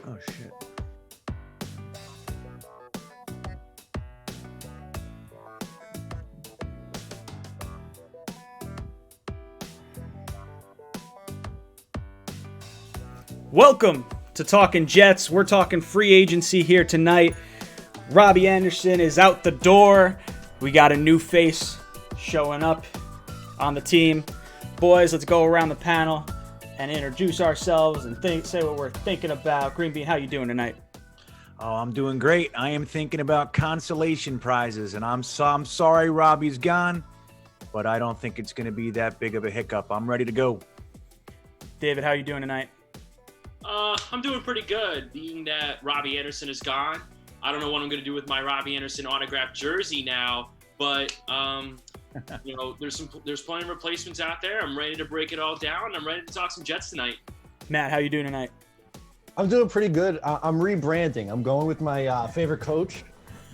Oh, shit. Welcome to Talking Jets. We're talking free agency here tonight. Robbie Anderson is out the door. We got a new face showing up on the team. Boys, let's go around the panel and introduce ourselves and say what we're thinking about. Green Bean, how you doing tonight? Oh, I'm doing great. I am thinking about consolation prizes, and I'm sorry Robbie's gone, but I don't think it's going to be that big of a hiccup. I'm ready to go. David, how you doing tonight? I'm doing pretty good, being that Robbie Anderson is gone. I don't know what I'm going to do with my Robbie Anderson autographed jersey now, but there's plenty of replacements out there. I'm ready to break it all down. I'm ready to talk some Jets tonight. Matt, how you doing tonight? I'm doing pretty good. I'm rebranding. I'm going with my favorite coach,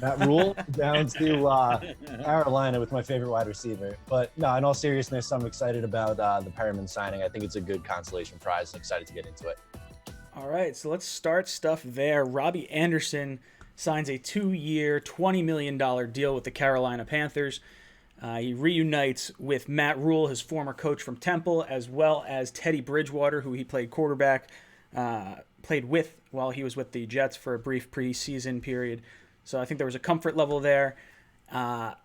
Matt Rule, down to Carolina with my favorite wide receiver. But no, in all seriousness, I'm excited about the Perriman signing. I think it's a good consolation prize. I'm excited to get into it. All right, so let's start stuff there. Robbie Anderson signs a 2-year, $20 million deal with the Carolina Panthers. He reunites with Matt Rule, his former coach from Temple, as well as Teddy Bridgewater, who he played with while he was with the Jets for a brief preseason period. So I think there was a comfort level there. How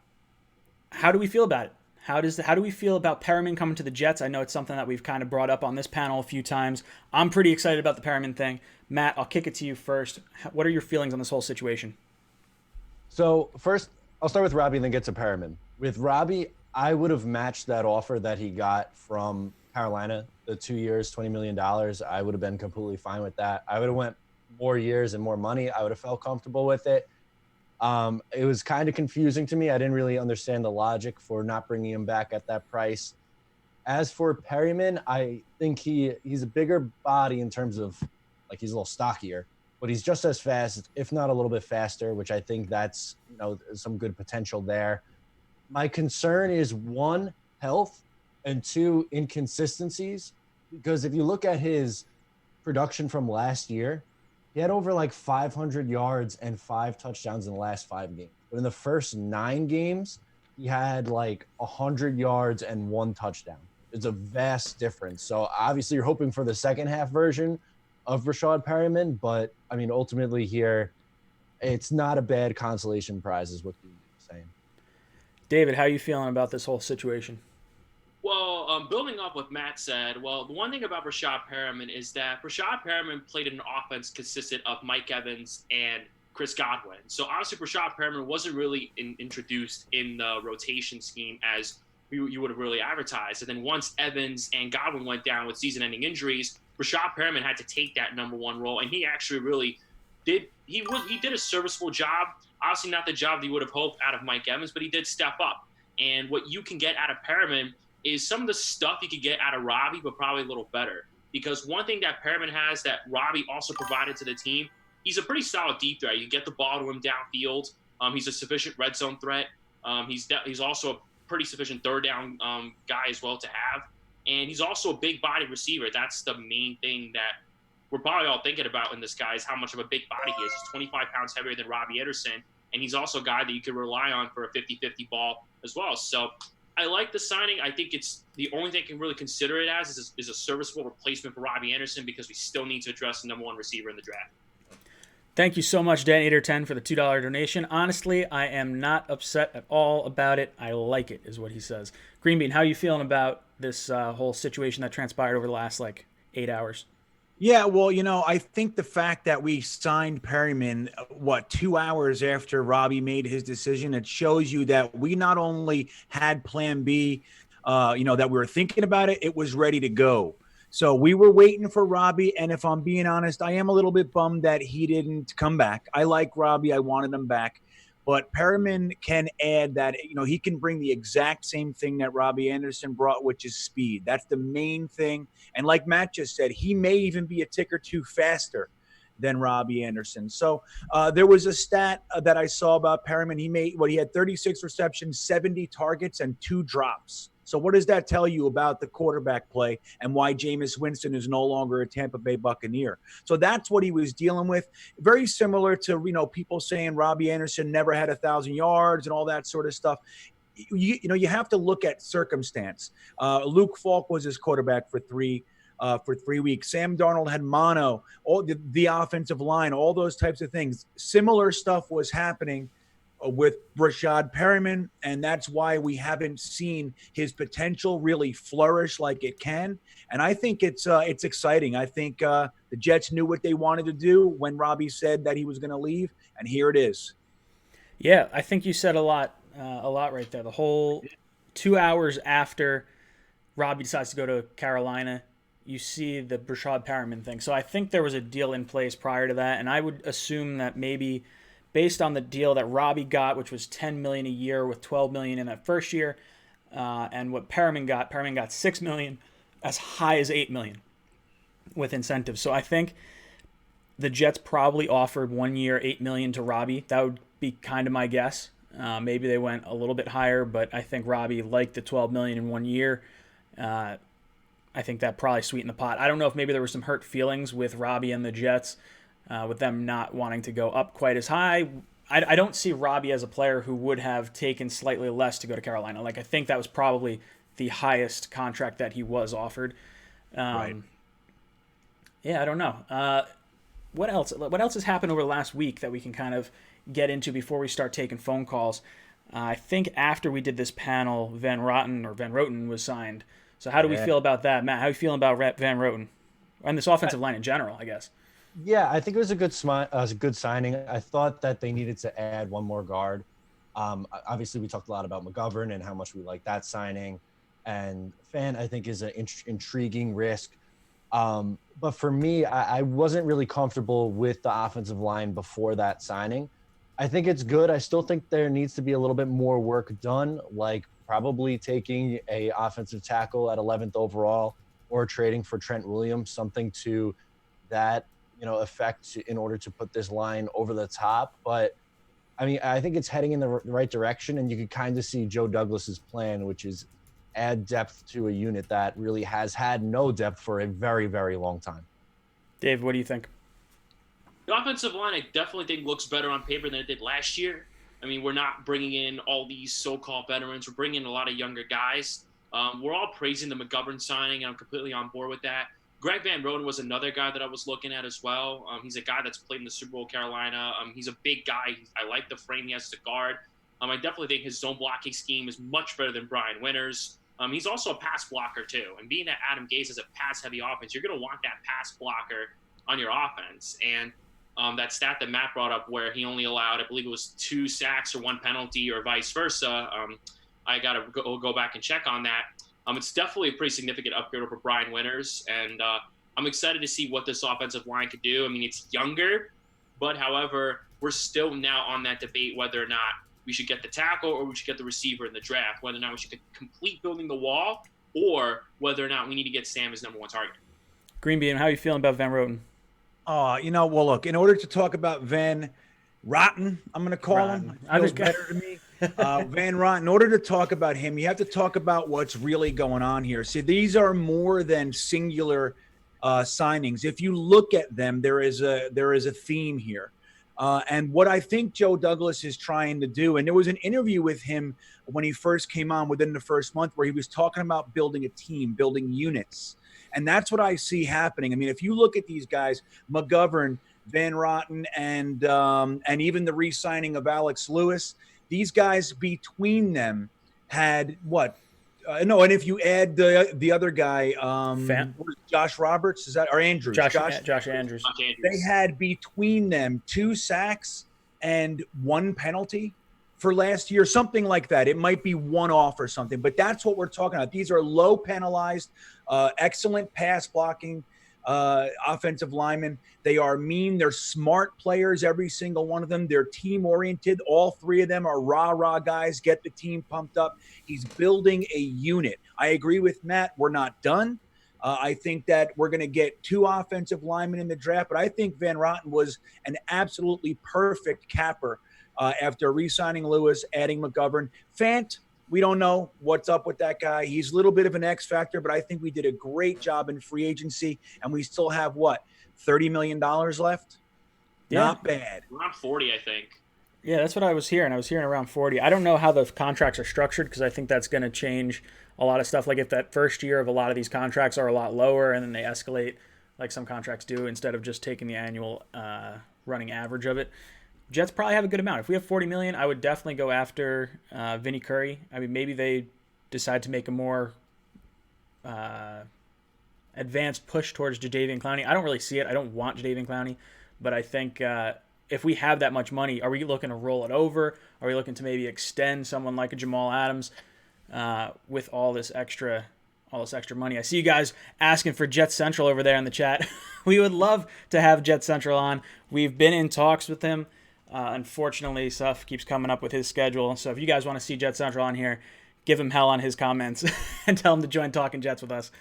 do we feel about it? How do we feel about Perriman coming to the Jets? I know it's something that we've kind of brought up on this panel a few times. I'm pretty excited about the Perriman thing. Matt, I'll kick it to you first. What are your feelings on this whole situation? So first, I'll start with Robbie and then get to Perriman. With Robbie, I would have matched that offer that he got from Carolina, the 2 years, $20 million. I would have been completely fine with that. I would have went more years and more money. I would have felt comfortable with it. It was kind of confusing to me. I didn't really understand the logic for not bringing him back at that price. As for Perriman, I think he's a bigger body in terms of, like, he's a little stockier, but he's just as fast, if not a little bit faster, which I think that's, some good potential there. My concern is, one, health, and two, inconsistencies, because if you look at his production from last year, he had over 500 yards and 5 touchdowns in the last 5 games. But in the first 9 games, he had 100 yards and 1 touchdown. It's a vast difference. So obviously you're hoping for the second half version of Rashad Perriman, but I mean, ultimately here, it's not a bad consolation prize is what you're saying. David, how are you feeling about this whole situation? Well, building off what Matt said, the one thing about Rashad Perriman is that Rashad Perriman played in an offense consisted of Mike Evans and Chris Godwin. So obviously Rashad Perriman wasn't really introduced in the rotation scheme as you would have really advertised. And then once Evans and Godwin went down with season-ending injuries, Rashad Perriman had to take that number one role, and he actually really did. He did a serviceable job. Obviously not the job that you would have hoped out of Mike Evans, but he did step up. And what you can get out of Perriman is some of the stuff you could get out of Robbie, but probably a little better. Because one thing that Perriman has that Robbie also provided to the team, he's a pretty solid deep threat. You get the ball to him downfield. He's a sufficient red zone threat. He's also a pretty sufficient third down guy as well to have. And he's also a big-bodied receiver. That's the main thing that we're probably all thinking about in this guy is how much of a big body he is. He's 25 pounds heavier than Robbie Anderson, and he's also a guy that you can rely on for a 50-50 ball as well. So I like the signing. I think it's the only thing I can really consider it as is a serviceable replacement for Robbie Anderson because we still need to address the number one receiver in the draft. Thank you so much, Dan810, for the $2 donation. Honestly, I am not upset at all about it. I like it, is what he says. Green Bean, how are you feeling about this whole situation that transpired over the last 8 hours? Yeah, well, I think the fact that we signed Perriman, 2 hours after Robbie made his decision, it shows you that we not only had plan B, that we were thinking about it, it was ready to go. So we were waiting for Robbie, and if I'm being honest, I am a little bit bummed that he didn't come back. I like Robbie. I wanted him back. But Perriman can add that, he can bring the exact same thing that Robbie Anderson brought, which is speed. That's the main thing. And like Matt just said, he may even be a tick or two faster than Robbie Anderson. So there was a stat that I saw about Perriman. He had 36 receptions, 70 targets, and 2 drops. So what does that tell you about the quarterback play and why Jameis Winston is no longer a Tampa Bay Buccaneer? So that's what he was dealing with. Very similar to, people saying Robbie Anderson never had 1,000 yards and all that sort of stuff. You have to look at circumstance. Luke Falk was his quarterback for 3 weeks. Sam Darnold had mono, all the offensive line, all those types of things. Similar stuff was happening with Rashad Perriman, and that's why we haven't seen his potential really flourish like it can. And I think it's exciting. I think the Jets knew what they wanted to do when Robbie said that he was going to leave, and here it is. Yeah, I think you said a lot right there. The whole 2 hours after Robbie decides to go to Carolina, you see the Rashad Perriman thing. So I think there was a deal in place prior to that, and I would assume that maybe based on the deal that Robbie got, which was $10 million a year with $12 million in that first year, and what Perriman got $6 million, as high as $8 million with incentives. So I think the Jets probably offered 1 year $8 million to Robbie. That would be kind of my guess. Maybe they went a little bit higher, but I think Robbie liked the $12 million in 1 year. I think that probably sweetened the pot. I don't know if maybe there were some hurt feelings with Robbie and the Jets, with them not wanting to go up quite as high. I don't see Robbie as a player who would have taken slightly less to go to Carolina. Like, I think that was probably the highest contract that he was offered. Right. Yeah, I don't know. What else? What else has happened over the last week that we can kind of get into before we start taking phone calls? I think after we did this panel, Van Roten was signed. So how do we feel about that, Matt? How are you feeling about Van Roten and this offensive line in general, I guess? Yeah, I think it was a good signing. I thought that they needed to add one more guard. Obviously, we talked a lot about McGovern and how much we like that signing. And Fan, I think, is an intriguing risk. But for me, I wasn't really comfortable with the offensive line before that signing. I think it's good. I still think there needs to be a little bit more work done, like probably taking a offensive tackle at 11th overall or trading for Trent Williams, something to that effect in order to put this line over the top. But I mean, I think it's heading in the right direction, and you could kind of see Joe Douglas's plan, which is add depth to a unit that really has had no depth for a very, very long time. Dave, what do you think? The offensive line, I definitely think, looks better on paper than it did last year. I mean, we're not bringing in all these so-called veterans. We're bringing in a lot of younger guys. We're all praising the McGovern signing, and I'm completely on board with that. Greg Van Roten was another guy that I was looking at as well. He's a guy that's played in the Super Bowl Carolina. He's a big guy. I like the frame he has to guard. I definitely think his zone blocking scheme is much better than Brian Winters. He's also a pass blocker, too. And being that Adam Gase is a pass-heavy offense, you're going to want that pass blocker on your offense. And that stat that Matt brought up where he only allowed, I believe it was 2 sacks or 1 penalty or vice versa, I got to go back and check on that. It's definitely a pretty significant upgrade over Brian Winters, and I'm excited to see what this offensive line could do. I mean, it's younger, but however, we're still now on that debate whether or not we should get the tackle or we should get the receiver in the draft, whether or not we should complete building the wall or whether or not we need to get Sam as number 1 target. Greenbean, how are you feeling about Van Roten? Well, look, in order to talk about Van Roten, I'm going to call him. Feels better to me. Van Roten, in order to talk about him, you have to talk about what's really going on here. See, these are more than singular signings. If you look at them, there is a theme here. And what I think Joe Douglas is trying to do, and there was an interview with him when he first came on within the first month where he was talking about building a team, building units. And that's what I see happening. I mean, if you look at these guys, McGovern, Van Roten, and even the re-signing of Alex Lewis, these guys between them had what? And if you add the other guy, Josh Roberts, is that or Andrews? Josh Andrews. They had between them 2 sacks and 1 penalty for last year, something like that. It might be 1 off or something, but that's what we're talking about. These are low penalized, excellent pass blocking offensive linemen. They are mean. They're smart players, every single one of them. They're team-oriented. All 3 of them are rah-rah guys, get the team pumped up. He's building a unit. I agree with Matt. We're not done. I think that we're going to get 2 offensive linemen in the draft, but I think Van Roten was an absolutely perfect capper after re-signing Lewis, adding McGovern. Fant, We don't know what's up with that guy. He's a little bit of an X factor, but I think we did a great job in free agency, and we still have $30 million left? Yeah. Not bad. Around 40, I think. Yeah, that's what I was hearing. I was hearing around 40. I don't know how the contracts are structured because I think that's going to change a lot of stuff. Like if that first year of a lot of these contracts are a lot lower and then they escalate like some contracts do instead of just taking the annual running average of it. Jets probably have a good amount. If we have 40 million, I would definitely go after Vinny Curry. I mean, maybe they decide to make a more advanced push towards Jadeveon Clowney. I don't really see it. I don't want Jadeveon Clowney, but I think if we have that much money, are we looking to roll it over? Are we looking to maybe extend someone like a Jamal Adams with all this extra money? I see you guys asking for Jet Central over there in the chat. We would love to have Jet Central on. We've been in talks with him. Unfortunately, stuff keeps coming up with his schedule. So if you guys want to see Jet Central on here, give him hell on his comments and tell him to join Talking Jets with us.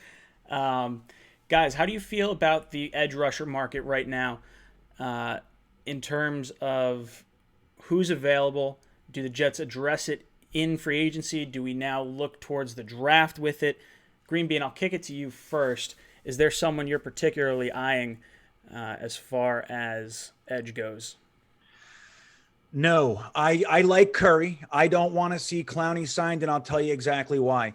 Guys, how do you feel about the edge rusher market right now in terms of who's available? Do the Jets address it in free agency? Do we now look towards the draft with it? Green Bean, I'll kick it to you first. Is there someone you're particularly eyeing as far as edge goes? No, I like Curry. I don't want to see Clowney signed, and I'll tell you exactly why.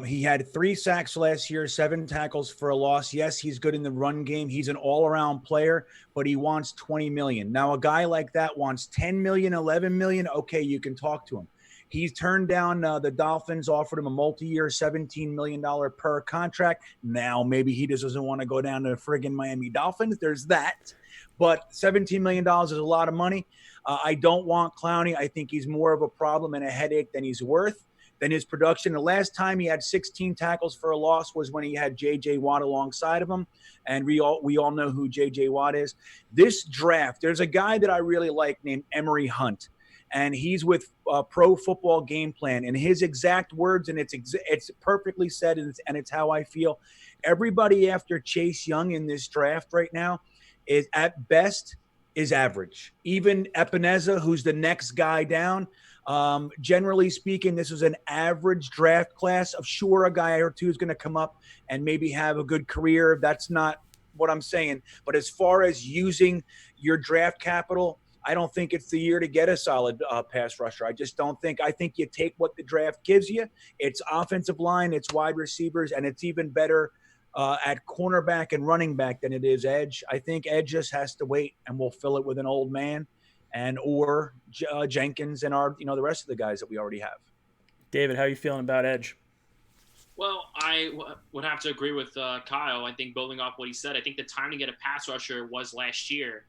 He had 3 sacks last year, 7 tackles for a loss. Yes, he's good in the run game. He's an all-around player, but he wants $20 million. Now, a guy like that wants $10 million, $11 million. Okay, you can talk to him. He's turned down the Dolphins, offered him a multi-year $17 million per contract. Now, maybe he just doesn't want to go down to friggin' Miami Dolphins. There's that. But $17 million is a lot of money. I don't want Clowney. I think he's more of a problem and a headache than he's worth, than his production. The last time he had 16 tackles for a loss was when he had J.J. Watt alongside of him, and we all know who J.J. Watt is. This draft, there's a guy that I really like named Emory Hunt, and he's with Pro Football Game Plan, and his exact words, and it's perfectly said, and it's how I feel. Everybody after Chase Young in this draft right now is at best is average. Even Epineza, who's the next guy down, generally speaking, this is an average draft class. Of sure, a guy or two is going to come up and maybe have a good career. That's not what I'm saying. But as far as using your draft capital, I don't think it's the year to get a solid pass rusher. I just don't think. I think you take what the draft gives you. It's offensive line, it's wide receivers, and it's even better at cornerback and running back than it is edge. I think edge just has to wait, and we'll fill it with an old man or Jenkins and the rest of the guys that we already have. David, how are you feeling about edge? Well, I would have to agree with Kyle. I think building off what he said, I think the time to get a pass rusher was last year.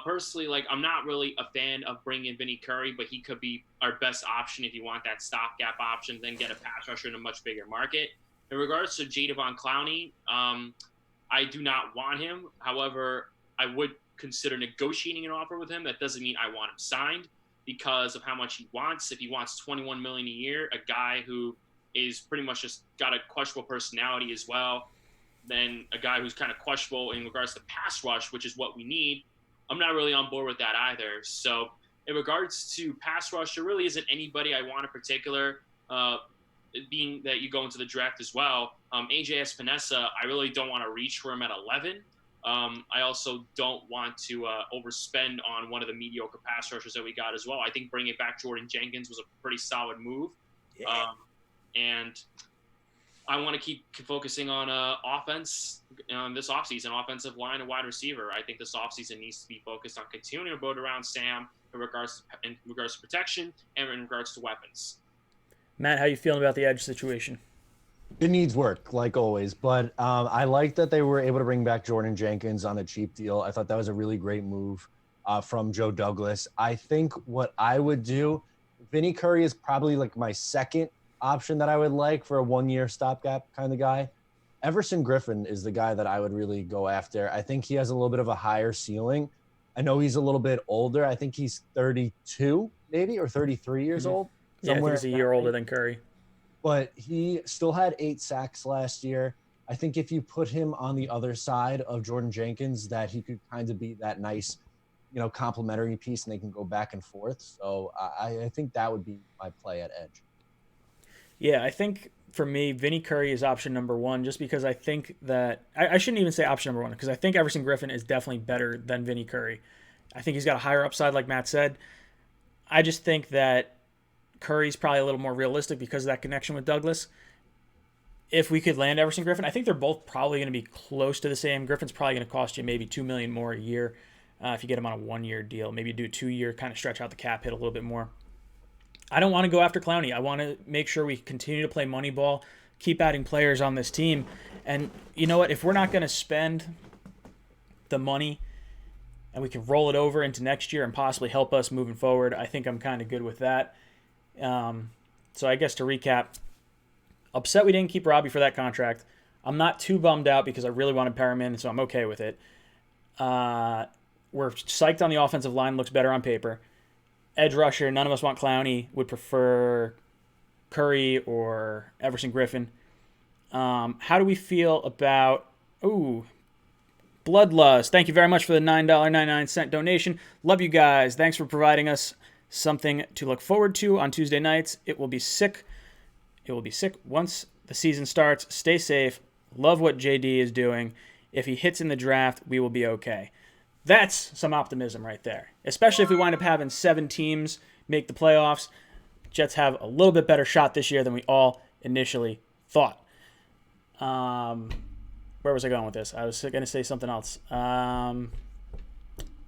Personally, I'm not really a fan of bringing in Vinny Curry, but he could be our best option if you want that stopgap option, then get a pass rusher in a much bigger market. In regards to Jadeveon Clowney, I do not want him. However, I would consider negotiating an offer with him. That doesn't mean I want him signed because of how much he wants. If he wants $21 million a year, a guy who is pretty much just got a questionable personality as well, then a guy who's kind of questionable in regards to pass rush, which is what we need, I'm not really on board with that either. So in regards to pass rush, there really isn't anybody I want in particular. Being that you go into the draft as well, AJ Espinosa, I really don't want to reach for him at 11. I also don't want to overspend on one of the mediocre pass rushers that we got as well. I think bringing back Jordan Jenkins was a pretty solid move. Yeah. And I want to keep focusing on offense this offseason, offensive line and wide receiver. I think this offseason needs to be focused on continuing to build around Sam in regards to protection and in regards to weapons. Matt, how you feeling about the edge situation? It needs work, like always, but I like that they were able to bring back Jordan Jenkins on a cheap deal. I thought that was a really great move from Joe Douglas. I think what I would do, Vinny Curry is probably like my second option that I would like for a one-year stopgap kind of guy. Everson Griffin is the guy that I would really go after. I think he has a little bit of a higher ceiling. I know he's a little bit older. I think he's 32 maybe or 33 years old. Yeah, I think he's a year older than Curry. But he still had 8 sacks last year. I think if you put him on the other side of Jordan Jenkins, that he could kind of be that nice, complementary piece, and they can go back and forth. So I think that would be my play at edge. Yeah, I think for me, Vinny Curry is option number one, just because I think that I shouldn't even say option number one, because I think Everson Griffin is definitely better than Vinny Curry. I think he's got a higher upside, like Matt said. I just think that Curry's probably a little more realistic because of that connection with Douglas. If we could land Everson Griffin, I think they're both probably going to be close to the same. Griffin's probably going to cost you maybe $2 million more a year if you get him on a 1-year deal. Maybe do a 2-year, kind of stretch out the cap hit a little bit more. I don't want to go after Clowney. I want to make sure we continue to play money ball, keep adding players on this team. And you know what? If we're not going to spend the money and we can roll it over into next year and possibly help us moving forward, I think I'm kind of good with that. So I guess to recap, upset we didn't keep Robbie for that contract. I'm not too bummed out because I really wanted Perriman, so I'm okay with it. We're psyched on the offensive line. Looks better on paper. Edge rusher, none of us want Clowney. Would prefer Curry or Everson Griffin. How do we feel about... Ooh, Bloodlust. Thank you very much for the $9.99 donation. Love you guys. Thanks for providing us something to look forward to on Tuesday nights. It will be sick. It will be sick once the season starts. Stay safe. Love what JD is doing. If he hits in the draft, we will be okay. That's some optimism right there. Especially if we wind up having 7 teams make the playoffs. Jets have a little bit better shot this year than we all initially thought. Where was I going with this? I was going to say something else.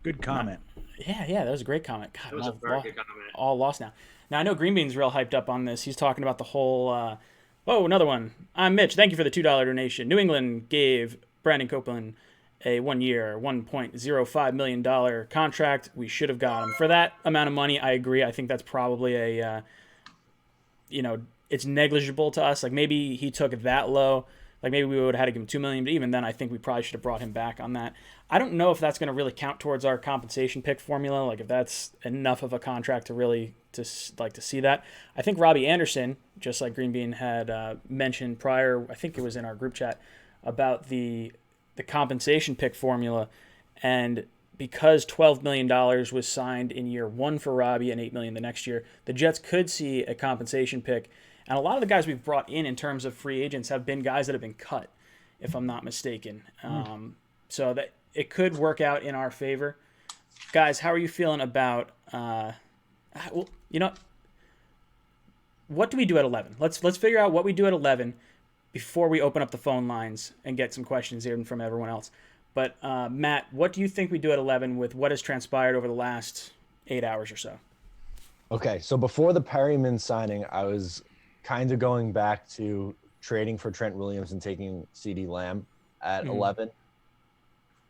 Good comment. Yeah, that was a great comment. God, That was a very good comment. All lost now. Now, I know Green Bean's real hyped up on this. He's talking about the whole... another one. I'm Mitch. Thank you for the $2 donation. New England gave Brandon Copeland a 1-year, $1.05 million contract. We should have got him. For that amount of money, I agree. I think that's probably it's negligible to us. Like, maybe he took it that low. Like, maybe we would have had to give him $2 million, but even then, I think we probably should have brought him back on that. I don't know if that's going to really count towards our compensation pick formula. Like, if that's enough of a contract to really to see that. I think Robbie Anderson, just like Green Bean had mentioned prior, I think it was in our group chat, about the compensation pick formula, and because $12 million was signed in year 1 for Robbie and $8 million the next year, the Jets could see a compensation pick. And a lot of the guys we've brought in terms of free agents have been guys that have been cut, if I'm not mistaken. So that it could work out in our favor. Guys, how are you feeling about what do we do at 11? Let's figure out what we do at 11 before we open up the phone lines and get some questions in from everyone else. But Matt, what do you think we do at 11 with what has transpired over the last 8 hours or so? Okay, so before the Perriman signing, I was kind of going back to trading for Trent Williams and taking CeeDee Lamb at 11.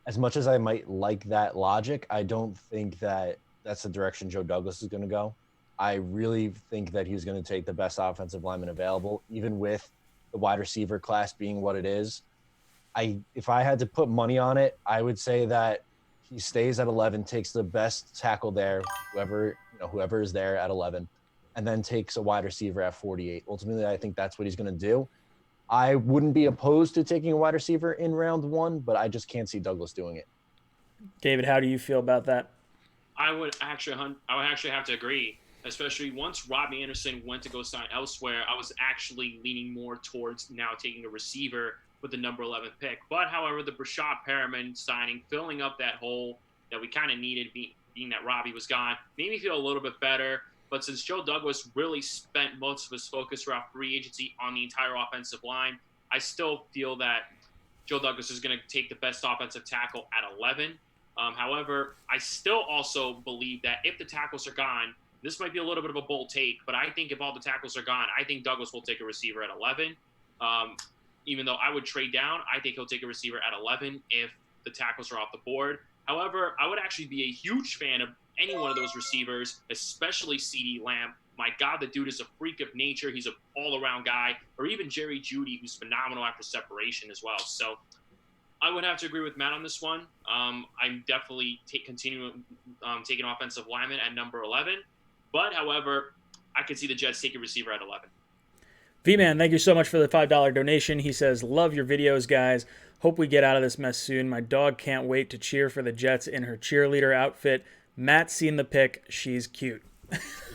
As much as I might like that logic, I don't think that that's the direction Joe Douglas is going to go. I really think that he's going to take the best offensive lineman available, even with the wide receiver class being what it is. If I had to put money on it, I would say that he stays at 11, takes the best tackle there, whoever is there at 11, and then takes a wide receiver at 48. Ultimately, I think that's what he's going to do. I wouldn't be opposed to taking a wide receiver in round 1, but I just can't see Douglas doing it. David, how do you feel about that? I would actually have to agree, especially once Robbie Anderson went to go sign elsewhere. I was actually leaning more towards now taking a receiver with the number 11 pick. But however, the Rashad Perriman signing, filling up that hole that we kind of needed, being that Robbie was gone, made me feel a little bit better. But since Joe Douglas really spent most of his focus throughout free agency on the entire offensive line, I still feel that Joe Douglas is going to take the best offensive tackle at 11. However, I still also believe that if the tackles are gone, this might be a little bit of a bold take, but I think if all the tackles are gone, I think Douglas will take a receiver at 11. Even though I would trade down, I think he'll take a receiver at 11 if the tackles are off the board. However, I would actually be a huge fan of any one of those receivers, especially CeeDee Lamb. My God, the dude is a freak of nature. He's an all-around guy. Or even Jerry Jeudy, who's phenomenal after separation as well. So I would have to agree with Matt on this one. I'm definitely continuing taking offensive lineman at number 11. But, however, I could see the Jets take a receiver at 11. V-Man, thank you so much for the $5 donation. He says, love your videos, guys. Hope we get out of this mess soon. My dog can't wait to cheer for the Jets in her cheerleader outfit. Matt's seen the pic. She's cute.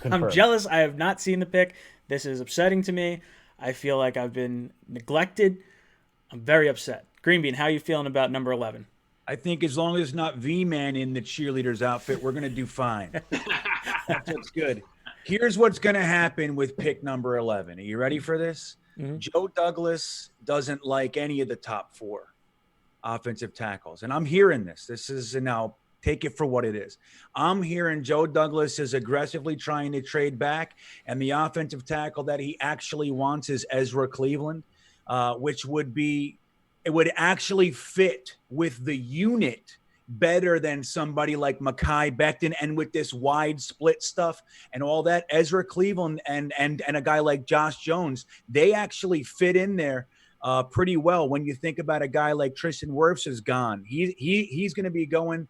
I'm jealous. I have not seen the pic. This is upsetting to me. I feel like I've been neglected. I'm very upset. Green Bean, how are you feeling about number 11? I think as long as it's not V-Man in the cheerleader's outfit, we're going to do fine. That's what's good. Here's what's going to happen with pick number 11. Are you ready for this? Mm-hmm. Joe Douglas doesn't like any of the top 4 offensive tackles. And I'm hearing this. This is now take it for what it is. I'm hearing Joe Douglas is aggressively trying to trade back, and the offensive tackle that he actually wants is Ezra Cleveland, which would actually fit with the unit better than somebody like Mekhi Becton. And with this wide split stuff and all that, Ezra Cleveland and a guy like Josh Jones, they actually fit in there pretty well. When you think about a guy like Tristan Wirfs is gone, he's going to be going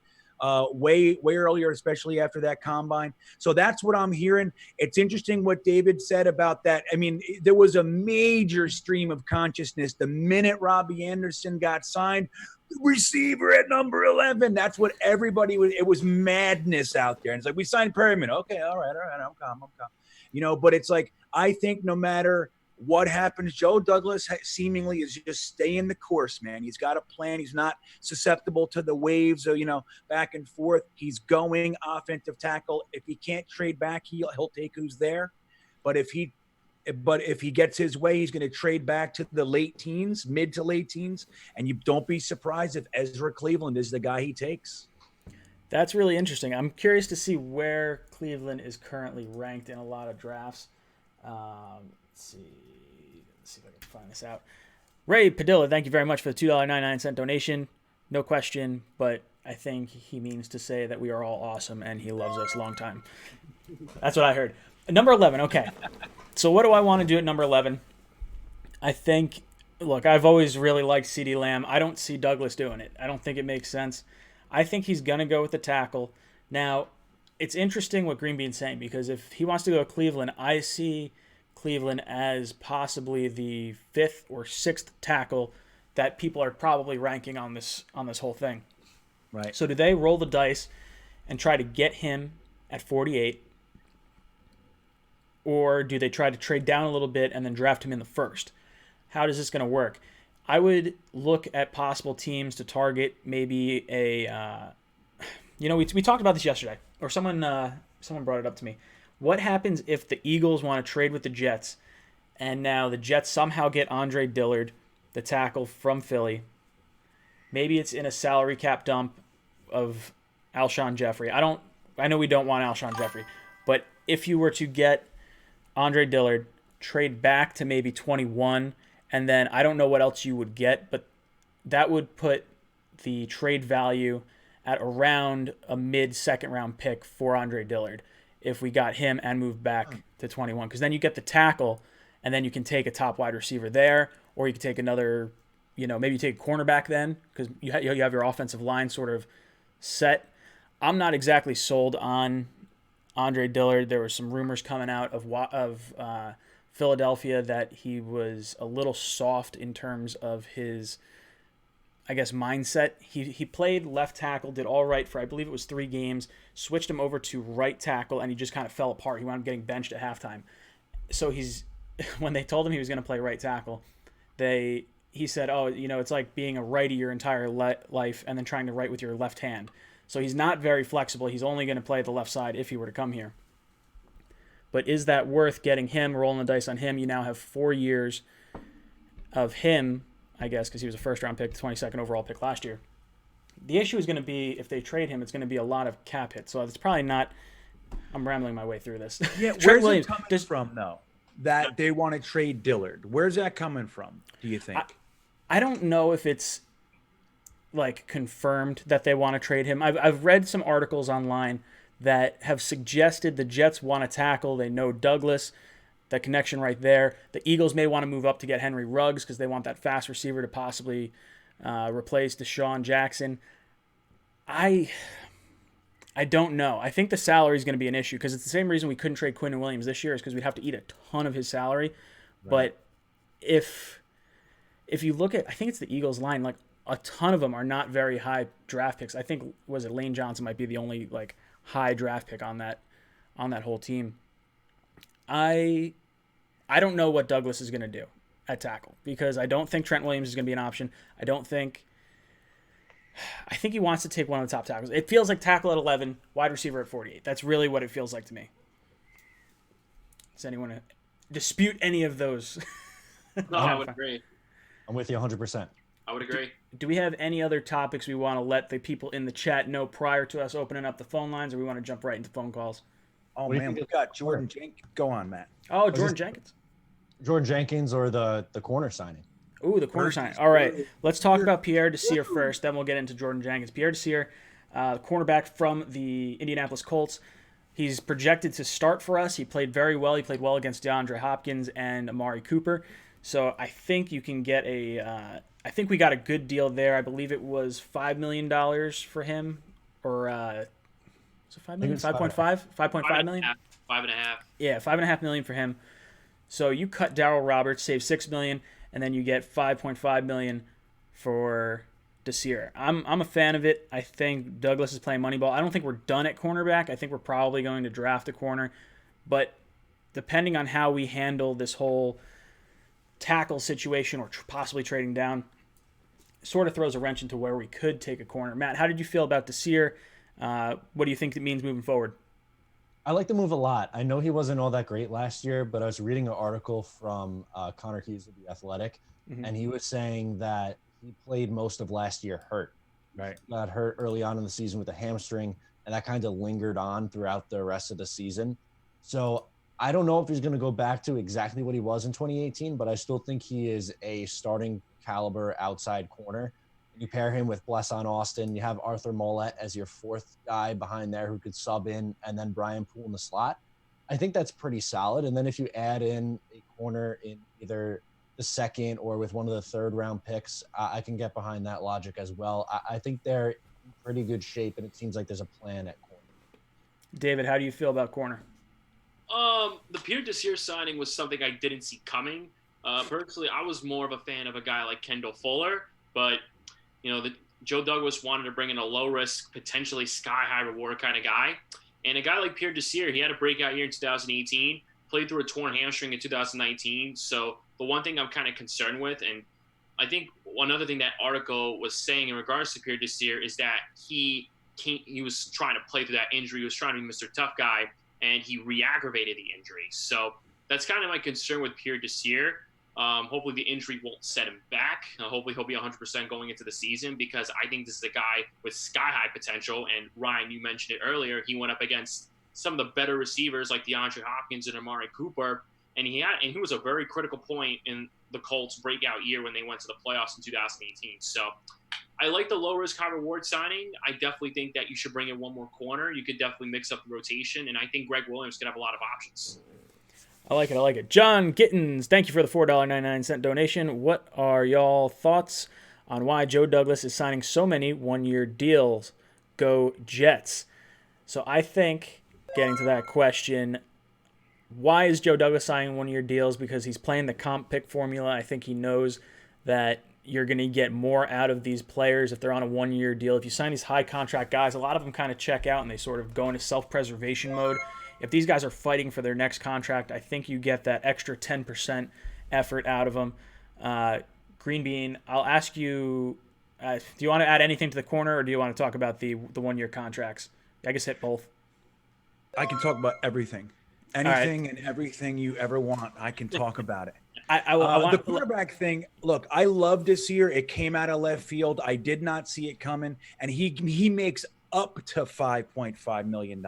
way earlier, especially after that combine. So that's what I'm hearing. It's interesting what David said about that. I mean, there was a major stream of consciousness the minute Robbie Anderson got signed. Receiver at number 11. That's what everybody was. It was madness out there. And it's like, we signed Perriman. Okay, all right. I'm calm. But it's like, I think no matter what happens, Joe Douglas seemingly is just staying the course, man. He's got a plan. He's not susceptible to the waves of, back and forth. He's going offensive tackle. If he can't trade back, he'll take who's there. But if he gets his way, he's going to trade back to the mid to late teens. And you don't be surprised if Ezra Cleveland is the guy he takes. That's really interesting. I'm curious to see where Cleveland is currently ranked in a lot of drafts. Let's see if I can find this out. Ray Padilla, thank you very much for the $2.99 donation. No question, but I think he means to say that we are all awesome and he loves us long time. That's what I heard. Number 11, okay. So what do I want to do at number 11? I think, look, I've always really liked CeeDee Lamb. I don't see Douglas doing it. I don't think it makes sense. I think he's going to go with the tackle. Now, it's interesting what Green Bean's saying, because if he wants to go to Cleveland, I see Cleveland as possibly the 5th or 6th tackle that people are probably ranking on this whole thing. Right. So do they roll the dice and try to get him at 48? Or do they try to trade down a little bit and then draft him in the 1st? How is this going to work? I would look at possible teams to target maybe we talked about this yesterday, or someone brought it up to me. What happens if the Eagles want to trade with the Jets, and now the Jets somehow get Andre Dillard, the tackle from Philly? Maybe it's in a salary cap dump of Alshon Jeffrey. I know we don't want Alshon Jeffrey, but if you were to get Andre Dillard, trade back to maybe 21, and then I don't know what else you would get, but that would put the trade value at around a mid-second round pick for Andre Dillard if we got him and moved back to 21. Because then you get the tackle, and then you can take a top wide receiver there, or you can take another, maybe you take a cornerback then, because you have your offensive line sort of set. I'm not exactly sold on Andre Dillard. There were some rumors coming out of Philadelphia that he was a little soft in terms of his, I guess, mindset. He played left tackle, did all right for, I believe it was 3 games, switched him over to right tackle, and he just kind of fell apart. He wound up getting benched at halftime. So when they told him he was going to play right tackle, he said, it's like being a righty your entire life and then trying to write with your left hand. So he's not very flexible. He's only going to play the left side if he were to come here. But is that worth getting him, rolling the dice on him? You now have 4 years of him, I guess, because he was a first-round pick, the 22nd overall pick last year. The issue is going to be, if they trade him, it's going to be a lot of cap hits. So it's probably not – I'm rambling my way through this. Yeah, where's it coming from, though, that they want to trade Dillard? Where's that coming from, do you think? I don't know if it's, confirmed that they want to trade him. I've read some articles online that have suggested the Jets want to tackle. They know Douglas, that connection right there. The Eagles may want to move up to get Henry Ruggs because they want that fast receiver to possibly replace Deshaun Jackson. I don't know. I think the salary is going to be an issue because it's the same reason we couldn't trade Quinn Williams this year is because we'd have to eat a ton of his salary. Right. But if you look at, I think it's the Eagles line, a ton of them are not very high draft picks. I think, Lane Johnson might be the only, high draft pick on that whole team. I I don't know what Douglas is going to do at tackle because I don't think Trent Williams is going to be an option. I think he wants to take one of the top tackles. It feels like tackle at 11, wide receiver at 48. That's really what it feels like to me. Does anyone dispute any of those? No, I would agree. I'm with you 100%. I would agree. Do we have any other topics we want to let the people in the chat know prior to us opening up the phone lines, or we want to jump right into phone calls? Oh, man, we got Jordan Jenkins. Go on, Matt. Oh, Jordan Jenkins. Jordan Jenkins or the corner signing? Ooh, the corner signing. All right, let's talk about Pierre Desir first, then we'll get into Jordan Jenkins. Pierre Desir, cornerback from the Indianapolis Colts. He's projected to start for us. He played very well. He played well against DeAndre Hopkins and Amari Cooper. So I think you can get I think we got a good deal there. I believe it was $5 million for him, or was it $5 million? 5.5? 5.5 million? 5.5. Yeah, $5.5 million for him. So you cut Darryl Roberts, save $6 million, and then you get $5.5 million for Desir. I'm a fan of it. I think Douglas is playing Moneyball. I don't think we're done at cornerback. I think we're probably going to draft a corner, but depending on how we handle this whole tackle situation or possibly trading down, sort of throws a wrench into where we could take a corner. Matt, how did you feel about Desir? What do you think it means moving forward? I like the move a lot. I know he wasn't all that great last year, but I was reading an article from Connor Hughes of The Athletic, and he was saying that he played most of last year hurt. Right. Got hurt early on in the season with a hamstring, and that kind of lingered on throughout the rest of the season. So I don't know if he's going to go back to exactly what he was in 2018, but I still think he is a starting caliber outside corner. You pair him with Blesson Austin. You have Arthur Mollett as your fourth guy behind there who could sub in, and then Brian Poole in the slot. I think that's pretty solid. And then if you add in a corner in either the second or with one of the third-round picks, I can get behind that logic as well. I think they're in pretty good shape, and it seems like there's a plan at corner. David, how do you feel about corner? The Pierre Desir signing was something I didn't see coming. Personally, I was more of a fan of a guy like Kendall Fuller, but Joe Douglas wanted to bring in a low-risk, potentially sky-high reward kind of guy. And a guy like Pierre Desir, he had a breakout year in 2018, played through a torn hamstring in 2019. So the one thing I'm kind of concerned with, and I think one other thing that article was saying in regards to Pierre Desir is that he was trying to play through that injury. He was trying to be Mr. Tough Guy, and he re-aggravated the injury. So that's kind of my concern with Pierre Desir. Hopefully the injury won't set him back. Hopefully he'll be 100% going into the season, because I think this is a guy with sky-high potential. And Ryan, you mentioned it earlier, he went up against some of the better receivers like DeAndre Hopkins and Amari Cooper, and he was a very critical point in the Colts' breakout year when they went to the playoffs in 2018. So I like the low-risk, high-reward signing. I definitely think that you should bring in one more corner. You could definitely mix up the rotation, and I think Greg Williams could have a lot of options. I like it. John Gittins, thank you for the $4.99 donation. What are y'all thoughts on why Joe Douglas is signing so many one-year deals? Go Jets. So I think, getting to that question, why is Joe Douglas signing one-year deals? Because he's playing the comp pick formula. I think he knows that you're going to get more out of these players if they're on a one-year deal. If you sign these high-contract guys, a lot of them kind of check out and they sort of go into self-preservation mode. If these guys are fighting for their next contract, I think you get that extra 10% effort out of them. Green Bean, I'll ask you, do you want to add anything to the corner, or do you want to talk about the one-year contracts? I guess hit both. I can talk about everything. Anything and everything you ever want, I can talk about it. I want the quarterback thing, look, I love this year. It came out of left field. I did not see it coming, and he makes up to $5.5 million.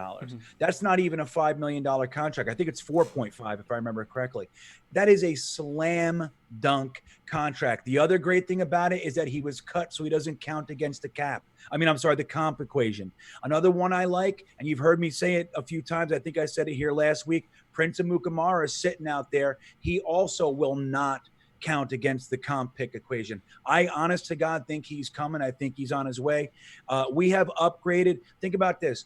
That's not even a $5 million contract. I think it's 4.5 if I remember correctly. That is a slam dunk contract. The other great thing about it is that he was cut so he doesn't count against the cap. The comp equation. Another one I like, and you've heard me say it a few times, I think I said it here last week, Prince Amukamara is sitting out there. He also will not count against the comp pick equation. I, honest to God, think he's coming. I think he's on his way. We have upgraded. Think about this.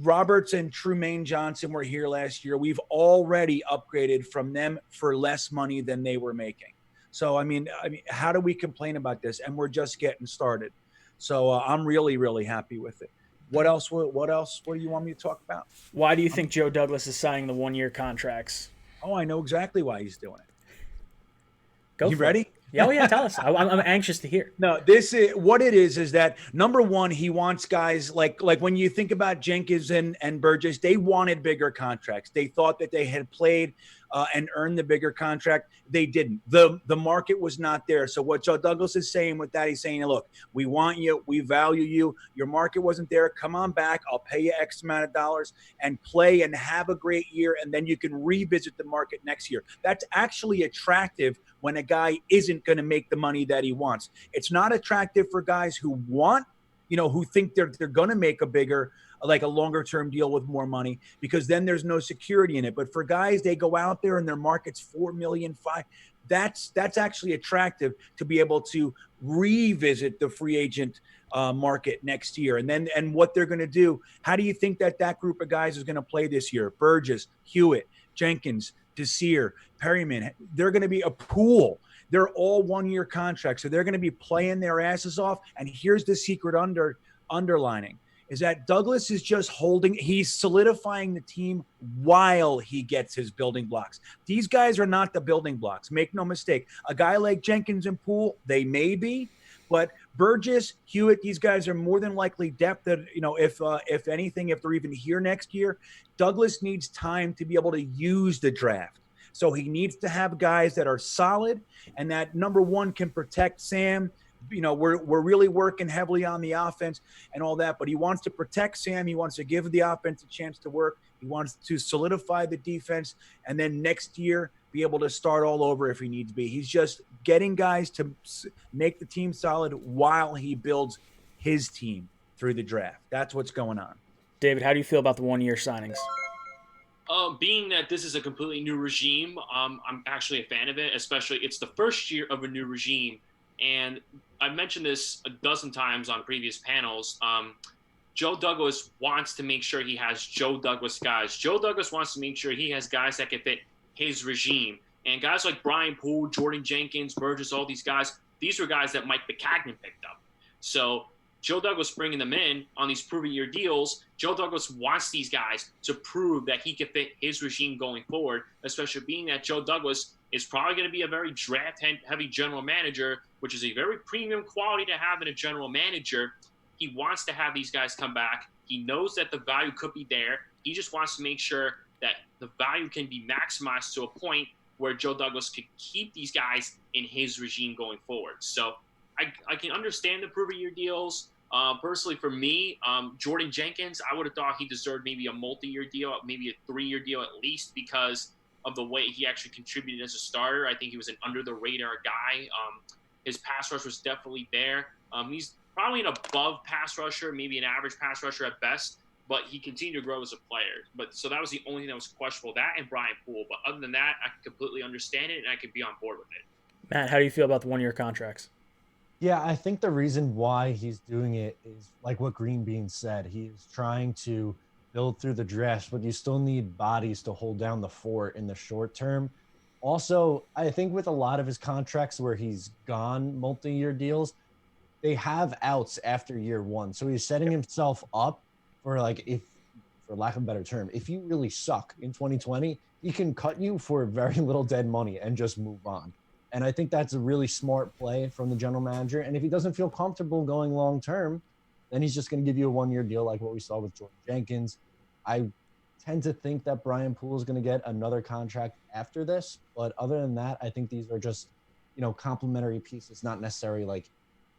Roberts and Trumaine Johnson were here last year. We've already upgraded from them for less money than they were making. So, I mean, how do we complain about this? And we're just getting started. So I'm really, really happy with it. What else? What do you want me to talk about? Why do you think Joe Douglas is signing the one-year contracts? Oh, I know exactly why he's doing it. Go You for ready? It. Yeah, oh yeah, tell us. I'm anxious to hear. No, this is what it is that number one, he wants guys like when you think about Jenkins and Burgess, they wanted bigger contracts. They thought that they had played and earned the bigger contract. They didn't. The market was not there. So what Joe Douglas is saying with that, he's saying, look, we want you, we value you. Your market wasn't there. Come on back. I'll pay you X amount of dollars and play and have a great year, and then you can revisit the market next year. That's actually attractive when a guy isn't going to make the money that he wants. It's not attractive for guys who want, who think they're going to make a bigger, like a longer term deal with more money, because then there's no security in it. But for guys, they go out there and their market's 4 million, 5. That's actually attractive to be able to revisit the free agent market next year. And what they're going to do, how do you think that group of guys is going to play this year? Burgess, Hewitt, Jenkins, Desir, Perriman, they're going to be a pool. They're all 1-year contracts. So they're going to be playing their asses off. And here's the secret underlining is that Douglas is just he's solidifying the team while he gets his building blocks. These guys are not the building blocks. Make no mistake. A guy like Jenkins and Poole, they may be, but Burgess, Hewitt, these guys are more than likely depth that, if anything, if they're even here next year, Douglas needs time to be able to use the draft. So he needs to have guys that are solid and that, number one, can protect Sam. We're really working heavily on the offense and all that, but he wants to protect Sam. He wants to give the offense a chance to work. He wants to solidify the defense, and then next year be able to start all over if he needs to be. He's just getting guys to make the team solid while he builds his team through the draft. That's what's going on. David, how do you feel about the 1-year signings? Being that this is a completely new regime, I'm actually a fan of it, especially it's the first year of a new regime. And I've mentioned this a dozen times on previous panels. Joe Douglas wants to make sure he has Joe Douglas guys. Joe Douglas wants to make sure he has guys that can fit his regime. And guys like Brian Poole, Jordan Jenkins, Burgess, all these guys, these were guys that Mike Maccagnan picked up. So Joe Douglas bringing them in on these proven-year deals, Joe Douglas wants these guys to prove that he can fit his regime going forward, especially being that Joe Douglas is probably going to be a very draft-heavy general manager, which is a very premium quality to have in a general manager. He wants to have these guys come back. He knows that the value could be there. He just wants to make sure that the value can be maximized to a point where Joe Douglas could keep these guys in his regime going forward. So I can understand the proven-year deals. Personally, for me, Jordan Jenkins, I would have thought he deserved maybe a multi-year deal, maybe a 3-year deal at least, because of the way he actually contributed as a starter. I think he was an under-the-radar guy. His pass rush was definitely there. He's probably an above pass rusher, maybe an average pass rusher at best, but he continued to grow as a player. So that was the only thing that was questionable, that and Brian Poole. But other than that, I can completely understand it, and I could be on board with it. Matt, how do you feel about the 1-year contracts? Yeah, I think the reason why he's doing it is like what Green Bean said. He's trying to build through the draft, but you still need bodies to hold down the fort in the short term. Also, I think with a lot of his contracts where he's gone multi-year deals, they have outs after year one. So he's setting himself up for, like, if, for lack of a better term, if you really suck in 2020, he can cut you for very little dead money and just move on. And I think that's a really smart play from the general manager. And if he doesn't feel comfortable going long term, then he's just going to give you a 1-year deal like what we saw with Jordan Jenkins. I tend to think that Brian Poole is going to get another contract after this. But other than that, I think these are just, complementary pieces, not necessarily like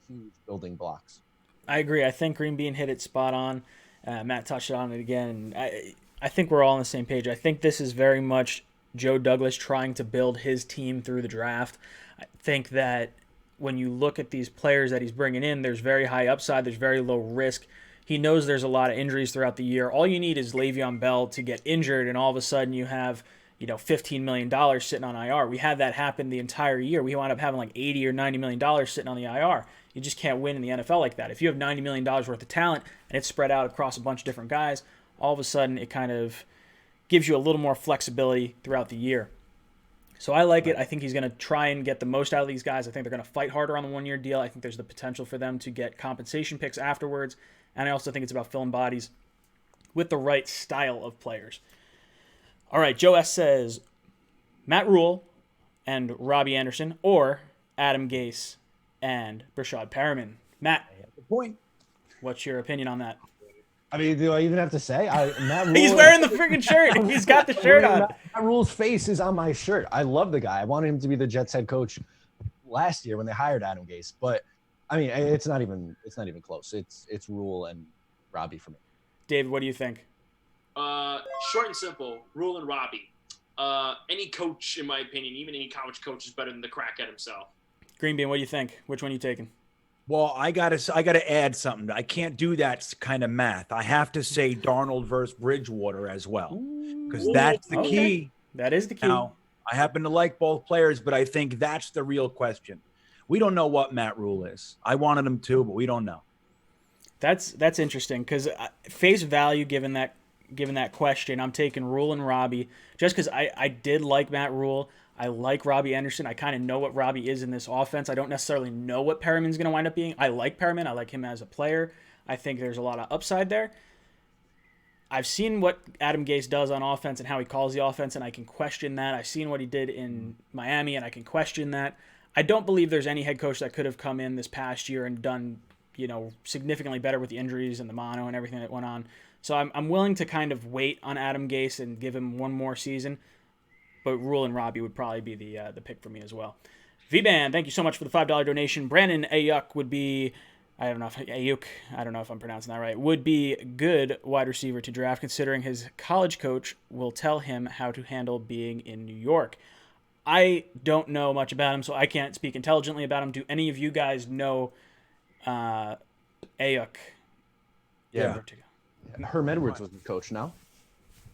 huge building blocks. I agree. I think Green Bean hit it spot on. Matt touched on it again. I think we're all on the same page. I think this is very much Joe Douglas trying to build his team through the draft. I think that when you look at these players that he's bringing in, there's very high upside, there's very low risk. He knows there's a lot of injuries throughout the year. All you need is Le'Veon Bell to get injured, and all of a sudden you have, $15 million sitting on IR. We had that happen the entire year. We wound up having like $80 or $90 million sitting on the IR. You just can't win in the NFL like that. If you have $90 million worth of talent and it's spread out across a bunch of different guys, all of a sudden it kind of gives you a little more flexibility throughout the year. So I like it. I think he's going to try and get the most out of these guys. I think they're going to fight harder on the 1-year deal. I think there's the potential for them to get compensation picks afterwards. And I also think it's about filling bodies with the right style of players. All right, Joe S. says, Matt Rule and Robbie Anderson, or Adam Gase and Rashad Perriman. Matt, Good point. what's your opinion on that? I mean, do I even have to say? Matt Rule, He's wearing the freaking shirt. He's got the shirt on. Matt Rule's face is on my shirt. I love the guy. I wanted him to be the Jets head coach last year when they hired Adam Gase. But I mean, it's not even close. It's Rule and Robbie for me. David, what do you think? Short and simple, Rule and Robbie. Any coach, in my opinion, even any college coach, is better than the crackhead himself. Green Bean, what do you think? Which one are you taking? Well, I gotta add something. I can't do that kind of math. I have to say Darnold versus Bridgewater as well, because that's the key. That is the key. Now, I happen to like both players, but I think that's the real question. We don't know what Matt Rule is. I wanted him to, but we don't know. That's interesting because face value, given that question, I'm taking Rule and Robbie just because I did like Matt Rule. I like Robbie Anderson. I kind of know what Robbie is in this offense. I don't necessarily know what Perriman's going to wind up being. I like Perriman. I like him as a player. I think there's a lot of upside there. I've seen what Adam Gase does on offense and how he calls the offense, and I can question that. I've seen what he did in Miami, and I can question that. I don't believe there's any head coach that could have come in this past year and done, significantly better with the injuries and the mono and everything that went on. So I'm willing to kind of wait on Adam Gase and give him one more season. But Rule and Robbie would probably be the pick for me as well. V-Ban, thank you so much for the $5 donation. Brandon Ayuk would be, I don't know if I'm pronouncing that right, would be good wide receiver to draft considering his college coach will tell him how to handle being in New York. I don't know much about him, so I can't speak intelligently about him. Do any of you guys know Ayuk? Yeah. Herm Edwards was the coach now.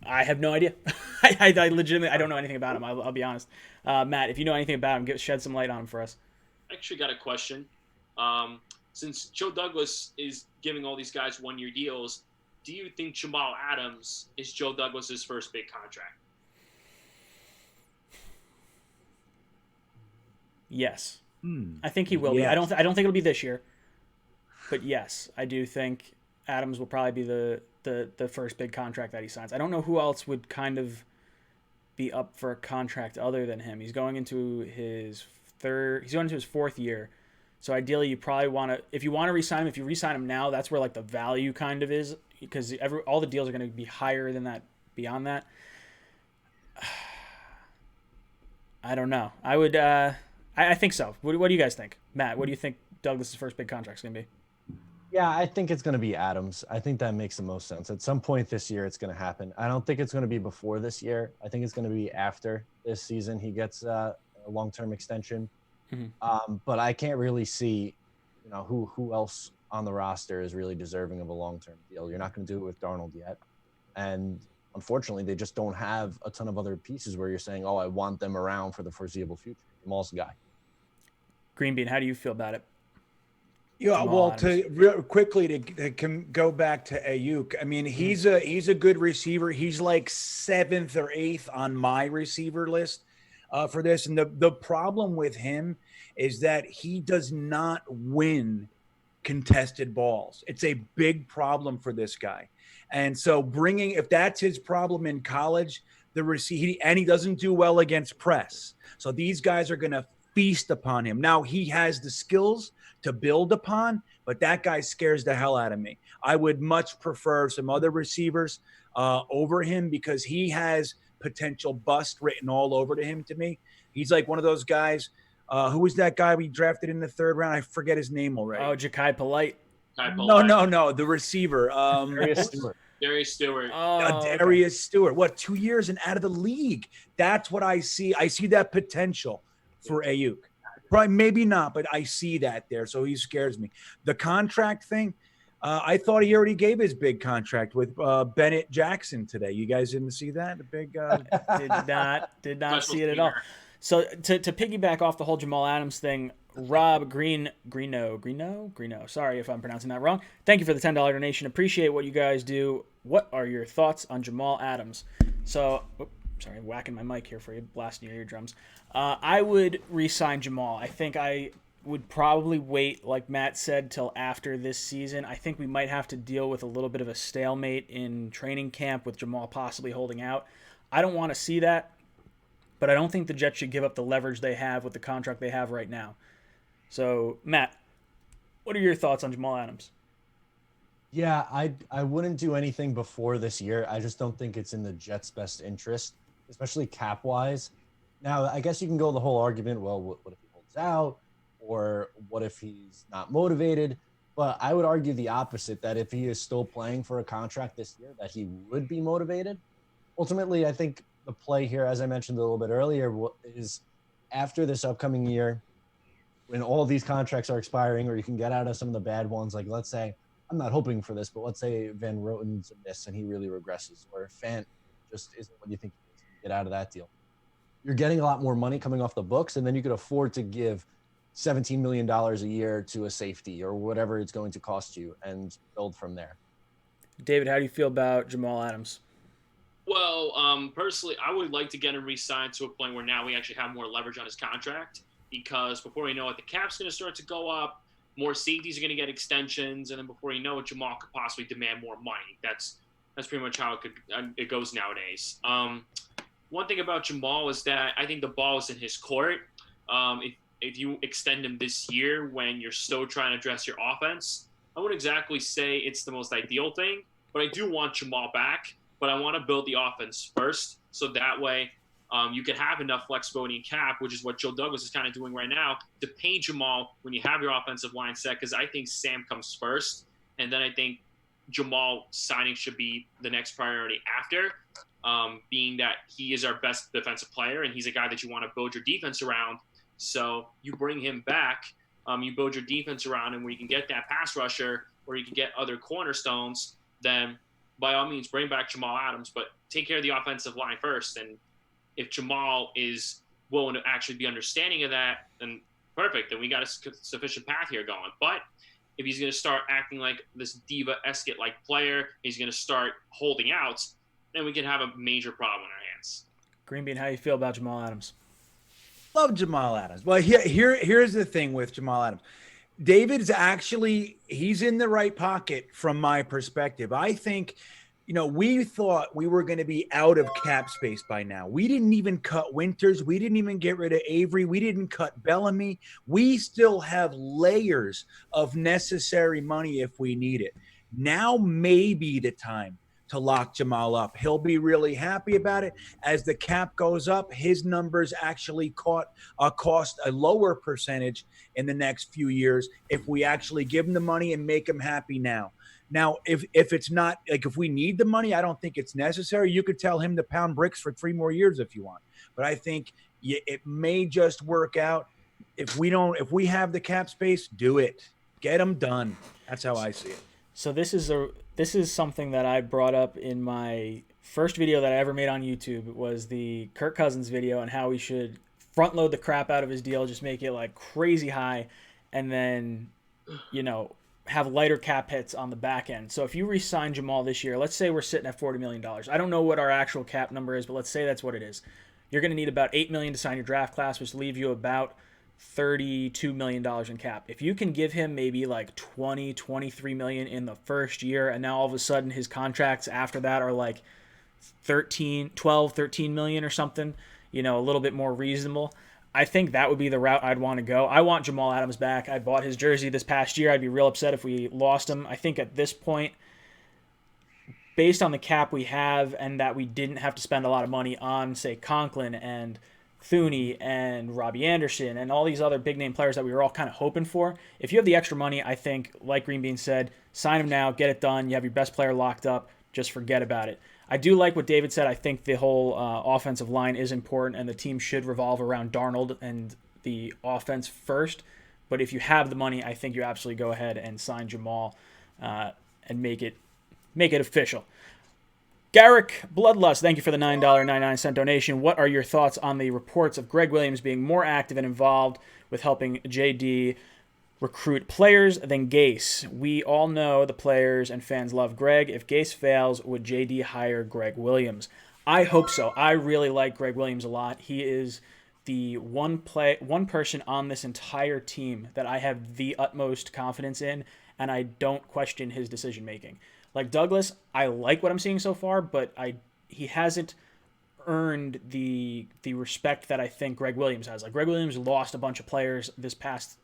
I have no idea. I legitimately, I don't know anything about him. I'll be honest. Matt, if you know anything about him, shed some light on him for us. I actually got a question. Since Joe Douglas is giving all these guys one-year deals, do you think Jamal Adams is Joe Douglas's first big contract? Yes. I think he will be. I don't think it'll be this year. But yes, I do think Adams will probably be the first big contract that he signs. I don't know who else would kind of be up for a contract other than him. He's going into his fourth year. So ideally you probably want to, if you want to re-sign him, if you re-sign him now, that's where like the value kind of is, because all the deals are going to be higher than that beyond that. I don't know. I would I think so. What do you guys think? Matt, what do you think Douglas' first big contract's going to be? Yeah, I think it's going to be Adams. I think that makes the most sense. At some point this year, it's going to happen. I don't think it's going to be before this year. I think it's going to be after this season. He gets a long-term extension. Mm-hmm. But I can't really see, who else on the roster is really deserving of a long-term deal. You're not going to do it with Darnold yet. And unfortunately, they just don't have a ton of other pieces where you're saying, oh, I want them around for the foreseeable future. Jamal's the guy. Green Bean, how do you feel about it? Yeah, Jamal Adams. Quickly to go back to Ayuk. I mean, he's a good receiver. He's like 7th or 8th on my receiver list for this. And the problem with him is that he does not win contested balls. It's a big problem for this guy. And so if that's his problem in college, he doesn't do well against press. So these guys are going to feast upon him. Now he has the skills to build upon, but that guy scares the hell out of me. I would much prefer some other receivers over him because he has potential bust written all over to me. He's like one of those guys. Who was that guy we drafted in the 3rd round? I forget his name already. Oh, Ja'Kai Polite. No, the receiver. Darius Stewart. Darius Stewart. What, 2 years and out of the league? That's what I see. I see that potential for Ayuk. Probably, maybe not, but I see that there. So he scares me. The contract thing, I thought he already gave his big contract with Bennett Jackson today. You guys didn't see that? The big did not see it at all. So to piggyback off the whole Jamal Adams thing, Rob Greeno. Sorry if I'm pronouncing that wrong. Thank you for the $10 donation. Appreciate what you guys do. What are your thoughts on Jamal Adams? So, sorry, whacking my mic here for you, blasting your eardrums. I would re-sign Jamal. I think I would probably wait, like Matt said, till after this season. I think we might have to deal with a little bit of a stalemate in training camp with Jamal possibly holding out. I don't want to see that. but I don't think the Jets should give up the leverage they have with the contract they have right now. So, Matt, what are your thoughts on Jamal Adams? Yeah, I wouldn't do anything before this year. I just don't think it's in the Jets' best interest, especially cap-wise. Now, I guess you can go the whole argument, well, what if he holds out? Or what if he's not motivated? But I would argue the opposite, that if he is still playing for a contract this year, that he would be motivated. Ultimately, I think the play here, as I mentioned a little bit earlier, is after this upcoming year, when all these contracts are expiring, or you can get out of some of the bad ones, like let's say, I'm not hoping for this, but let's say Van Roten's a miss and he really regresses, or Fant just isn't what you think he is, get out of that deal. You're getting a lot more money coming off the books, and then you could afford to give $17 million a year to a safety or whatever it's going to cost you and build from there. David, how do you feel about Jamal Adams? Well, personally, I would like to get him re-signed to a point where now we actually have more leverage on his contract, because before we know it, the cap's going to start to go up, more safeties are going to get extensions, and then before you know it, Jamal could possibly demand more money. That's pretty much how it goes nowadays. One thing about Jamal is that I think the ball is in his court. If you extend him this year when you're still trying to address your offense, I wouldn't exactly say it's the most ideal thing, but I do want Jamal back. But I want to build the offense first, so that way you can have enough flexibility in cap, which is what Joe Douglas is kind of doing right now, to pay Jamal when you have your offensive line set, because I think Sam comes first, and then I think Jamal signing should be the next priority after, being that he is our best defensive player, and he's a guy that you want to build your defense around. So you bring him back, you build your defense around him where you can get that pass rusher, or you can get other cornerstones, then by all means, bring back Jamal Adams, but take care of the offensive line first. And if Jamal is willing to actually be understanding of that, then perfect. Then we got a sufficient path here going. But if he's going to start acting like this diva-esque-like player, he's going to start holding out, then we can have a major problem in our hands. Green Bean, how do you feel about Jamal Adams? Love Jamal Adams. Well, here's the thing with Jamal Adams. David's actually, he's in the right pocket from my perspective. I think, we thought we were going to be out of cap space by now. We didn't even cut Winters. We didn't even get rid of Avery. We didn't cut Bellamy. We still have layers of necessary money if we need it. Now may be the time to lock Jamal up. He'll be really happy about it. As the cap goes up, his numbers actually cost a lower percentage in the next few years if we actually give him the money and make him happy now. Now, if it's not, like, if we need the money, I don't think it's necessary. You could tell him to pound bricks for 3 more years if you want. But I think it may just work out. If we have the cap space, do it. Get him done. That's how I see it. So this is something that I brought up in my first video that I ever made on YouTube. It was the Kirk Cousins video and how we should front load the crap out of his deal, just make it like crazy high, and then, have lighter cap hits on the back end. So if you re-sign Jamal this year, let's say we're sitting at $40 million. I don't know what our actual cap number is, but let's say that's what it is. You're going to need about $8 million to sign your draft class, which leave you about $32 million in cap. If you can give him maybe like $23 million in the first year, and now all of a sudden his contracts after that are like 13 million or something, a little bit more reasonable, I think that would be the route I'd want to go. I want Jamal Adams back. I bought his jersey this past year. I'd be real upset if we lost him. I think at this point, based on the cap we have and that we didn't have to spend a lot of money on, say, Conklin and Thuney and Robbie Anderson and all these other big-name players that we were all kind of hoping for, if you have the extra money, I think, like Green Bean said, sign him now, get it done. You have your best player locked up. Just forget about it. I do like what David said. I think the whole offensive line is important, and the team should revolve around Darnold and the offense first. But if you have the money, I think you absolutely go ahead and sign Jamal and make it official. Garrick Bloodlust, thank you for the $9.99 donation. What are your thoughts on the reports of Greg Williams being more active and involved with helping JD recruit players than Gase? We all know the players and fans love Greg. If Gase fails, would JD hire Greg Williams? I hope so. I really like Greg Williams a lot. He is the one person on this entire team that I have the utmost confidence in, and I don't question his decision making. Like Douglas, I like what I'm seeing so far, but he hasn't earned the respect that I think Greg Williams has. Like, Greg Williams lost a bunch of players this past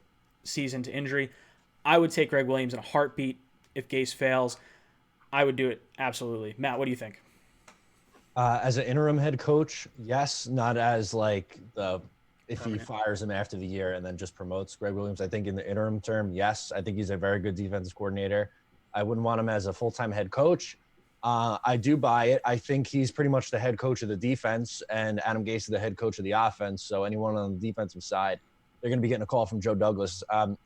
season to injury. I would take Greg Williams in a heartbeat if Gase fails. I would do it, absolutely. Matt, what do you think? As an interim head coach, yes, not as like if he Permanent. fires him after the year and then just promotes Greg Williams. I think in the interim term, yes, I think he's a very good defensive coordinator. I wouldn't want him as a full-time head coach. I do buy it. I think he's pretty much the head coach of the defense, and Adam Gase is the head coach of the offense. So anyone on the defensive side, they're going to be getting a call from Joe Douglas. They're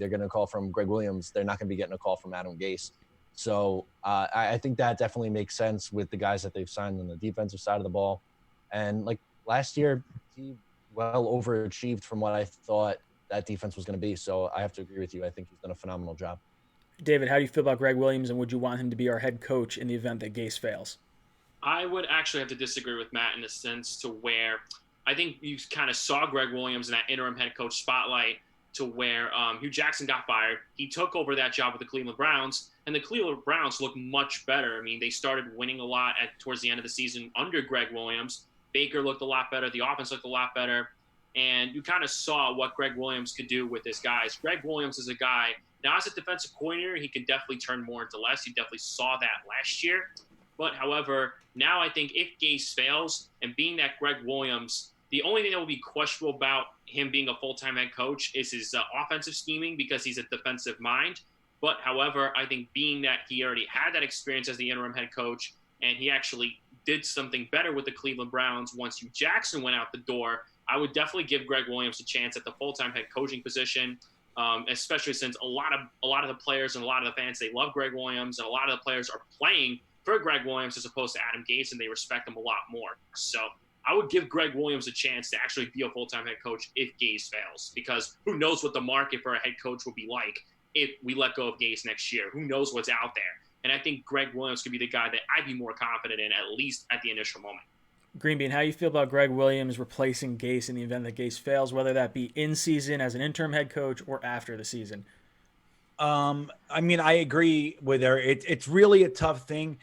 going to call from Greg Williams. They're not going to be getting a call from Adam Gase. So I think that definitely makes sense with the guys that they've signed on the defensive side of the ball. And like last year, he well overachieved from what I thought that defense was going to be. So I have to agree with you. I think he's done a phenomenal job. David, how do you feel about Greg Williams, and would you want him to be our head coach in the event that Gase fails? I would actually have to disagree with Matt in the sense to where I think you kind of saw Greg Williams in that interim head coach spotlight to where Hugh Jackson got fired. He took over that job with the Cleveland Browns, and the Cleveland Browns looked much better. I mean, they started winning a lot towards the end of the season under Greg Williams. Baker looked a lot better. The offense looked a lot better. And you kind of saw what Greg Williams could do with his guys. Greg Williams is a guy, now as a defensive coordinator, he can definitely turn more into less. He definitely saw that last year. But, however, now I think if Gase fails, and being that Greg Williams, the only thing that will be questionable about him being a full-time head coach is his offensive scheming, because he's a defensive mind. But, however, I think being that he already had that experience as the interim head coach, and he actually did something better with the Cleveland Browns once Hugh Jackson went out the door, I would definitely give Greg Williams a chance at the full-time head coaching position, especially since a lot of the players and a lot of the fans, they love Greg Williams, and a lot of the players are playing for Greg Williams as opposed to Adam Gase, and they respect him a lot more. So I would give Greg Williams a chance to actually be a full-time head coach if Gase fails, because who knows what the market for a head coach will be like if we let go of Gase next year. Who knows what's out there? And I think Greg Williams could be the guy that I'd be more confident in, at least at the initial moment. Greenbean, how do you feel about Greg Williams replacing Gase in the event that Gase fails, whether that be in season as an interim head coach or after the season? I mean, I agree with her. It's really a tough thing.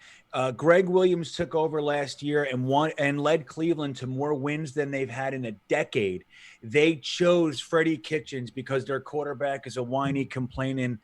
Greg Williams took over last year and led Cleveland to more wins than they've had in a decade. They chose Freddie Kitchens because their quarterback is a whiny, complaining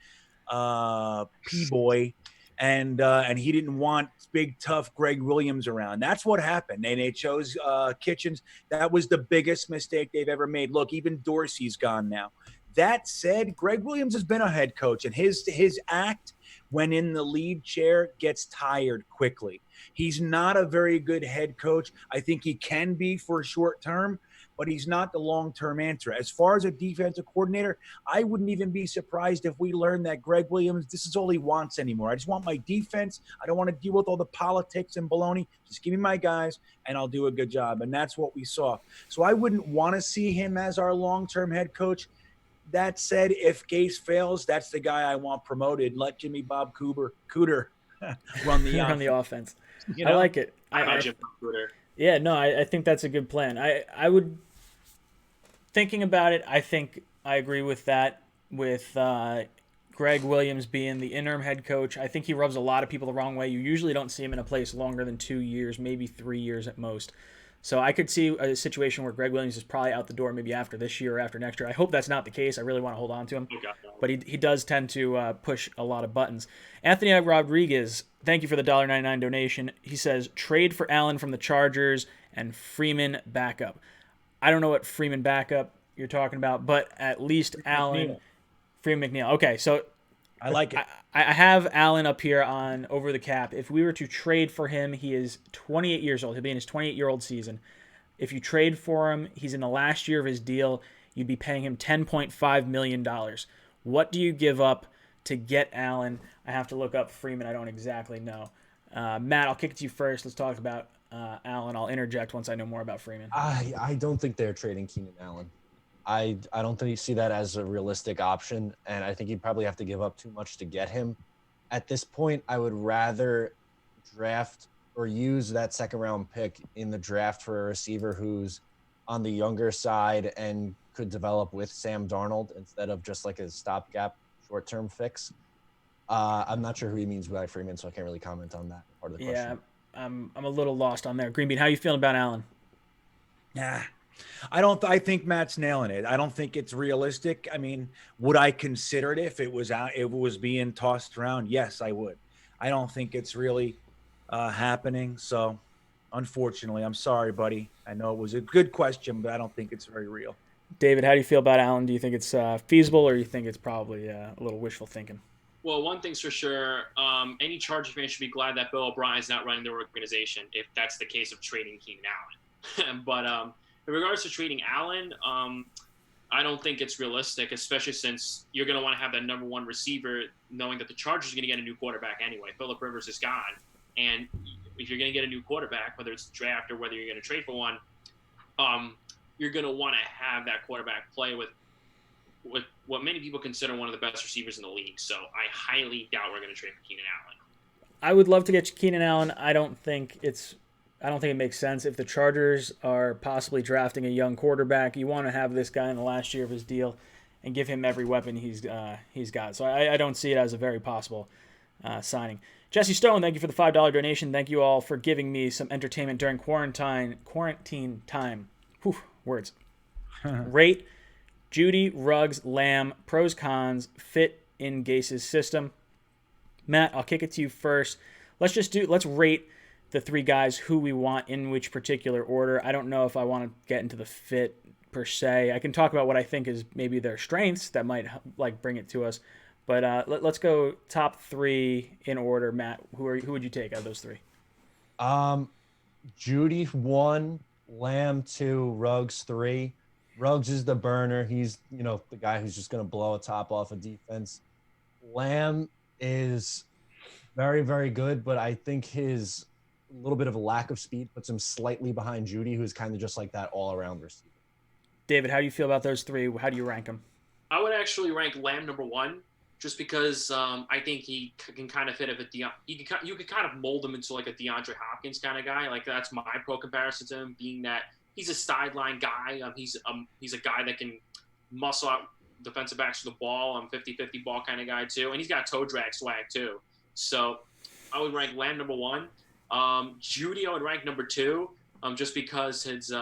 P-boy. And he didn't want big, tough Greg Williams around. That's what happened. And they chose Kitchens. That was the biggest mistake they've ever made. Look, even Dorsey's gone now. That said, Greg Williams has been a head coach, and his act when in the lead chair gets tired quickly. He's not a very good head coach. I think he can be for a short term, but he's not the long-term answer. As far as a defensive coordinator, I wouldn't even be surprised if we learned that Greg Williams, this is all he wants anymore. I just want my defense. I don't want to deal with all the politics and baloney. Just give me my guys, and I'll do a good job. And that's what we saw. So I wouldn't want to see him as our long-term head coach. That said, if Gase fails, that's the guy I want promoted. Let Jimmy Bob Cooter run the offense. You know? I like it. I Jimmy Cooter. Yeah, no, I think that's a good plan. I would, thinking about it, I think I agree with that, with Greg Williams being the interim head coach. I think he rubs a lot of people the wrong way. You usually don't see him in a place longer than 2 years, maybe 3 years at most. So I could see a situation where Greg Williams is probably out the door maybe after this year or after next year. I hope that's not the case. I really want to hold on to him. Okay. But he does tend to push a lot of buttons. Anthony Rodriguez, thank you for the $1.99 donation. He says, trade for Allen from the Chargers and Freeman backup. I don't know what Freeman backup you're talking about, but at least Allen. Freeman McNeil. Okay, so I like it. I have Allen up here on Over the Cap. If we were to trade for him, he is 28 years old. He'll be in his 28-year-old season. If you trade for him, he's in the last year of his deal. You'd be paying him $10.5 million. What do you give up to get Allen? I have to look up Freeman. I don't exactly know. Matt, I'll kick it to you first. Let's talk about Allen. I'll interject once I know more about Freeman. I don't think they're trading Keenan Allen. I don't think you see that as a realistic option, and I think you'd probably have to give up too much to get him. At this point, I would rather draft or use that second-round pick in the draft for a receiver who's on the younger side and could develop with Sam Darnold instead of just like a stopgap short-term fix. I'm not sure who he means by Freeman, so I can't really comment on that part of the question. I'm a little lost on there. Green Bean, how you feeling about Allen? Nah, I think Matt's nailing it. I don't think it's realistic. I mean, would I consider it if it was out, if it was being tossed around? Yes, I would. I don't think it's really happening. So, unfortunately, I'm sorry, buddy. I know it was a good question, but I don't think it's very real. David, how do you feel about Allen? Do you think it's feasible, or do you think it's probably a little wishful thinking? Well, one thing's for sure, any Charger fan should be glad that Bill O'Brien's not running their organization if that's the case of trading Keenan Allen. But in regards to trading Allen, I don't think it's realistic, especially since you're going to want to have that number one receiver, knowing that the Chargers are going to get a new quarterback anyway. Phillip Rivers is gone. And if you're going to get a new quarterback, whether it's draft or whether you're going to trade for one, you're going to want to have that quarterback play with what many people consider one of the best receivers in the league. So I highly doubt we're going to trade for Keenan Allen. I would love to get Keenan Allen. I don't think it makes sense. If the Chargers are possibly drafting a young quarterback, you want to have this guy in the last year of his deal and give him every weapon he's got. So I don't see it as a very possible signing. Jesse Stone, thank you for the $5 donation. Thank you all for giving me some entertainment during quarantine time. Whew, words. Rate Judy, Ruggs, Lamb, pros, cons, fit in Gase's system. Matt, I'll kick it to you first. Let's rate the three guys who we want in which particular order. I don't know if I want to get into the fit per se. I can talk about what I think is maybe their strengths that might bring it to us. But let's go top three in order. Matt, who would you take out of those three? Judy 1, Lamb 2, Ruggs 3. Ruggs is the burner. He's, the guy who's just going to blow a top off a defense. Lamb is very, very good, but I think his little bit of a lack of speed puts him slightly behind Judy, who's kind of just like that all-around receiver. David, how do you feel about those three? How do you rank them? I would actually rank Lamb number 1, just because I think he can kind of fit you could kind of mold him into like a DeAndre Hopkins kind of guy. Like that's my pro comparison to him, being that he's a sideline guy. He's a guy that can muscle out defensive backs to the ball. 50-50 ball kind of guy too, and he's got toe drag swag too. So I would rank Lamb number 1. Judy I would rank number 2, just because his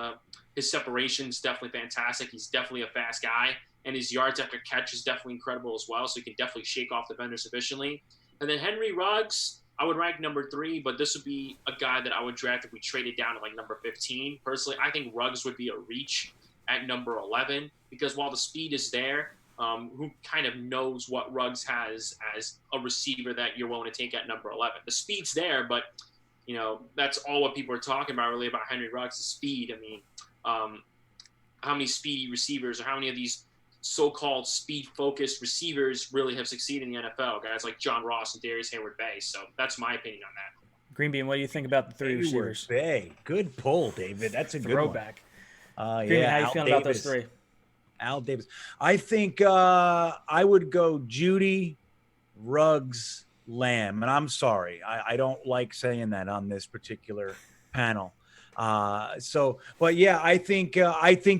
separation is definitely fantastic. He's definitely a fast guy, and his yards after catch is definitely incredible as well. So he can definitely shake off defenders efficiently. And then Henry Ruggs, I would rank number 3, but this would be a guy that I would draft if we traded down to like number 15. Personally, I think Ruggs would be a reach at number 11, because while the speed is there, who kind of knows what Ruggs has as a receiver that you're willing to take at number 11? The speed's there, but that's all what people are talking about really about Henry Ruggs, the speed. I mean, how many speedy receivers or how many of these so-called speed-focused receivers really have succeeded in the NFL? Guys like John Ross and Darius Hayward-Bay. So that's my opinion on that. Green Bean, what do you think about the three receivers? Bay, good pull, David. That's a throwback. Good one. Green Bean, how you feeling about those three? Al Davis. I think I would go Judy, Ruggs, Lamb, and I'm sorry, I don't like saying that on this particular panel. But yeah, I think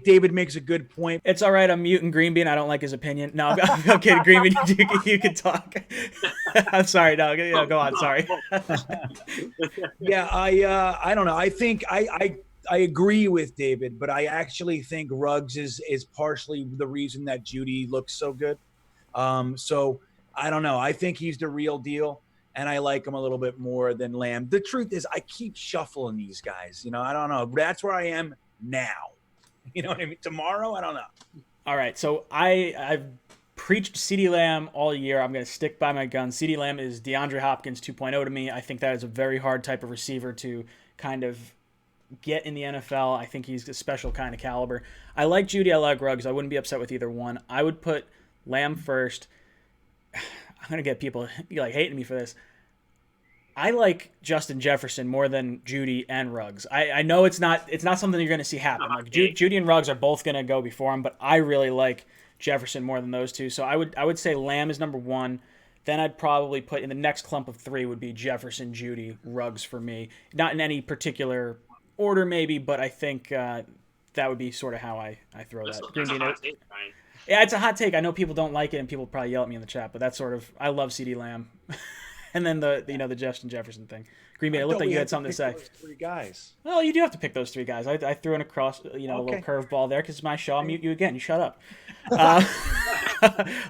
David makes a good point. It's all right. I'm muting Green Bean. I don't like his opinion. No, I'm kidding. Green Bean, you can talk. I'm sorry. No, go on. Sorry. Yeah, I don't know. I think I agree with David, but I actually think Ruggs is partially the reason that Judy looks so good. So I don't know. I think he's the real deal, and I like him a little bit more than Lamb. The truth is, I keep shuffling these guys. I don't know. That's where I am now. You know what I mean? Tomorrow, I don't know. All right. So I've preached CeeDee Lamb all year. I'm going to stick by my gun. CeeDee Lamb is DeAndre Hopkins 2.0 to me. I think that is a very hard type of receiver to kind of get in the NFL. I think he's a special kind of caliber. I like Judy. I like Ruggs. I wouldn't be upset with either one. I would put Lamb first. I'm going to get people hating me for this. I like Justin Jefferson more than Judy and Ruggs. I know it's not something you're going to see happen. Like Judy and Ruggs are both going to go before him, but I really like Jefferson more than those two. So I would say Lamb is number 1. Then I'd probably put in the next clump of 3 would be Jefferson, Judy, Ruggs for me. Not in any particular order maybe, but I think that would be sort of how I throw that. That's a hot take, Ryan. Yeah, it's a hot take. I know people don't like it, and people probably yell at me in the chat, but that's sort of – I love CeeDee Lamb. And then the Justin Jefferson thing. Green Bay, it looked like you had something to say. Those 3 guys. Well, you do have to pick those 3 guys. I threw in a cross, a little curveball there because it's my show. I'll mute you again. You shut up.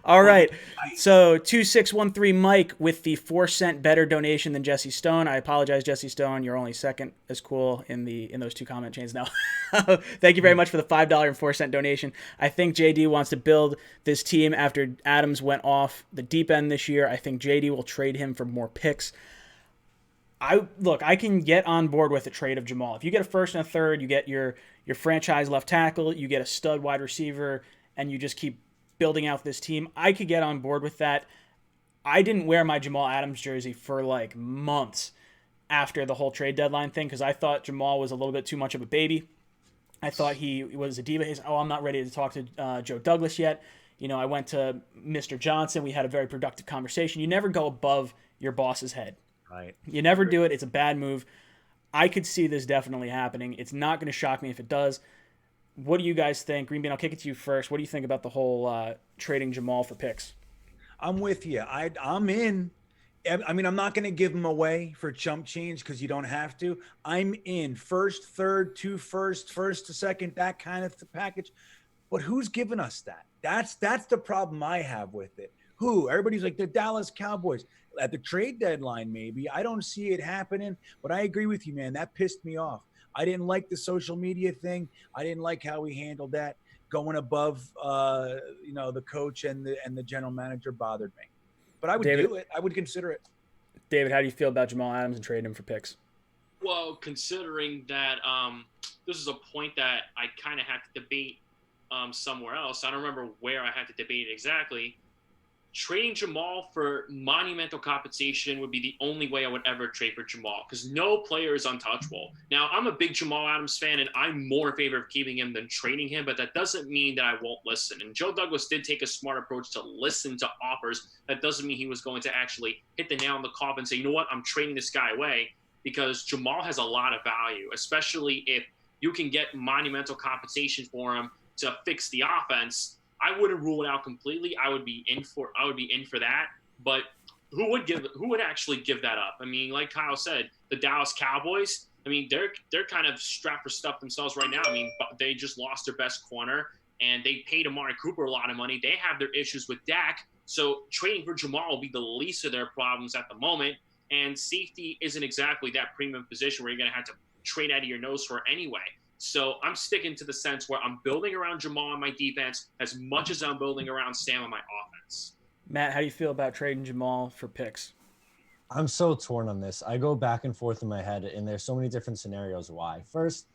All right. So 2613 Mike with the 4-cent better donation than Jesse Stone. I apologize, Jesse Stone. You're only second as cool in those 2 comment chains now. Thank you very much for the $5 and 4-cent donation. I think JD wants to build this team after Adams went off the deep end this year. I think JD will trade him for more picks. I can get on board with a trade of Jamal. If you get a first and a third, you get your franchise left tackle, you get a stud wide receiver, and you just keep building out this team, I could get on board with that. I didn't wear my Jamal Adams jersey for like months after the whole trade deadline thing because I thought Jamal was a little bit too much of a baby. I thought he was a diva. I'm not ready to talk to Joe Douglas yet. I went to Mr. Johnson. We had a very productive conversation. You never go above your boss's head. Right. You never do it. It's a bad move. I could see this definitely happening. It's not going to shock me if it does. What do you guys think? Green Bean, I'll kick it to you first. What do you think about the whole trading Jamal for picks? I'm with you. I'm in. I mean, I'm not going to give him away for chump change because you don't have to. I'm in. First, third, 2 first, first to second, that kind of package. But who's giving us that? That's the problem I have with it. Who? Everybody's like the Dallas Cowboys. At the trade deadline, maybe. I don't see it happening, but I agree with you, man. That pissed me off. I didn't like the social media thing. I didn't like how we handled that. Going above, the coach and the general manager bothered me. But I would do it. I would consider it. David, how do you feel about Jamal Adams and trading him for picks? Well, considering that this is a point that I kind of had to debate somewhere else. I don't remember where I had to debate it exactly. Trading Jamal for monumental compensation would be the only way I would ever trade for Jamal because no player is untouchable. Now, I'm a big Jamal Adams fan, and I'm more in favor of keeping him than trading him, but that doesn't mean that I won't listen. And Joe Douglas did take a smart approach to listen to offers. That doesn't mean he was going to actually hit the nail on the coffin and say, you know what, I'm trading this guy away because Jamal has a lot of value, especially if you can get monumental compensation for him to fix the offense. I wouldn't rule it out completely. I would be in for that. But who would actually give that up? I mean, like Kyle said, the Dallas Cowboys, I mean, they're kind of strapped for stuff themselves right now. I mean, they just lost their best corner and they paid Amari Cooper a lot of money. They have their issues with Dak. So trading for Jamal will be the least of their problems at the moment. And safety isn't exactly that premium position where you're going to have to trade out of your nose for anyway. So I'm sticking to the sense where I'm building around Jamal on my defense as much as I'm building around Sam on my offense. Matt, how do you feel about trading Jamal for picks? I'm so torn on this. I go back and forth in my head, and there's so many different scenarios why. First,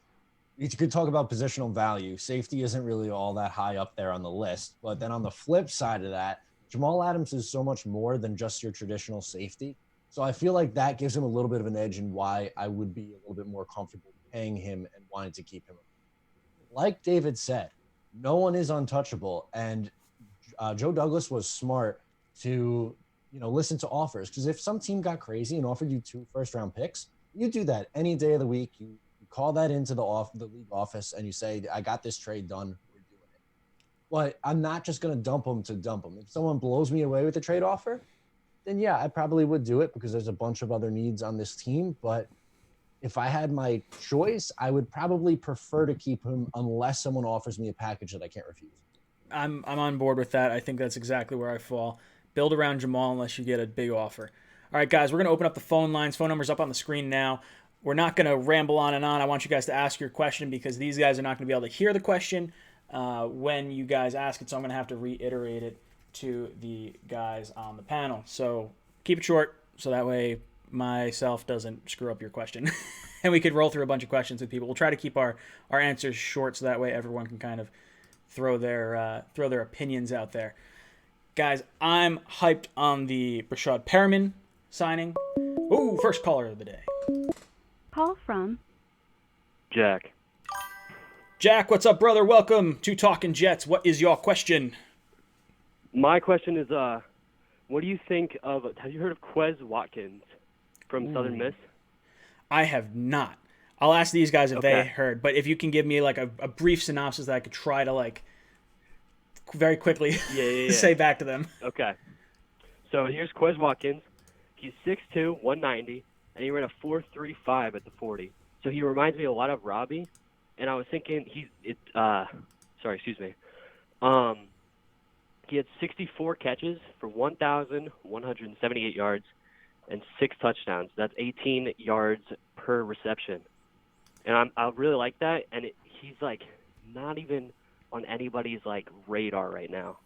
you could talk about positional value. Safety isn't really all that high up there on the list. But then on the flip side of that, Jamal Adams is so much more than just your traditional safety. So I feel like that gives him a little bit of an edge in why I would be a little bit more comfortable paying him and wanting to keep him. Like David said, no one is untouchable. And Joe Douglas was smart to, listen to offers. Because if some team got crazy and offered you 2 first-round picks, you do that any day of the week. You call that into the league office and you say, I got this trade done. We're doing it. But I'm not just going to dump them to dump them. If someone blows me away with a trade offer, then yeah, I probably would do it because there's a bunch of other needs on this team. But if I had my choice, I would probably prefer to keep him unless someone offers me a package that I can't refuse. I'm on board with that. I think that's exactly where I fall. Build around Jamal unless you get a big offer. All right, guys, we're going to open up the phone lines. Phone number's up on the screen now. We're not going to ramble on and on. I want you guys to ask your question because these guys are not going to be able to hear the question when you guys ask it, so I'm going to have to reiterate it to the guys on the panel. So keep it short so that way myself doesn't screw up your question. And we could roll through a bunch of questions with people. We'll try to keep our answers short so that way everyone can kind of throw their opinions out there. Guys, I'm hyped on the Rashad Perriman signing. Ooh, first caller of the day. Call from Jack. Jack, what's up, brother? Welcome to Talking Jets. What is your question? My question is, what do you think of, have you heard of Quasi Watkins from Southern Miss? I have not. I'll ask these guys if they heard, but if you can give me like a brief synopsis that I could try to very quickly say back to them. Okay. So here's Quez Watkins. He's 6'2", 190, and he ran a 4.35 at the 40. So he reminds me a lot of Robbie. And I was thinking he had 64 catches for 1,178 yards and 6 touchdowns. That's 18 yards per reception. And I really like that. And he's like not even on anybody's like radar right now.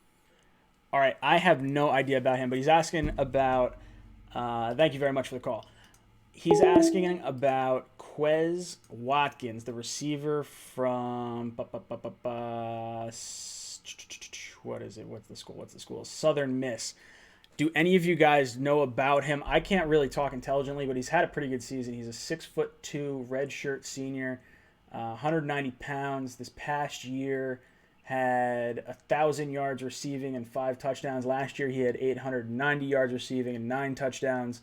All right, I have no idea about him, but he's asking about. Thank you very much for the call. He's asking about Quez Watkins, the receiver from what is it? What's the school? Southern Miss. Do any of you guys know about him? I can't really talk intelligently, but he's had a pretty good season. He's a 6'2" redshirt senior, 190 pounds. This past year had 1,000 yards receiving and 5 touchdowns. Last year he had 890 yards receiving and 9 touchdowns.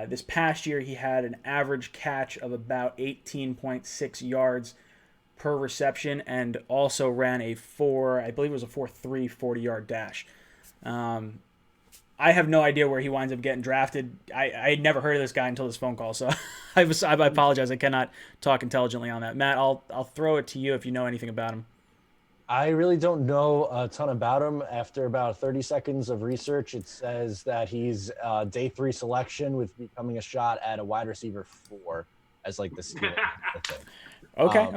This past year he had an average catch of about 18.6 yards per reception and also ran a 4.3 40-yard dash. I have no idea where he winds up getting drafted. I had never heard of this guy until this phone call, so I apologize. I cannot talk intelligently on that. Matt, I'll throw it to you if you know anything about him. I really don't know a ton about him. After about 30 seconds of research, it says that he's day 3 selection with becoming a shot at a wide receiver 4 as like the ceiling. Okay.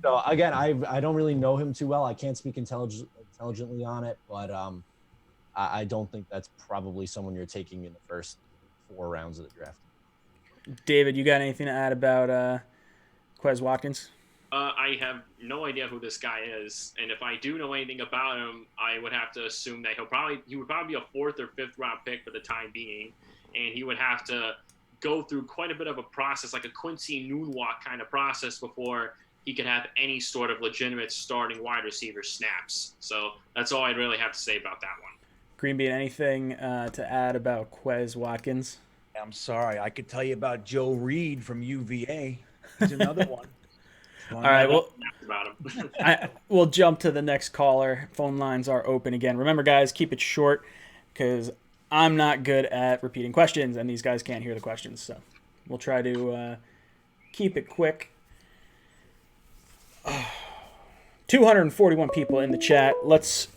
So again, I don't really know him too well. I can't speak intelligently on it, but I don't think that's probably someone you're taking in the first 4 rounds of the draft. David, you got anything to add about Quez Watkins? I have no idea who this guy is, and if I do know anything about him, I would have to assume that he would probably be a 4th or 5th round pick for the time being, and he would have to go through quite a bit of a process, like a Quincy Noonwalk kind of process, before he could have any sort of legitimate starting wide receiver snaps. So that's all I'd really have to say about that one. Green Bean, anything to add about Quez Watkins? I'm sorry. I could tell you about Joe Reed from UVA. He's another one. All right, well, about him. we'll jump to the next caller. Phone lines are open again. Remember, guys, keep it short because I'm not good at repeating questions, and these guys can't hear the questions. So we'll try to keep it quick. 241 people in the chat. Let's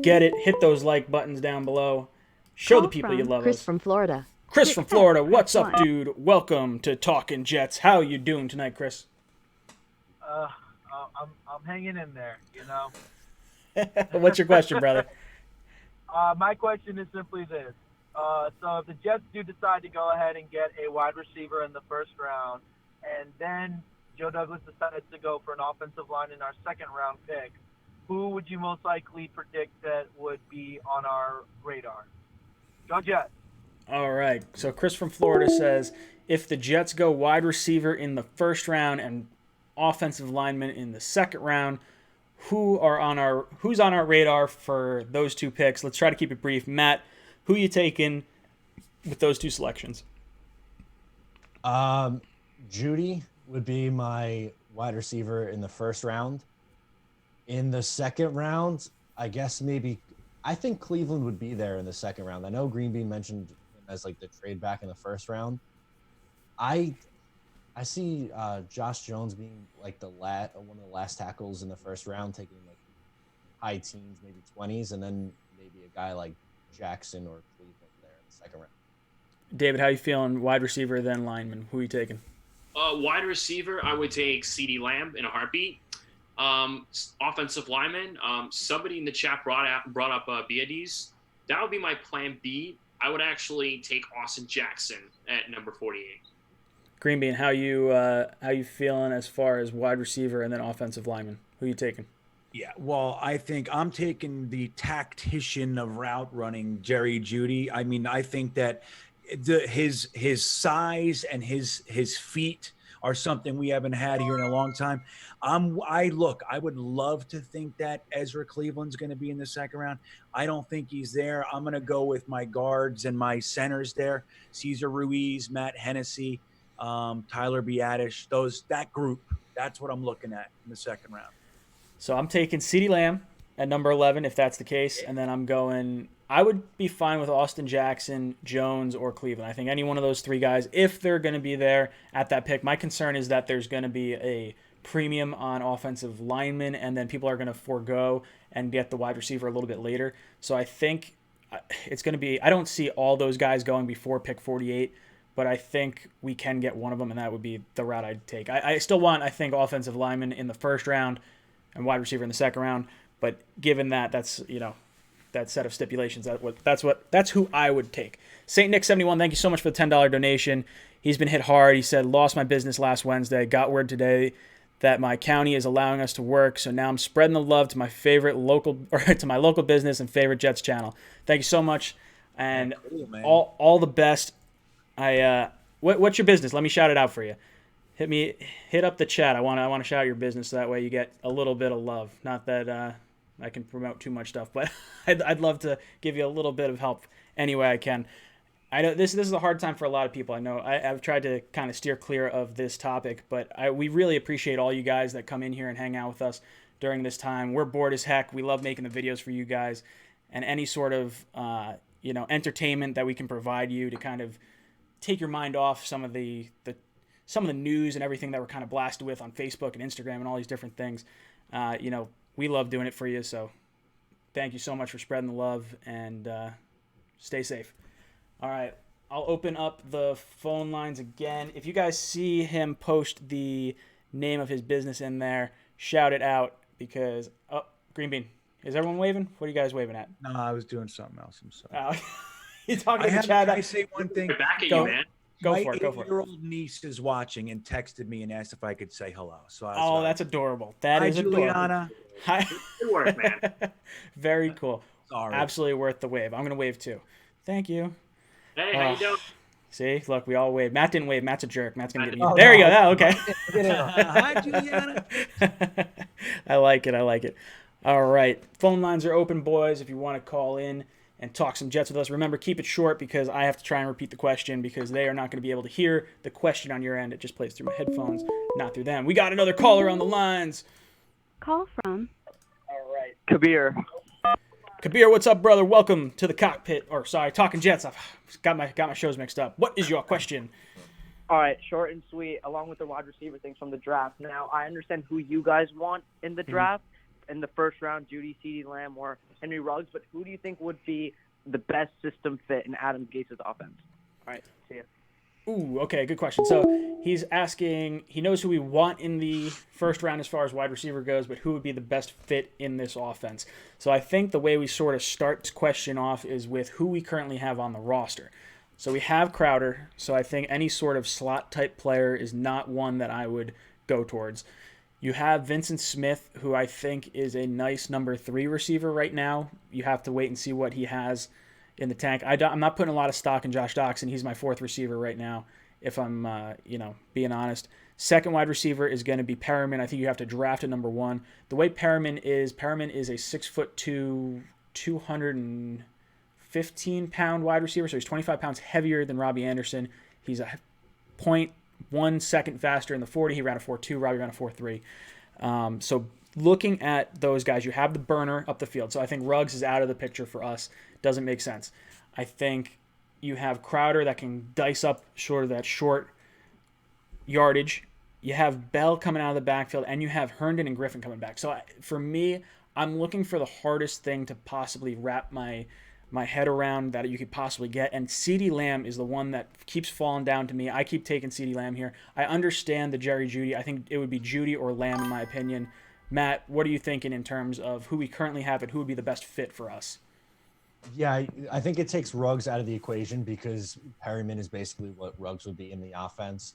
get it. Hit those like buttons down below. Show the people you love Chris us. from Florida. Chris from Florida. What's up, dude? Welcome to Talking Jets. How you doing tonight, Chris? I'm hanging in there, you know. What's your question, brother? My question is simply this. So if the Jets do decide to go ahead and get a wide receiver in the first round, and then Joe Douglas decides to go for an offensive line in our second round pick, who would you most likely predict that would be on our radar? Go Jets. All right. So Chris from Florida says, if the Jets go wide receiver in the first round and offensive lineman in the second round, who's on our radar for those 2 picks? Let's try to keep it brief. Matt, who you taking with those 2 selections? Judy would be my wide receiver in the first round. In the second round, I think Cleveland would be there in the second round. I know Green Bean mentioned him as like the trade back in the first round. I see Josh Jones being like one of the last tackles in the first round, taking like high teens, maybe 20s, and then maybe a guy like Jackson or Cleveland there in the second round. David, how you feeling? Wide receiver, then lineman. Who are you taking? Wide receiver, I would take CeeDee Lamb in a heartbeat. Offensive lineman, somebody in the chat brought up Biadiz. That would be my plan B. I would actually take Austin Jackson at number 48. Green Bean, how you feeling as far as wide receiver and then offensive lineman? Who are you taking? Yeah, well, I think I'm taking the tactician of route running, Jerry Jeudy. I mean, I think that his size and his feet are something we haven't had here in a long time. I would love to think that Ezra Cleveland's going to be in the second round. I don't think he's there. I'm going to go with my guards and my centers there: Cesar Ruiz, Matt Hennessy, Tyler Biadasz. That group. That's what I'm looking at in the second round. So I'm taking CeeDee Lamb at number 11, if that's the case, and then I'm going I would be fine with Austin Jackson, Jones, or Cleveland. I think any one of those three guys, if they're going to be there at that pick. My concern is that there's going to be a premium on offensive linemen, and then people are going to forego and get the wide receiver a little bit later. So I think it's going to be – I don't see all those guys going before pick 48, but I think we can get one of them, and that would be the route I'd take. I still want, I think, offensive linemen in the first round and wide receiver in the second round, but given that, that's, you know, that set of stipulations, that's who I would take. Saint Nick 71, thank you so much for the $10 donation. He's been hit hard. He said, lost my business last Wednesday. Got word today that my county is allowing us to work, so now I'm spreading the love to my favorite local, or to my local business and favorite Jets channel. Thank you so much, and cool, all the best. What's your business? Let me shout it out for you. Hit up the chat. I want to shout out your business so that way you get a little bit of love. Not that I can promote too much stuff, but I'd love to give you a little bit of help any way I can. I know this is a hard time for a lot of people. I know I've tried to kind of steer clear of this topic, but we really appreciate all you guys that come in here and hang out with us during this time. We're bored as heck. We love making the videos for you guys, and any sort of entertainment that we can provide you to kind of take your mind off some of the news and everything that we're kind of blasted with on Facebook and Instagram and all these different things. We love doing it for you, so thank you so much for spreading the love, and stay safe. All right, I'll open up the phone lines again. If you guys see him post the name of his business in there, shout it out, because Green Bean, is everyone waving? What are you guys waving at? No, I was doing something else. I'm sorry. You talking to the chat? Can I say one thing? Back at you, man. Go My for it. 8-year-old niece is watching and texted me and asked if I could say hello. So that's adorable. That is adorable. Juliana. Hi, Good work, man. Very cool. Sorry. Absolutely worth the wave. I'm gonna wave too. Thank you. Hey, how you doing? See, look, we all wave. Matt didn't wave. Matt's a jerk. Matt's gonna get me. Oh, There you go. Oh, okay. Hi, Juliana. I like it. All right, phone lines are open, boys. If you want to call in and talk some Jets with us, remember, keep it short, because I have to try and repeat the question, because they are not going to be able to hear the question on your end. It just plays through my headphones, not through them. We got another caller on the lines. Call from. All right. Kabir, what's up, brother? Welcome to the cockpit. Or sorry, Talking Jets. I've got my shows mixed up. What is your question? All right, short and sweet, along with the wide receiver things from the draft. Now, I understand who you guys want in the draft. In the first round, Judy, CeeDee Lamb, or Henry Ruggs, but who do you think would be the best system fit in Adam Gase's offense? All right, see ya. Ooh, okay, good question. So he's asking, he knows who we want in the first round as far as wide receiver goes, but who would be the best fit in this offense? So I think the way we sort of start this question off is with who we currently have on the roster. So we have Crowder, so I think any sort of slot-type player is not one that I would go towards. You have Vincent Smith, who I think is a nice number 3 receiver right now. You have to wait and see what he has in the tank. I'm not putting a lot of stock in Josh Doxson. He's my 4th receiver right now, if I'm being honest. Second wide receiver is going to be Perriman. I think you have to draft a number 1. The way Perriman is a 6'2", 215-pound wide receiver, so he's 25 pounds heavier than Robbie Anderson. He's a 0.1 second faster in the 40. He ran a 4.2. Robbie ran a 4.3. So looking at those guys, you have the burner up the field. So I think Ruggs is out of the picture for us. Doesn't make sense. I think you have Crowder that can dice up sort of that short yardage. You have Bell coming out of the backfield, and you have Herndon and Griffin coming back. So for me, I'm looking for the hardest thing to possibly wrap my head around that you could possibly get, and CeeDee Lamb is the one that keeps falling down to me. I keep taking CeeDee Lamb here. I understand the Jerry Jeudy. I think it would be Jeudy or Lamb in my opinion. Matt, what are you thinking in terms of who we currently have and who would be the best fit for us? Yeah, I think it takes Ruggs out of the equation, because Perriman is basically what Ruggs would be in the offense.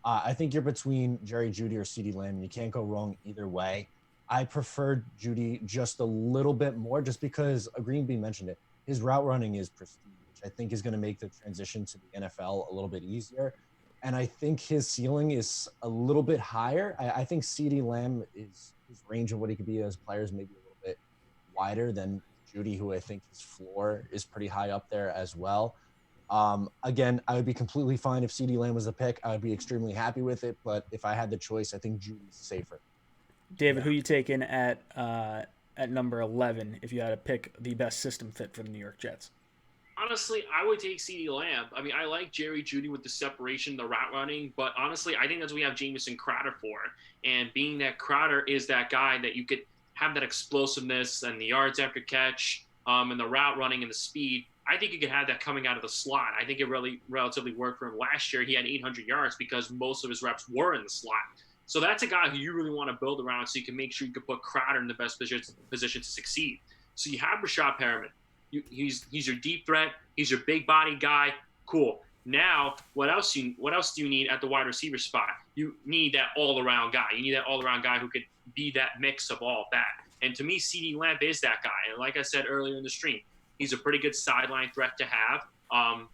I think you're between Jerry Jeudy or CeeDee Lamb. You can't go wrong either way. I prefer Jeudy just a little bit more, just because Green Bean mentioned it. His route running is prestige, which I think is going to make the transition to the NFL a little bit easier. And I think his ceiling is a little bit higher. I think CeeDee Lamb is his range of what he could be as players maybe a little bit wider than Jeudy, who I think his floor is pretty high up there as well. Again, I would be completely fine if CeeDee Lamb was the pick. I would be extremely happy with it. But if I had the choice, I think Judy's safer. David, who you taking at at number 11 if you had to pick the best system fit for the New York Jets? Honestly, I would take CeeDee Lamb. I mean, I like Jerry Jeudy with the separation, the route running, but honestly, I think that's what we have Jameson Crowder for. And being that Crowder is that guy that you could have that explosiveness and the yards after catch, and the route running and the speed, I think you could have that coming out of the slot. I think it really relatively worked for him last year. He had 800 yards because most of his reps were in the slot. So that's a guy who you really want to build around so you can make sure you can put Crowder in the best position to succeed. So you have Rashad Perriman. He's your deep threat. He's your big body guy. Cool. Now, what else do you need at the wide receiver spot? You need that all-around guy. You need that all-around guy who could be that mix of all of that. And to me, CeeDee Lamb is that guy. And like I said earlier in the stream, he's a pretty good sideline threat to have.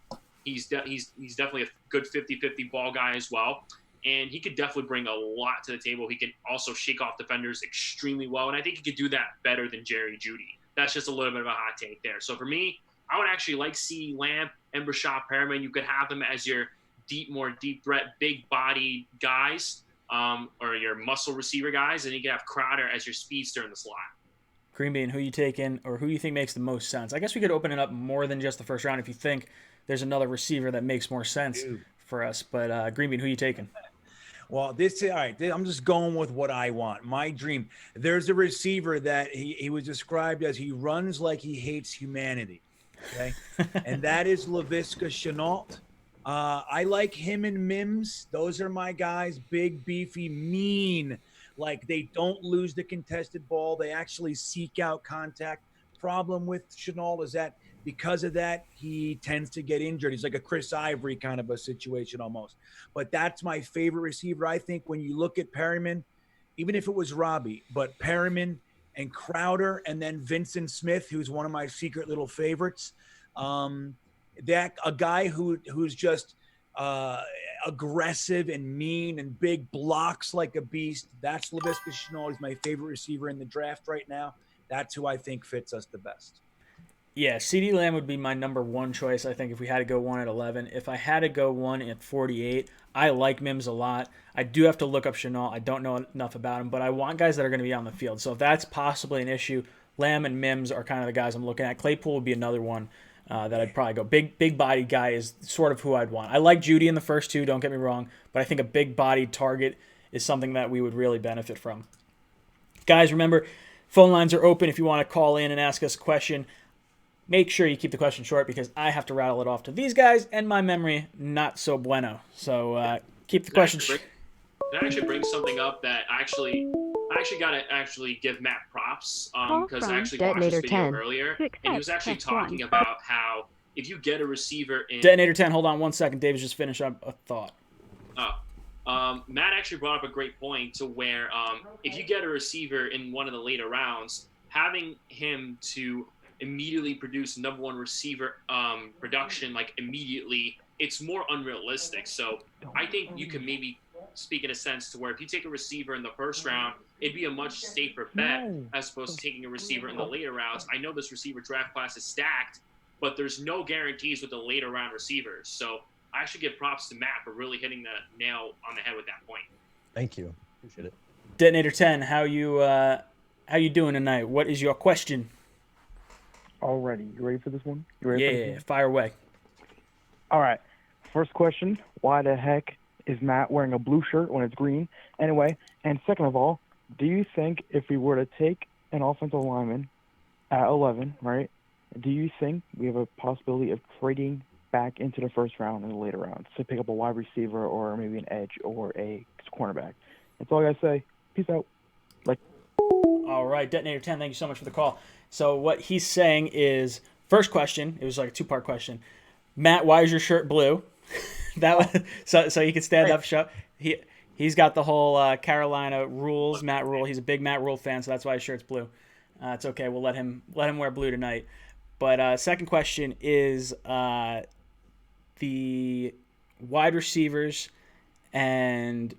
He's definitely a good 50-50 ball guy as well. And he could definitely bring a lot to the table. He can also shake off defenders extremely well. And I think he could do that better than Jerry Jeudy. That's just a little bit of a hot take there. So for me, I would actually like CeeDee Lamb and Rashad Perriman. You could have them as your more deep threat, big body guys, or your muscle receiver guys, and you could have Crowder as your speedster in the slot. Green Bean, who you taking, or who you think makes the most sense? I guess we could open it up more than just the first round if you think there's another receiver that makes more sense for us. But Green Bean, who you taking? Well, all right. I'm just going with what I want. My dream. There's a receiver that he was described as he runs like he hates humanity. Okay, and that is Laviska Shenault. I like him and Mims. Those are my guys. Big, beefy, mean. Like they don't lose the contested ball. They actually seek out contact. Problem with Shenault is that because of that, he tends to get injured. He's like a Chris Ivory kind of a situation almost. But that's my favorite receiver. I think when you look at Perriman, even if it was Robbie, but Perriman and Crowder and then Vincent Smith, who's one of my secret little favorites, that a guy who's just aggressive and mean and big, blocks like a beast. That's Laviska Shenault. He's my favorite receiver in the draft right now. That's who I think fits us the best. Yeah, CeeDee Lamb would be my number one choice, I think, if we had to go one at 11. If I had to go one at 48, I like Mims a lot. I do have to look up Shenault. I don't know enough about him, but I want guys that are going to be on the field. So if that's possibly an issue, Lamb and Mims are kind of the guys I'm looking at. Claypool would be another one that I'd probably go. Big body guy is sort of who I'd want. I like Jeudy in the first two, don't get me wrong, but I think a big body target is something that we would really benefit from. Guys, remember, phone lines are open if you want to call in and ask us a question. Make sure you keep the question short because I have to rattle it off to these guys, and my memory not so bueno. So keep the question short. That actually brings something up that I actually got to give Matt props because I actually watched this video earlier, and he was actually talking about how if you get a receiver in Detonator 10, hold on 1 second. David's just finished up a thought. Matt actually brought up a great point to where if you get a receiver in one of the later rounds, having him to immediately produce number one receiver production like immediately, it's more unrealistic. So I think you can maybe speak in a sense to where if you take a receiver in the first round, it'd be a much safer bet as opposed to taking a receiver in the later rounds. I know this receiver draft class is stacked, but there's no guarantees with the later round receivers. So I should give props to Matt for really hitting the nail on the head with that point. Thank you. Appreciate it. Detonator 10, how you doing tonight? What is your question? Alrighty, you ready for this one? Yeah, fire away. All right. First question, why the heck is Matt wearing a blue shirt when it's green? Anyway, and second of all, do you think if we were to take an offensive lineman at 11, right, do you think we have a possibility of trading back into the first round in the later rounds to pick up a wide receiver or maybe an edge or a cornerback? That's all I got to say. Peace out. All right, Detonator 10, thank you so much for the call. So what he's saying is, first question, it was like a two-part question. Matt, why is your shirt blue? That was, so he could stand up, show. He's got the whole Carolina rules, Matt Rule. He's a big Matt Rule fan, so that's why his shirt's blue. It's okay. We'll let him wear blue tonight. But second question is the wide receivers and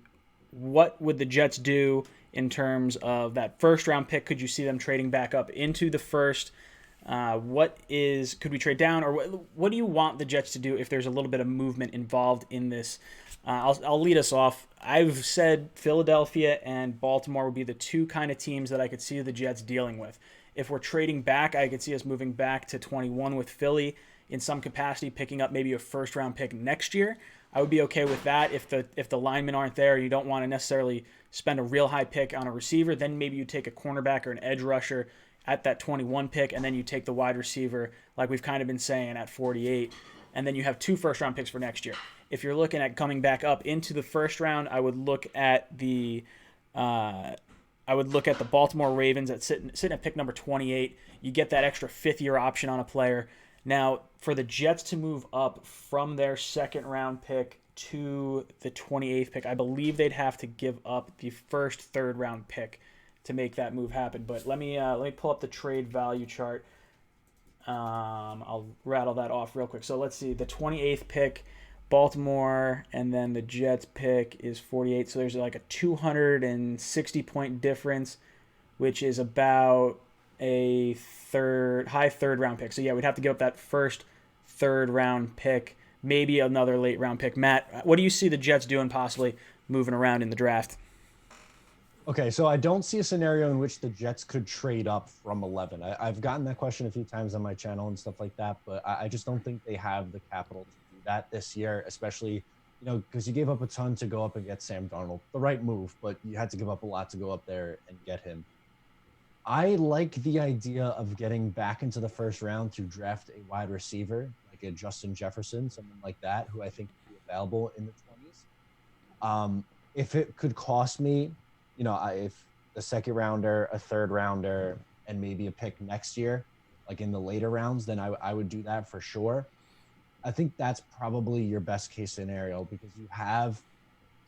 what would the Jets do in terms of that first round pick? Could you see them trading back up into the first Could we trade down, or what do you want the Jets to do if there's a little bit of movement involved in this? I'll lead us off. I've said Philadelphia and Baltimore would be the two kind of teams that I could see the Jets dealing with. If we're trading back, I could see us moving back to 21 with Philly in some capacity, picking up maybe a first-round pick next year. I would be okay with that if the linemen aren't there. You don't want to necessarily spend a real high pick on a receiver. Then maybe you take a cornerback or an edge rusher at that 21 pick, and then you take the wide receiver, like we've kind of been saying, at 48, and then you have 2 first-round picks for next year. If you're looking at coming back up into the first round, I would look at the Baltimore Ravens at sitting at pick number 28. You get that extra 5th-year option on a player. Now, for the Jets to move up from their second-round pick to the 28th pick, I believe they'd have to give up the first third-round pick to make that move happen. But let me pull up the trade value chart. I'll rattle that off real quick. So let's see, the 28th pick, Baltimore, and then the Jets pick is 48. So there's like a 260-point difference, which is about a high third-round pick. So yeah, we'd have to give up that first third-round pick, maybe another late-round pick. Matt, what do you see the Jets doing possibly moving around in the draft? Okay, so I don't see a scenario in which the Jets could trade up from 11. I've gotten that question a few times on my channel and stuff like that, but I just don't think they have the capital to do that this year, especially, because you gave up a ton to go up and get Sam Darnold. The right move, but you had to give up a lot to go up there and get him. I like the idea of getting back into the first round to draft a wide receiver, like a Justin Jefferson, someone like that, who I think would be available in the 20s. If it could cost me, if a second rounder, a third rounder, and maybe a pick next year, like in the later rounds, then I would do that for sure. I think that's probably your best case scenario because you have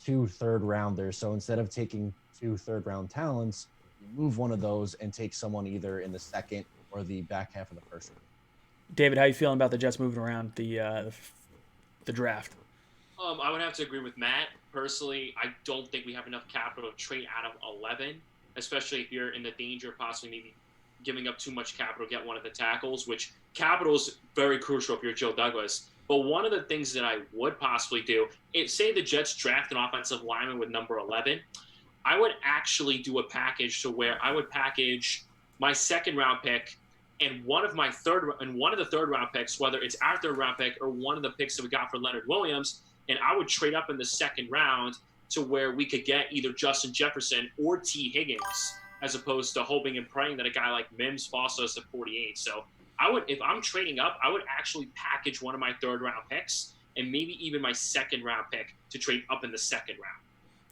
2 third rounders. So instead of taking 2 third round talents, you move one of those and take someone either in the second or the back half of the first round. David, how are you feeling about the Jets moving around the draft? I would have to agree with Matt. Personally, I don't think we have enough capital to trade out of 11, especially if you're in the danger of possibly maybe giving up too much capital to get one of the tackles, which capital is very crucial if you're Joe Douglas. But one of the things that I would possibly do, say the Jets draft an offensive lineman with number 11, I would actually do a package to where I would package my second-round pick and one of the third-round picks, whether it's our third-round pick or one of the picks that we got for Leonard Williams, and I would trade up in the second round to where we could get either Justin Jefferson or T. Higgins, as opposed to hoping and praying that a guy like Mims falls to us at 48. So if I'm trading up, I would actually package one of my third-round picks and maybe even my second-round pick to trade up in the second round.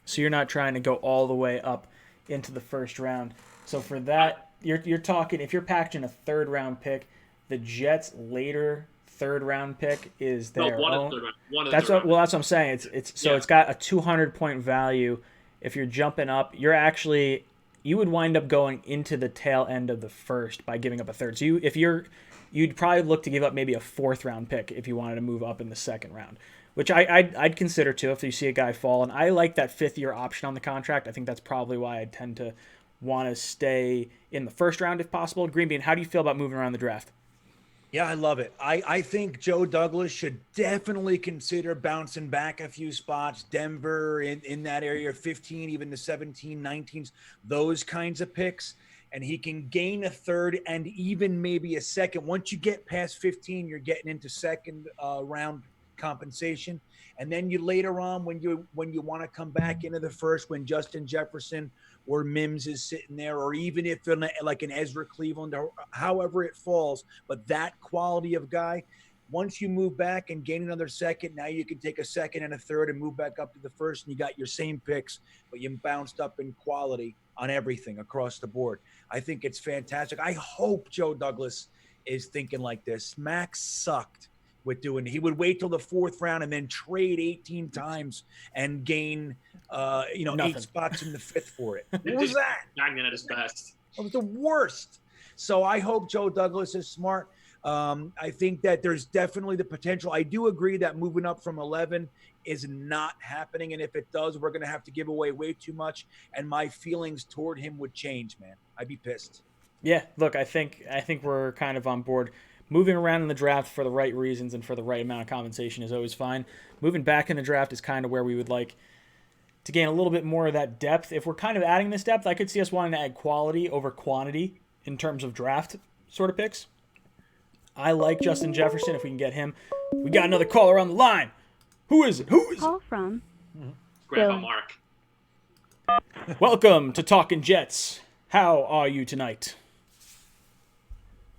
So you're not trying to go all the way up into the first round. So for that, you're talking, if you're packaging a third-round pick, the Jets' later third-round pick is their own. That's what I'm saying. It's got a 200-point value. If you're jumping up, you would wind up going into the tail end of the first by giving up a third. So you'd probably look to give up maybe a 4th-round pick if you wanted to move up in the second round, which I'd consider too if you see a guy fall. And I like that 5th-year option on the contract. I think that's probably why I tend to want to stay in the first round if possible. Green Bean, how do you feel about moving around the draft? Yeah, I love it. I think Joe Douglas should definitely consider bouncing back a few spots. Denver in that area, 15, even the 17, 19s, those kinds of picks. And he can gain a third and even maybe a second. Once you get past 15, you're getting into second round compensation. And then you later on, when you want to come back into the first, when Justin Jefferson or Mims is sitting there, or even if like an Ezra Cleveland, or however it falls, but that quality of guy, once you move back and gain another second, now you can take a second and a third and move back up to the first, and you got your same picks, but you bounced up in quality on everything across the board. I think it's fantastic. I hope Joe Douglas is thinking like this. Max sucked with doing. He would wait till the 4th round and then trade 18 times and gain, 8 spots in the 5th for it. What was that? Magnet at his best. It was the worst. So I hope Joe Douglas is smart. I think that there's definitely the potential. I do agree that moving up from 11 is not happening. And if it does, we're going to have to give away way too much. And my feelings toward him would change, man. I'd be pissed. Yeah, look, I think we're kind of on board. Moving around in the draft for the right reasons and for the right amount of compensation is always fine. Moving back in the draft is kind of where we would like to gain a little bit more of that depth. If we're kind of adding this depth, I could see us wanting to add quality over quantity in terms of draft sort of picks. I like Justin Jefferson if we can get him. We got another caller on the line. Who is it? Call from Grandpa Bill. Mark. Welcome to Talking Jets. How are you tonight?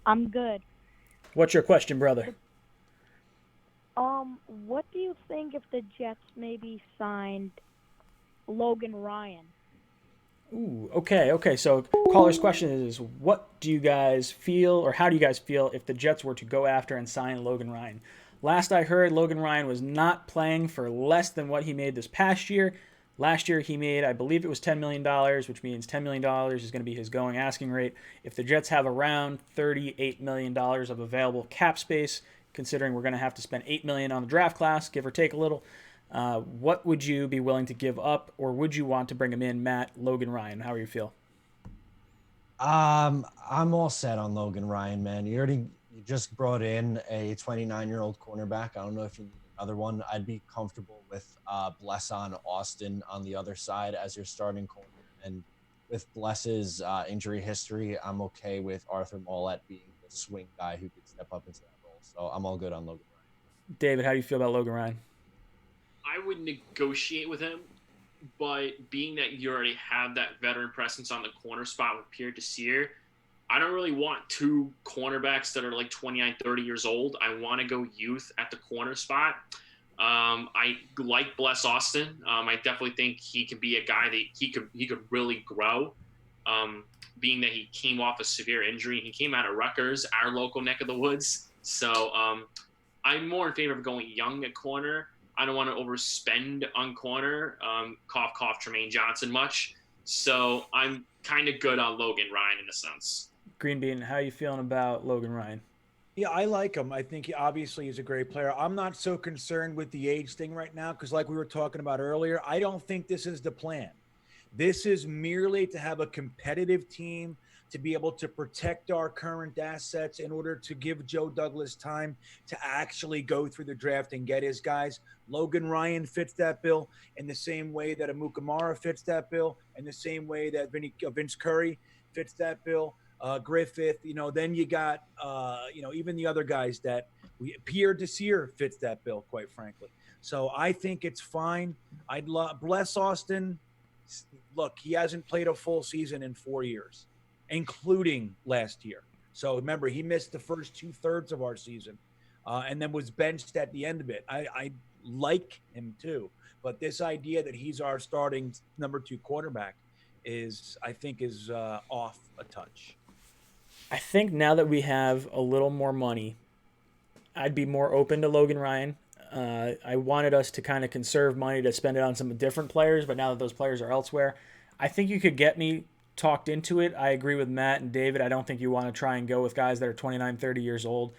I'm good. What's your question, brother? What do you think if the Jets maybe signed Logan Ryan? Ooh, okay. So caller's question is, what do you guys feel, or how do you guys feel if the Jets were to go after and sign Logan Ryan? Last I heard, Logan Ryan was not playing for less than what he made this past year. Last year he made, I believe it was $10 million, which means $10 million is going to be his going asking rate. If the Jets have around $38 million of available cap space, considering we're going to have to spend $8 million on the draft class, give or take a little, what would you be willing to give up, or would you want to bring him in, Matt? Logan Ryan, how do you feel? I'm all set on Logan Ryan, man. You just brought in a 29-year-old cornerback. I don't know if you need another one. I'd be comfortable with Blesson Austin on the other side as your starting corner. And with Bless's injury history, I'm okay with Arthur Mollett being the swing guy who could step up into that role. So I'm all good on Logan Ryan. David, how do you feel about Logan Ryan? I would negotiate with him, but being that you already have that veteran presence on the corner spot with Pierre Desir, I don't really want two cornerbacks that are like 29, 30 years old. I want to go youth at the corner spot. I like Bless Austin. I definitely think he can be a guy that he could really grow. Being that he came off a severe injury, he came out of Rutgers, our local neck of the woods. So I'm more in favor of going young at corner. I don't want to overspend on corner. Cough, cough, Tremaine Johnson much. So I'm kind of good on Logan Ryan in a sense. Green Bean, how are you feeling about Logan Ryan? Yeah, I like him. I think he obviously is a great player. I'm not so concerned with the age thing right now because like we were talking about earlier, I don't think this is the plan. This is merely to have a competitive team, to be able to protect our current assets in order to give Joe Douglas time to actually go through the draft and get his guys. Logan Ryan fits that bill in the same way that Amukamara fits that bill, in the same way that Vince Curry fits that bill. Griffith, then you got, even the other guys that Pierre Desir fits that bill, quite frankly. So I think it's fine. I'd bless Austin. Look, he hasn't played a full season in 4 years, including last year. So remember, he missed the first 2/3 of our season and then was benched at the end of it. I like him too, but this idea that he's our starting number 2 quarterback is off a touch. I think now that we have a little more money, I'd be more open to Logan Ryan. I wanted us to kind of conserve money to spend it on some different players, but now that those players are elsewhere, I think you could get me talked into it. I agree with Matt and David. I don't think you want to try and go with guys that are 29, 30 years old.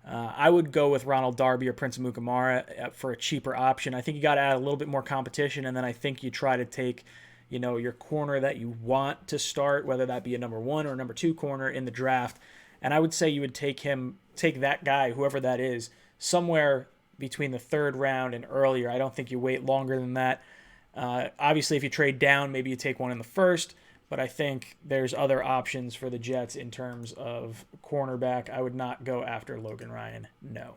I would go with Ronald Darby or Prince Amukamara for a cheaper option. I think you got to add a little bit more competition, and then I think you try to take your corner that you want to start, whether that be a number 1 or number 2 corner in the draft. And I would say you would take that guy, whoever that is, somewhere between the 3rd round and earlier. I don't think you wait longer than that. Obviously, if you trade down, maybe you take one in the 1st, but I think there's other options for the Jets in terms of cornerback. I would not go after Logan Ryan, no.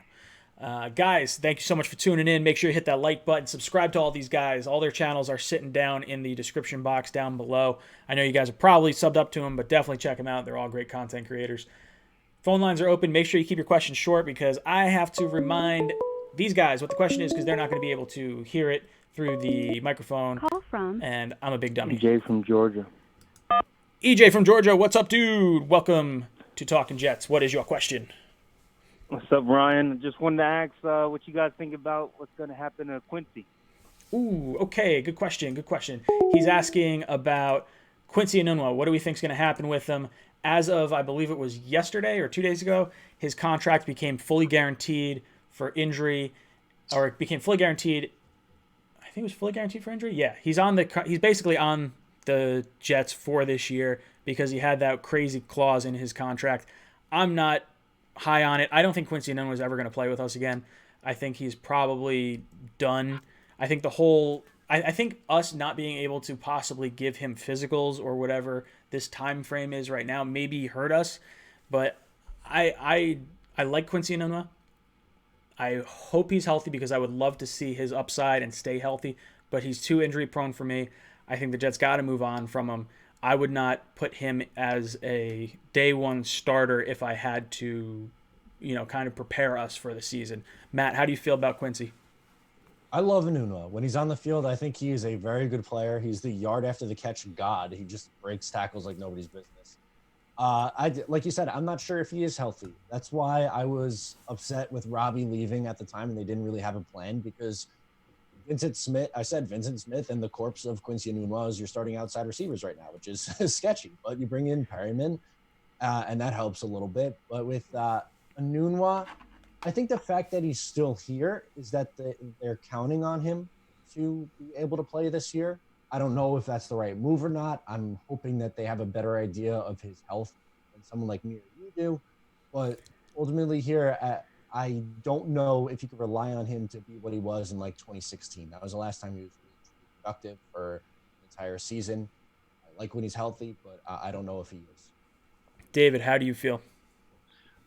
Guys, thank you so much for tuning in. Make sure you hit that like button. Subscribe to all these guys. All their channels are sitting down in the description box down below. I know you guys have probably subbed up to them, but definitely check them out. They're all great content creators. Phone lines are open. Make sure you keep your questions short because I have to remind these guys what the question is because they're not going to be able to hear it through the microphone. Call from And I'm a big dummy. EJ from Georgia. EJ from Georgia, what's up, dude? Welcome to Talking Jets. What is your question? What's up, Ryan? Just wanted to ask what you guys think about what's going to happen to Quincy. Ooh, okay, good question. He's asking about Quincy Enunwa. What do we think is going to happen with him? As of, I believe it was yesterday or 2 days ago, his contract became fully guaranteed for injury, or it became fully guaranteed. I think it was fully guaranteed for injury. Yeah, he's basically on the Jets for this year because he had that crazy clause in his contract. I'm not high on it. I don't think Quincy Enunwa is ever going to play with us again. I think he's probably done. I think I think us not being able to possibly give him physicals or whatever this time frame is right now maybe hurt us. But I like Quincy Enunwa. I hope he's healthy because I would love to see his upside and stay healthy. But he's too injury prone for me. I think the Jets got to move on from him. I would not put him as a day one starter if I had to, kind of prepare us for the season. Matt, how do you feel about Quincy? I love Enunwa. When he's on the field, I think he is a very good player. He's the yard after the catch god. He just breaks tackles like nobody's business. Like you said, I'm not sure if he is healthy. That's why I was upset with Robbie leaving at the time, and they didn't really have a plan because Vincent Smith and the corpse of Quincy Enunwa is your starting outside receivers right now, which is sketchy. But you bring in Perriman, and that helps a little bit. But with Enunwa, I think the fact that he's still here is that they're counting on him to be able to play this year. I don't know if that's the right move or not. I'm hoping that they have a better idea of his health than someone like me or you do. But ultimately here, I don't know if you could rely on him to be what he was in like 2016. That was the last time he was really productive for an entire season. I like when he's healthy, but I don't know if he is. David, how do you feel?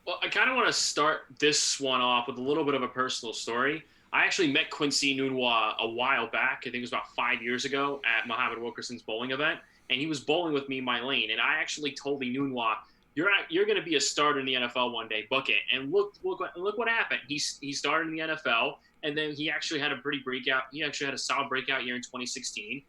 Well, I kind of want to start this one off with a little bit of a personal story. I actually met Quincy Enunwa a while back. I think it was about 5 years ago at Muhammad Wilkerson's bowling event, and he was bowling with me in my lane. And I actually told Enunwa, "You're going to be a starter in the NFL one day. Book it." And look what happened. He started in the NFL, and then he actually had a pretty breakout. He actually had a solid breakout year in 2016.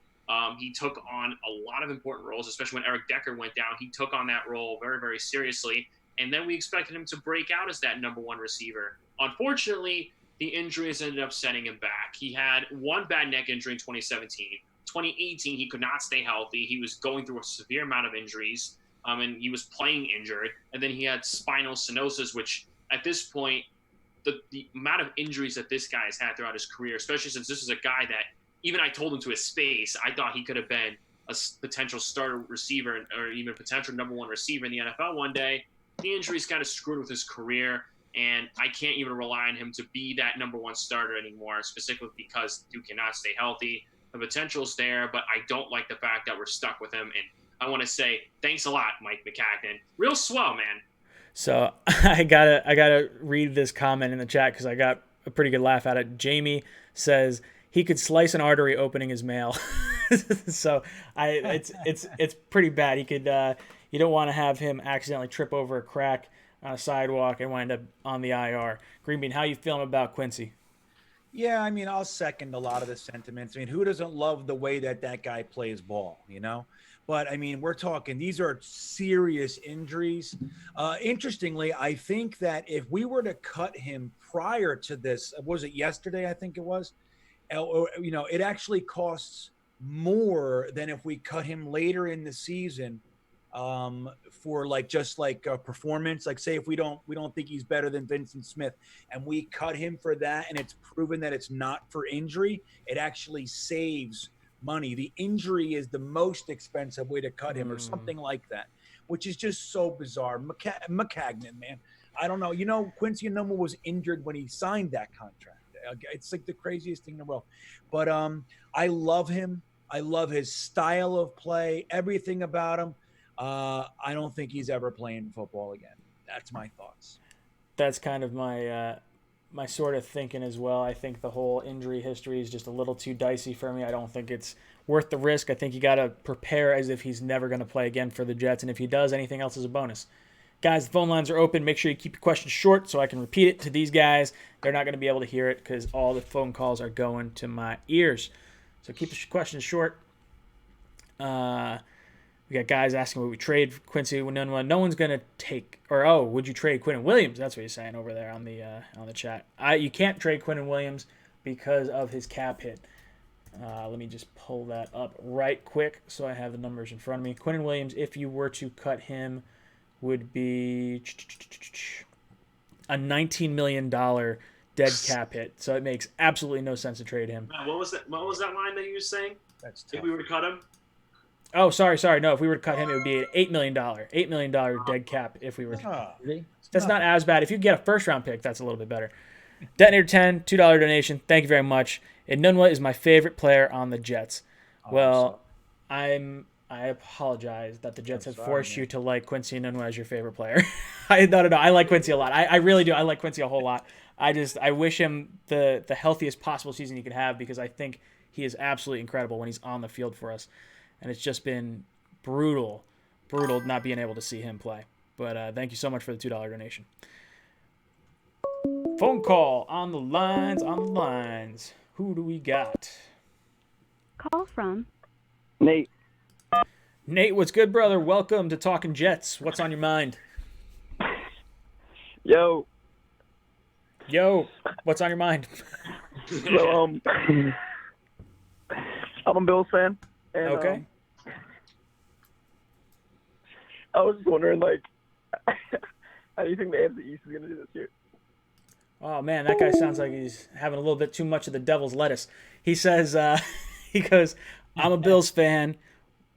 He took on a lot of important roles, especially when Eric Decker went down. He took on that role very, very seriously. And then we expected him to break out as that number one receiver. Unfortunately, the injuries ended up setting him back. He had one bad neck injury in 2017. 2018, he could not stay healthy. He was going through a severe amount of injuries, and he was playing injured. And then he had spinal stenosis, which at this point, the amount of injuries that this guy has had throughout his career, especially since this is a guy that even I told him to his face, I thought he could have been a potential starter receiver or even potential number one receiver in the NFL one day. The injuries kind of screwed with his career, and I can't even rely on him to be that number one starter anymore, specifically because Duke cannot stay healthy. The potential's there, but I don't like the fact that we're stuck with him. And I want to say thanks a lot, Mike McCagnon. Real swell, man. So I gotta read this comment in the chat because I got a pretty good laugh at it. Jamie says he could slice an artery opening his mail. So it's pretty bad. He could. You don't want to have him accidentally trip over a crack on a sidewalk and wind up on the IR. Green Bean, how you feeling about Quincy? Yeah, I mean, I'll second a lot of the sentiments. I mean, who doesn't love the way that guy plays ball, But, I mean, we're talking, these are serious injuries. Interestingly, I think that if we were to cut him prior to this, was it yesterday, I think it was? It actually costs more than if we cut him later in the season for performance. Like, say if we don't think he's better than Vincent Smith and we cut him for that and it's proven that it's not for injury, it actually saves money. The injury is the most expensive way to cut him or something like that, which is just so bizarre. McCagnon, man, I don't know. Quincy Enunwa was injured when he signed that contract. It's like the craziest thing in the world. But I love him. I love his style of play, everything about him. I don't think he's ever playing football again. That's my thoughts. That's kind of my my sort of thinking as well. I think the whole injury history is just a little too dicey for me. I don't think it's worth the risk. I think you got to prepare as if he's never going to play again for the Jets, and if he does, anything else is a bonus. Guys, the phone lines are open. Make sure you keep your questions short so I can repeat it to these guys. They're not going to be able to hear it because all the phone calls are going to my ears. So keep the questions short. We got guys asking would we trade Quincy Enunwa. No one's gonna take would you trade Quinnen Williams? That's what he's saying over there on the chat. You can't trade Quinnen Williams because of his cap hit. Let me just pull that up right quick so I have the numbers in front of me. Quinnen Williams, if you were to cut him, would be a $19 million dead cap hit. So it makes absolutely no sense to trade him. What was that line that you were saying? That's tough. If we were to cut him? Oh, sorry. No, if we were to cut him, it would be an $8 million dead cap if we were to. That's not as bad. If you get a first-round pick, that's a little bit better. Detonator 10, $2 donation. Thank you very much. Enunwa is my favorite player on the Jets. Well, I apologize that the Jets have forced you to like Quincy Enunwa as your favorite player. No. I like Quincy a lot. I really do. I like Quincy a whole lot. I wish him the healthiest possible season he could have because I think he is absolutely incredible when he's on the field for us. And it's just been brutal not being able to see him play. But thank you so much for the $2 donation. Phone call on the lines. Who do we got? Call from Nate. Nate, what's good, brother? Welcome to Talking Jets. What's on your mind? Yo, what's on your mind? so, I'm a Bills fan. And, okay. I was just wondering, like, how do you think the AFC East is going to do this year? Oh, man, that guy sounds like he's having a little bit too much of the devil's lettuce. He says, he goes, I'm a Bills fan.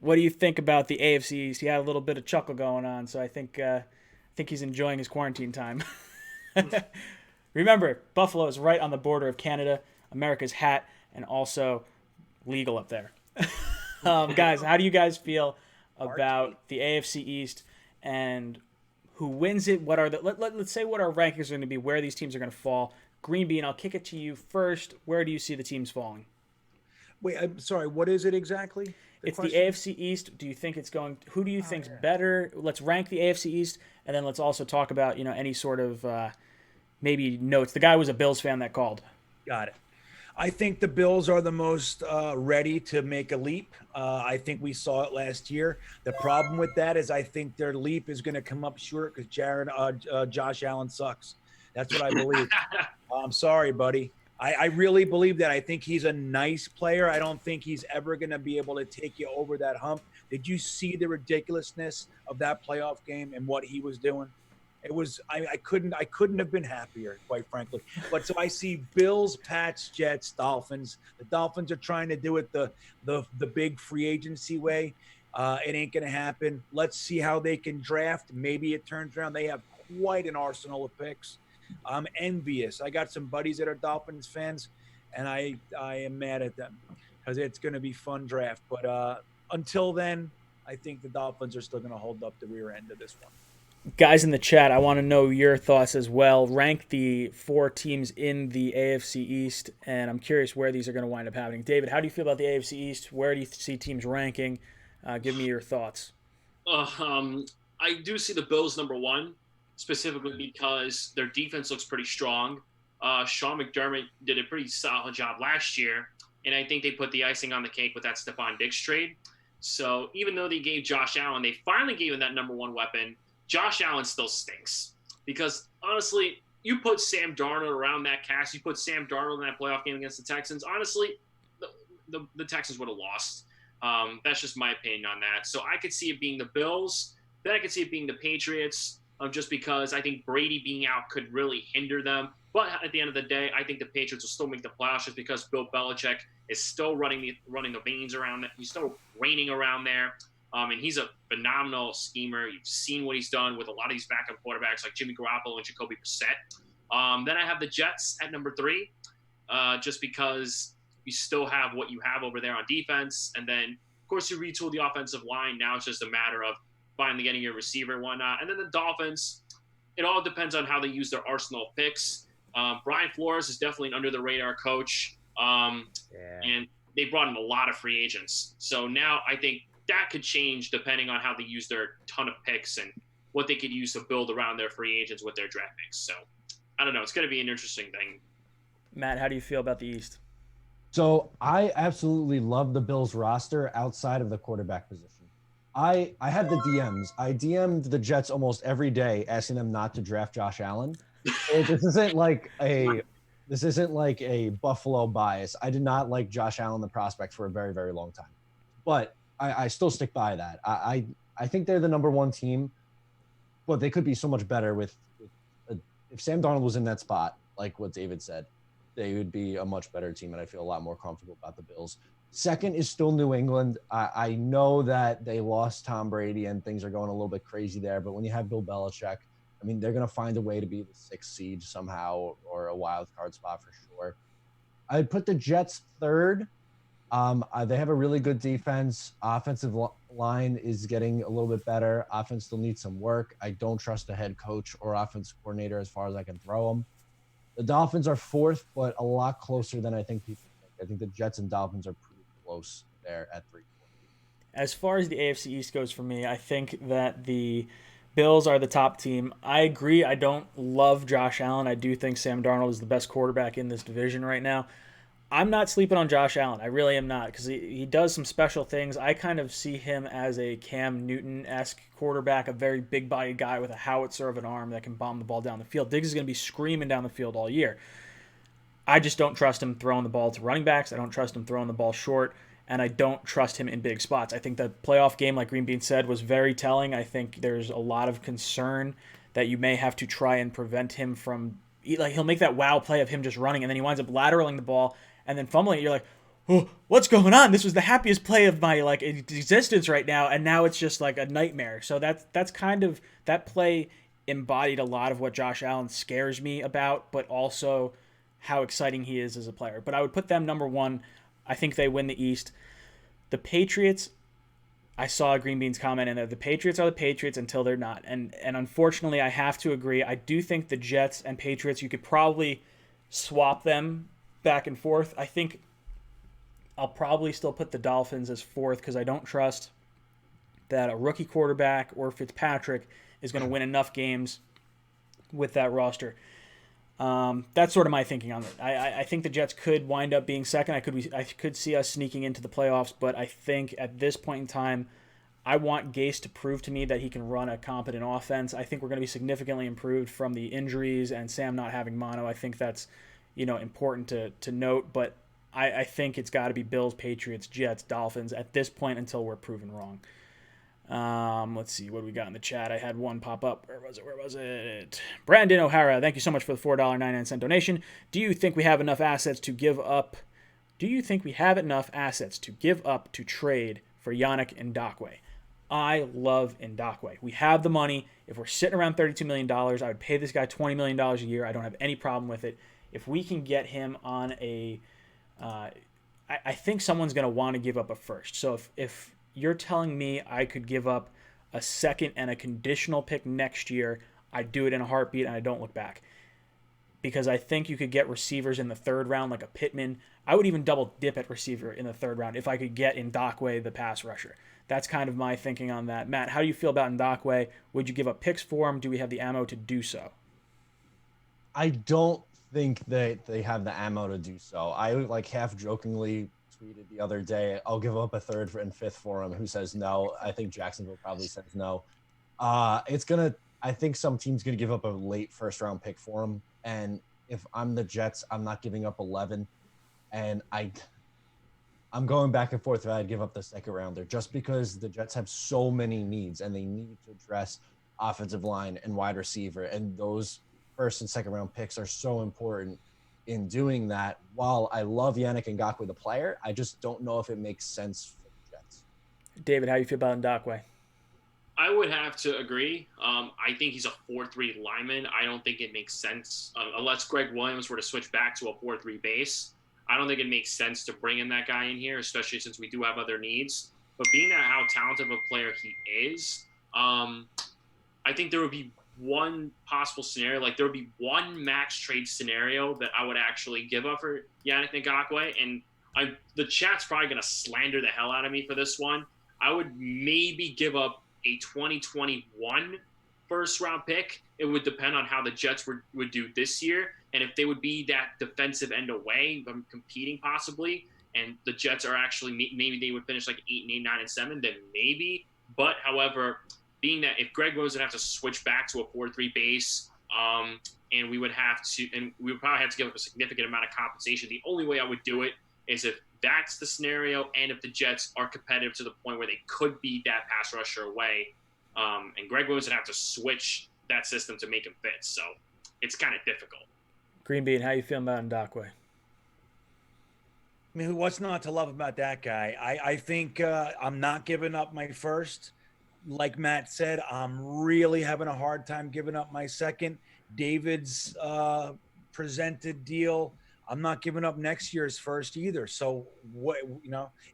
What do you think about the AFC East? He had a little bit of chuckle going on, so I think he's enjoying his quarantine time. Remember, Buffalo is right on the border of Canada, America's hat, and also legal up there. Guys, how do you guys feel about the AFC East and who wins it? What are let's say what our rankings are going to be, where these teams are going to fall. Green Bean, I'll kick it to you first. Where do you see the teams falling? Wait, I'm sorry. What is it exactly? It's the AFC East. Do you think it's going? Who do you think's better? Let's rank the AFC East, and then let's also talk about any sort of maybe notes. The guy was a Bills fan that called. Got it. I think the Bills are the most ready to make a leap. I think we saw it last year. The problem with that is I think their leap is going to come up short because Josh Allen sucks. That's what I believe. I'm sorry, buddy. I really believe that. I think he's a nice player. I don't think he's ever going to be able to take you over that hump. Did you see the ridiculousness of that playoff game and what he was doing? It was I couldn't have been happier, quite frankly. But so I see Bills, Pats, Jets, Dolphins. The Dolphins are trying to do it the big free agency way. It ain't gonna happen. Let's see how they can draft. Maybe it turns around. They have quite an arsenal of picks. I'm envious. I got some buddies that are Dolphins fans, and I am mad at them because it's gonna be fun draft. But until then, I think the Dolphins are still gonna hold up the rear end of this one. Guys in the chat, I want to know your thoughts as well. Rank the 4 teams in the AFC East, and I'm curious where these are going to wind up happening. David, how do you feel about the AFC East? Where do you see teams ranking? Give me your thoughts. I do see the Bills number 1, specifically because their defense looks pretty strong. Sean McDermott did a pretty solid job last year, and I think they put the icing on the cake with that Stephon Diggs trade. So even though they gave Josh Allen, they finally gave him that number 1 weapon. Josh Allen still stinks because, honestly, you put Sam Darnold around that cast, you put Sam Darnold in that playoff game against the Texans, honestly, the Texans would have lost. That's just my opinion on that. So I could see it being the Bills. Then I could see it being the Patriots just because I think Brady being out could really hinder them. But at the end of the day, I think the Patriots will still make the playoffs just because Bill Belichick is still running the veins around it. He's still reigning around there. And he's a phenomenal schemer. You've seen what he's done with a lot of these backup quarterbacks like Jimmy Garoppolo and Jacoby Brissett. Then I have the Jets at number 3, just because you still have what you have over there on defense. And then, of course, you retool the offensive line. Now it's just a matter of finally getting your receiver and whatnot. And then the Dolphins, it all depends on how they use their arsenal of picks. Brian Flores is definitely an under-the-radar coach. And they brought in a lot of free agents. So now I think that could change depending on how they use their ton of picks and what they could use to build around their free agents with their draft picks. So I don't know. It's going to be an interesting thing. Matt, how do you feel about the East? So I absolutely love the Bills roster outside of the quarterback position. I have the DMs. I DM'd the Jets almost every day asking them not to draft Josh Allen. This isn't like a Buffalo bias. I did not like Josh Allen, the prospect, for a very, very long time. But I still stick by that. I think they're the number 1 team, but they could be so much better if Sam Darnold was in that spot, like what David said, they would be a much better team, and I feel a lot more comfortable about the Bills. Second is still New England. I know that they lost Tom Brady and things are going a little bit crazy there, but when you have Bill Belichick, I mean, they're going to find a way to be the 6th seed somehow or a wild card spot for sure. I'd put the Jets third. They have a really good defense. Offensive line is getting a little bit better. Offense still needs some work. I don't trust the head coach or offense coordinator as far as I can throw them. The Dolphins are fourth, but a lot closer than I think people think. I think the Jets and Dolphins are pretty close there at 3. As far as the AFC East goes for me, I think that the Bills are the top team. I agree. I don't love Josh Allen. I do think Sam Darnold is the best quarterback in this division right now. I'm not sleeping on Josh Allen. I really am not, because he does some special things. I kind of see him as a Cam Newton-esque quarterback, a very big-bodied guy with a howitzer of an arm that can bomb the ball down the field. Diggs is going to be screaming down the field all year. I just don't trust him throwing the ball to running backs. I don't trust him throwing the ball short, and I don't trust him in big spots. I think the playoff game, like Green Bean said, was very telling. I think there's a lot of concern that you may have to try and prevent him from, like, he'll make that wow play of him just running, and then he winds up lateraling the ball and then fumbling it. You're like, oh, what's going on? This was the happiest play of my existence right now, and now it's just like a nightmare. So that's kind of, that play embodied a lot of what Josh Allen scares me about, but also how exciting he is as a player. But I would put them number 1. I think they win the East. The Patriots, I saw Green Bean's comment in there. The Patriots are the Patriots until they're not. And unfortunately, I have to agree. I do think the Jets and Patriots, you could probably swap them back and forth. I think I'll probably still put the Dolphins as 4th because I don't trust that a rookie quarterback or Fitzpatrick is going to win enough games with that roster. That's sort of my thinking on it. I think the Jets could wind up being second. I could see us sneaking into the playoffs, but I think at this point in time, I want Gase to prove to me that he can run a competent offense. I think we're going to be significantly improved from the injuries and Sam not having mono. I think that's, important to note, but I think it's got to be Bills, Patriots, Jets, Dolphins at this point until we're proven wrong. Let's see what we got in the chat. I had one pop up. Where was it? Brandon O'Hara, thank you so much for the $4.99 donation. Do you think we have enough assets to give up? Do you think we have enough assets to give up to trade for Yannick Ngakoue? I love Ngakoue. We have the money. If we're sitting around $32 million, I would pay this guy $20 million a year. I don't have any problem with it. If we can get him on a, I think someone's going to want to give up a first. So if you're telling me I could give up a second and a conditional pick next year, I'd do it in a heartbeat and I don't look back. Because I think you could get receivers in the 3rd round like a Pittman. I would even double dip at receiver in the 3rd round if I could get Ngakoue, the pass rusher. That's kind of my thinking on that. Matt, how do you feel about Ngakoue? Would you give up picks for him? Do we have the ammo to do so? I don't think that they have the ammo to do so. I half jokingly tweeted the other day, I'll give up a 3rd and 5th for him. Who says no? I think Jacksonville probably says no. I think some team's going to give up a late 1st round pick for him. And if I'm the Jets, I'm not giving up 11. And I'm going back and forth if I'd give up the 2nd rounder just because the Jets have so many needs and they need to address offensive line and wide receiver. And those 1st and 2nd round picks are so important in doing that. While I love Yannick Ngakoue, the player, I just don't know if it makes sense for the Jets. David, how do you feel about Ngakoue? I would have to agree. I think he's a 4-3 lineman. I don't think it makes sense unless Greg Williams were to switch back to a 4-3 base. I don't think it makes sense to bring in that guy in here, especially since we do have other needs. But being that how talented of a player he is, I think there would be one possible scenario, like there would be one max trade scenario that I would actually give up for Yannick Ngakoue, and the chat's probably going to slander the hell out of me for this one. I would maybe give up a 2021 1st round pick. It would depend on how the Jets would do this year, and if they would be that defensive end away, competing possibly, and the Jets are actually, maybe they would finish like 8 and 8, 9 and 7, then maybe. But however, being that if Greg Williams would have to switch back to a 4-3 base, and we would probably have to give up a significant amount of compensation. The only way I would do it is if that's the scenario, and if the Jets are competitive to the point where they could beat that pass rusher away, and Greg Williams would have to switch that system to make him fit. So it's kind of difficult. Green Bean, how you feeling about Ngakoue? I mean, what's not to love about that guy? I think I'm not giving up my first. Like Matt said, I'm really having a hard time giving up my second. David's presented deal, I'm not giving up next year's first either. So what,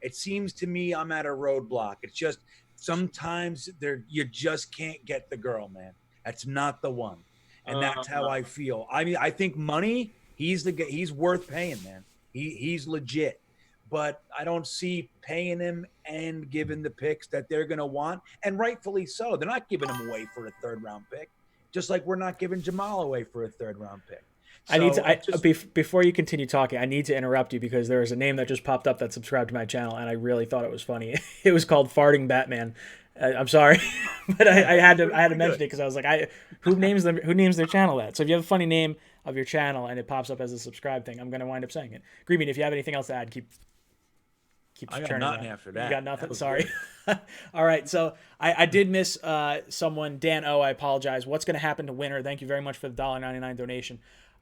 it seems to me I'm at a roadblock. It's just sometimes you just can't get the girl, man. That's not the one. And that's how I feel. I mean, I think money, he's worth paying, man. He's legit. But I don't see paying him and giving the picks that they're going to want, and rightfully so. They're not giving him away for a third-round pick, just like we're not giving Jamal away for a third-round pick. Before you continue talking, I need to interrupt you because there is a name that just popped up that subscribed to my channel, and I really thought it was funny. It was called Farting Batman. I'm sorry, but I had to mention it because I was like, who names their channel that? So if you have a funny name of your channel and it pops up as a subscribe thing, I'm going to wind up saying it. Green, if you have anything else to add, keep I got nothing after that. You got nothing? Sorry. All right. So I did miss someone. Dan O, I apologize. What's going to happen to Winter? Thank you very much for the $1.99 donation.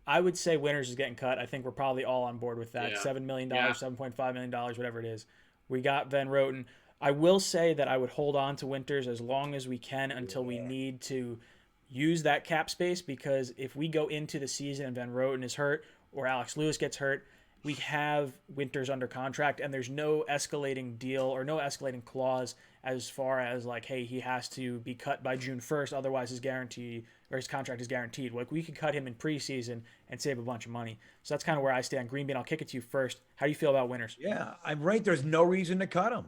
I would say Winters is getting cut. I think we're probably all on board with that. $7 million, $7.5 million, whatever it is. We got Van Roten. I will say that I would hold on to Winters as long as we can until we need to use that cap space, because if we go into the season and Van Roten is hurt or Alex Lewis gets hurt, we have Winters under contract, and there's no escalating deal or no escalating clause as far as like, hey, he has to be cut by June 1st, otherwise his contract is guaranteed. Like, we could cut him in preseason and save a bunch of money. So that's kind of where I stand. Green Bean, I'll kick it to you first. How do you feel about Winters? Yeah, I'm right. There's no reason to cut him.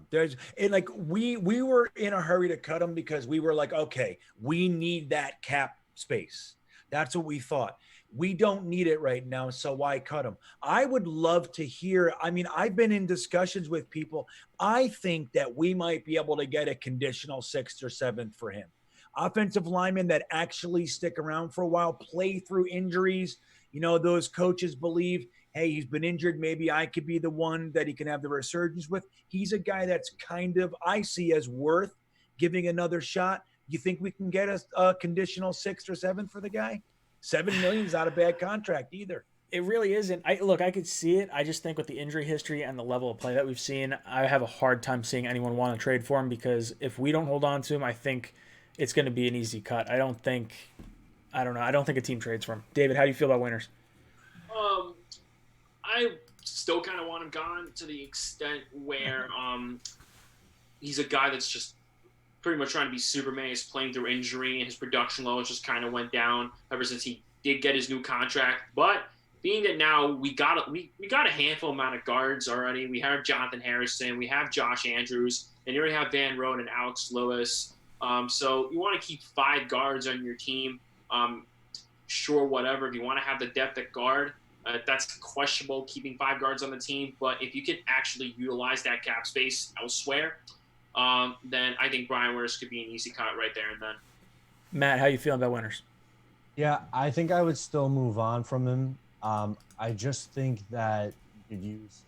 We were in a hurry to cut him because we were like, okay, we need that cap space. That's what we thought. We don't need it right now, so why cut him? I would love to hear. I mean, I've been in discussions with people. I think that we might be able to get a conditional 6th or 7th for him. Offensive linemen that actually stick around for a while, play through injuries. Those coaches believe, hey, he's been injured. Maybe I could be the one that he can have the resurgence with. He's a guy that's kind of, I see as worth giving another shot. You think we can get a conditional 6th or 7th for the guy? $7 million is not a bad contract either. It really isn't. I could see it. I just think with the injury history and the level of play that we've seen, I have a hard time seeing anyone want to trade for him, because if we don't hold on to him, I think it's going to be an easy cut. I don't think a team trades for him. David, how do you feel about Winters? I still kind of want him gone to the extent where he's a guy that's just pretty much trying to be Superman. He's playing through injury, and his production levels just kind of went down ever since he did get his new contract. But being that now we got a handful amount of guards already. We have Jonathan Harrison, we have Josh Andrews, and you already have Van Roten and Alex Lewis. So you want to keep 5 guards on your team. Sure, whatever. If you want to have the depth at guard, that's questionable, keeping 5 guards on the team. But if you can actually utilize that cap space elsewhere, then I think Brian Winters could be an easy cut right there and then. Matt, how you feeling about Winters? Yeah, I think I would still move on from him. I just think that you could use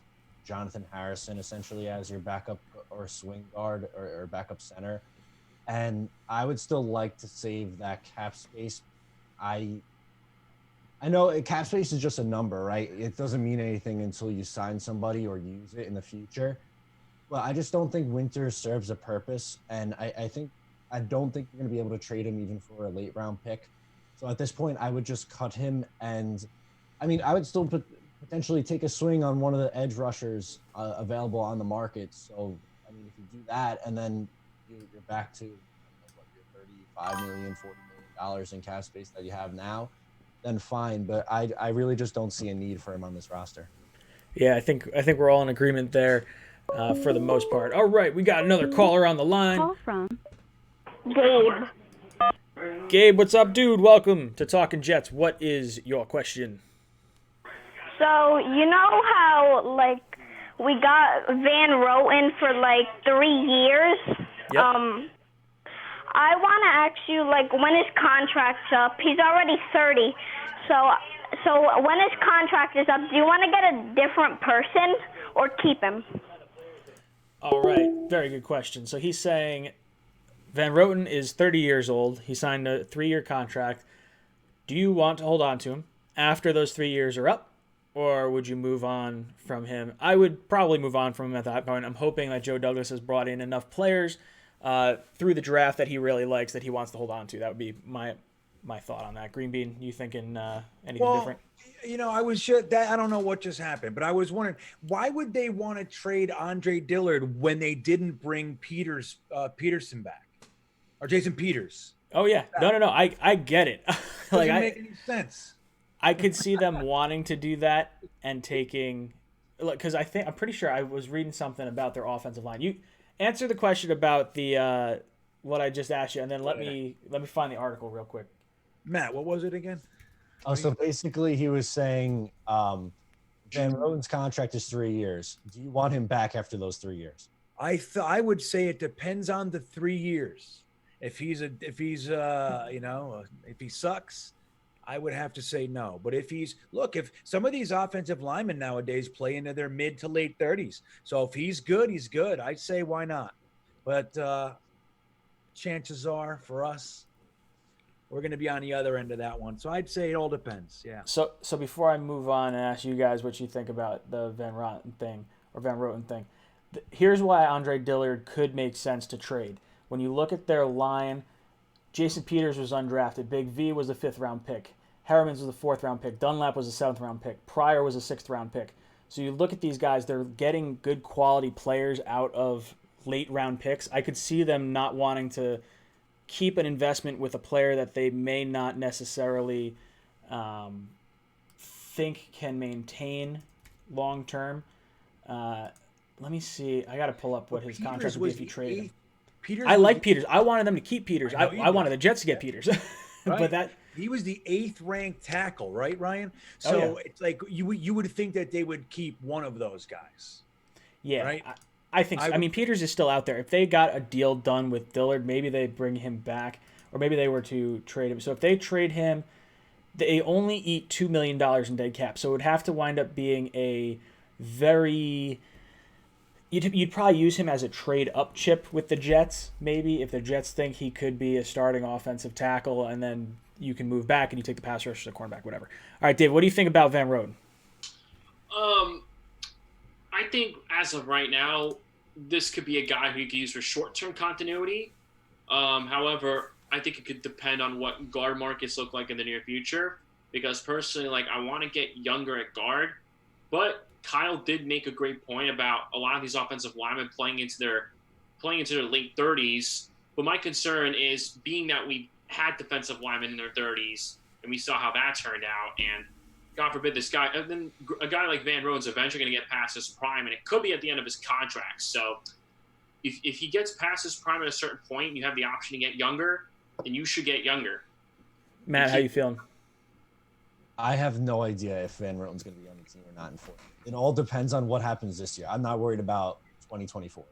Jonathan Harrison essentially as your backup or swing guard or backup center. And I would still like to save that cap space. I know cap space is just a number, right? It doesn't mean anything until you sign somebody or use it in the future. But I just don't think Winters serves a purpose. And I don't think you're going to be able to trade him even for a late round pick. So at this point, I would just cut him. And I mean, I would still potentially take a swing on one of the edge rushers available on the market. So, I mean, if you do that, and then you're back to your $35 million, $40 million in cap space that you have now, then fine. But I really just don't see a need for him on this roster. Yeah, I think we're all in agreement there for the most part. All right, we got another caller on the line. Call from Gabe. Gabe, what's up, dude? Welcome to Talking Jets. What is your question? So, you know how, we got Van Roten for, 3 years? Yep. I want to ask you, when his contract's up, he's already 30, so when his contract is up, do you want to get a different person or keep him? All right, very good question. So he's saying Van Roten is 30 years old. He signed a 3-year contract. Do you want to hold on to him after those 3 years are up, or would you move on from him? I would probably move on from him at that point. I'm hoping that Joe Douglas has brought in enough players through the draft that he really likes, that he wants to hold on to. That would be my thought on that. Green Bean, you thinking anything different? I was sure that I don't know what just happened, but I was wondering, why would they want to trade Andre Dillard when they didn't bring Peterson back, or Jason Peters? Oh yeah, no, I get it. Doesn't make any sense. I could see them wanting to do that and taking, because I'm pretty sure I was reading something about their offensive line. You answer the question about the what I just asked you, and then let me find the article real quick. Matt, what was it again? Oh, so basically he was saying Van Roten's contract is 3 years. Do you want him back after those 3 years? I would say it depends on the 3 years. If he sucks, I would have to say no. But if some of these offensive linemen nowadays play into their mid to late 30s. So if he's good, he's good. I'd say why not? But chances are for us, we're going to be on the other end of that one. So I'd say it all depends. Yeah. So before I move on and ask you guys what you think about the Van Roten thing, here's why Andre Dillard could make sense to trade. When you look at their line, Jason Peters was undrafted. Big V was a 5th-round pick. Harriman's was a 4th-round pick. Dunlap was a 7th-round pick. Pryor was a 6th-round pick. So you look at these guys, they're getting good quality players out of late-round picks. I could see them not wanting to keep an investment with a player that they may not necessarily think can maintain long-term. Let me see. I got to pull up what his contract would be if you trade him. I like Peters. I wanted them to keep Peters. I wanted the Jets to get Peters. Right. But he was the 8th ranked tackle, right, Ryan? So It's like you would think that they would keep one of those guys. Yeah, right. I think so. I mean, Peters is still out there. If they got a deal done with Dillard, maybe they bring him back, or maybe they were to trade him. So if they trade him, they only eat $2 million in dead cap. So it would have to wind up being a very... You'd probably use him as a trade-up chip with the Jets, maybe, if the Jets think he could be a starting offensive tackle, and then you can move back and you take the pass rush to the cornerback, whatever. All right, Dave, what do you think about Van Roten? I think as of right now, this could be a guy who you could use for short-term continuity. However, I think it could depend on what guard markets look like in the near future, because personally, I want to get younger at guard, but Kyle did make a great point about a lot of these offensive linemen playing into their late 30s. But my concern is, being that we had defensive linemen in their 30s, and we saw how that turned out, and God forbid a guy like Van Roten's eventually going to get past his prime, and it could be at the end of his contract. So if he gets past his prime at a certain point, and you have the option to get younger, then you should get younger. Matt, how you feeling? I have no idea if Van Roten's going to be on the team or not in 4. It all depends on what happens this year. I'm not worried about 2024.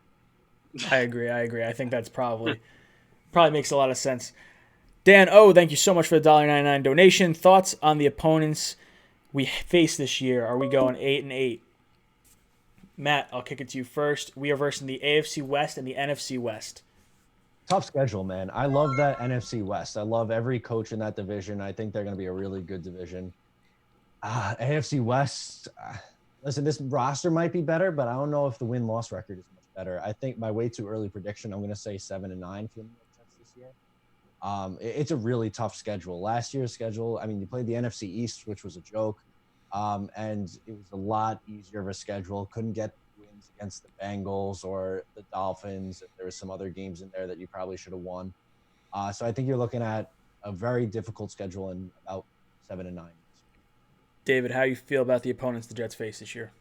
I agree. I think that's probably makes a lot of sense. Dan thank you so much for the $1.99 donation. Thoughts on the opponents we face this year? Are we going 8-8? Matt, I'll kick it to you first. We are versing the AFC West and the NFC West. Tough schedule, man. I love that NFC West. I love every coach in that division. I think they're going to be a really good division. AFC West, listen, this roster might be better, but I don't know if the win-loss record is much better. I think my way too early prediction, I'm going to say 7-9 for the New York Jets this year. It's a really tough schedule. Last year's schedule, I mean, you played the NFC East, which was a joke, and it was a lot easier of a schedule. Couldn't get wins against the Bengals or the Dolphins. There were some other games in there that you probably should have won. So I think you're looking at a very difficult schedule and about 7-9. David, how you feel about the opponents the Jets face this year?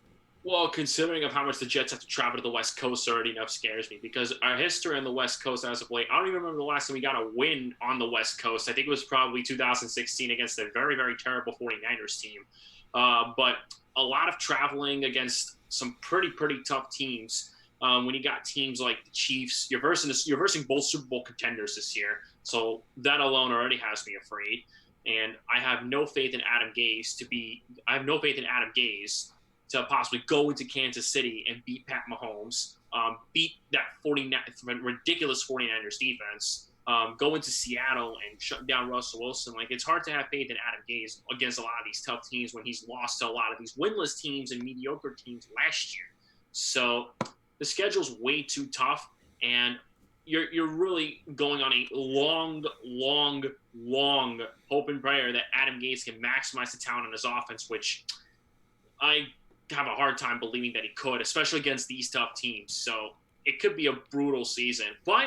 Well, considering of how much the Jets have to travel to the West Coast already enough scares me, because our history on the West Coast as of late, I don't even remember the last time we got a win on the West Coast. I think it was probably 2016 against a very, very terrible 49ers team. But a lot of traveling against some pretty tough teams. When you got teams like the Chiefs, you're versing both Super Bowl contenders this year. So that alone already has me afraid. And I have no faith in Adam Gase to possibly go into Kansas City and beat Pat Mahomes, beat that ridiculous 49ers defense. go into Seattle and shut down Russell Wilson. Like, it's hard to have faith in Adam Gase against a lot of these tough teams when he's lost to a lot of these winless teams and mediocre teams last year. So the schedule's way too tough, and you're really going on a long hope and prayer that Adam Gase can maximize the talent in his offense, which I have a hard time believing that he could, especially against these tough teams. So it could be a brutal season, but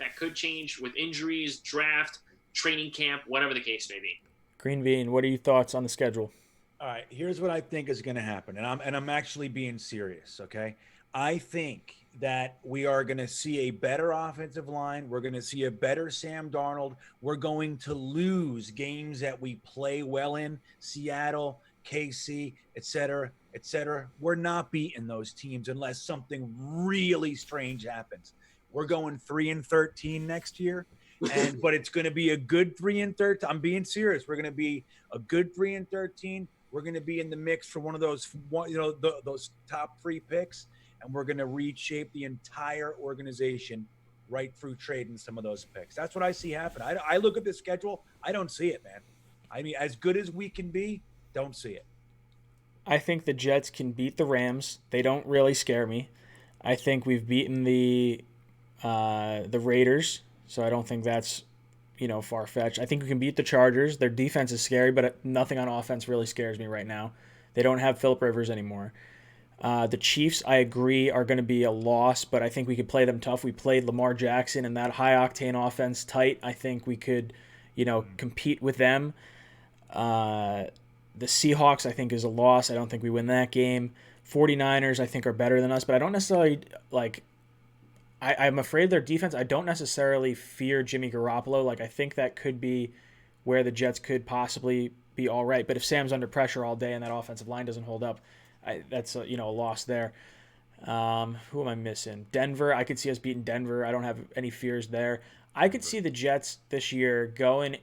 that could change with injuries, draft, training camp, whatever the case may be. Green Bean, what are your thoughts on the schedule? All right, here's what I think is going to happen, and I'm actually being serious, okay? I think that we are going to see a better offensive line. We're going to see a better Sam Darnold. We're going to lose games that we play well in, Seattle, KC, et cetera, et cetera. We're not beating those teams unless something really strange happens. We're going 3-13 next year, but it's going to be a good 3-13. I'm being serious. We're going to be a good 3-13. We're going to be in the mix for one of those, those top 3 picks, and we're going to reshape the entire organization right through trading some of those picks. That's what I see happen. I look at the schedule. I don't see it, man. I mean, as good as we can be, don't see it. I think the Jets can beat the Rams. They don't really scare me. I think we've beaten the Raiders, so I don't think that's far-fetched. I think we can beat the Chargers. Their defense is scary, but nothing on offense really scares me right now. They don't have Phillip Rivers anymore. The Chiefs, I agree, are going to be a loss, but I think we could play them tough. We played Lamar Jackson and that high-octane offense tight. I think we could, compete with them. The Seahawks, I think, is a loss. I don't think we win that game. 49ers, I think, are better than us, but I don't necessarily, I'm afraid of their defense. I don't necessarily fear Jimmy Garoppolo. I think that could be where the Jets could possibly be all right. But if Sam's under pressure all day and that offensive line doesn't hold up, that's a loss there. Who am I missing? Denver. I could see us beating Denver. I don't have any fears there. I could see the Jets this year going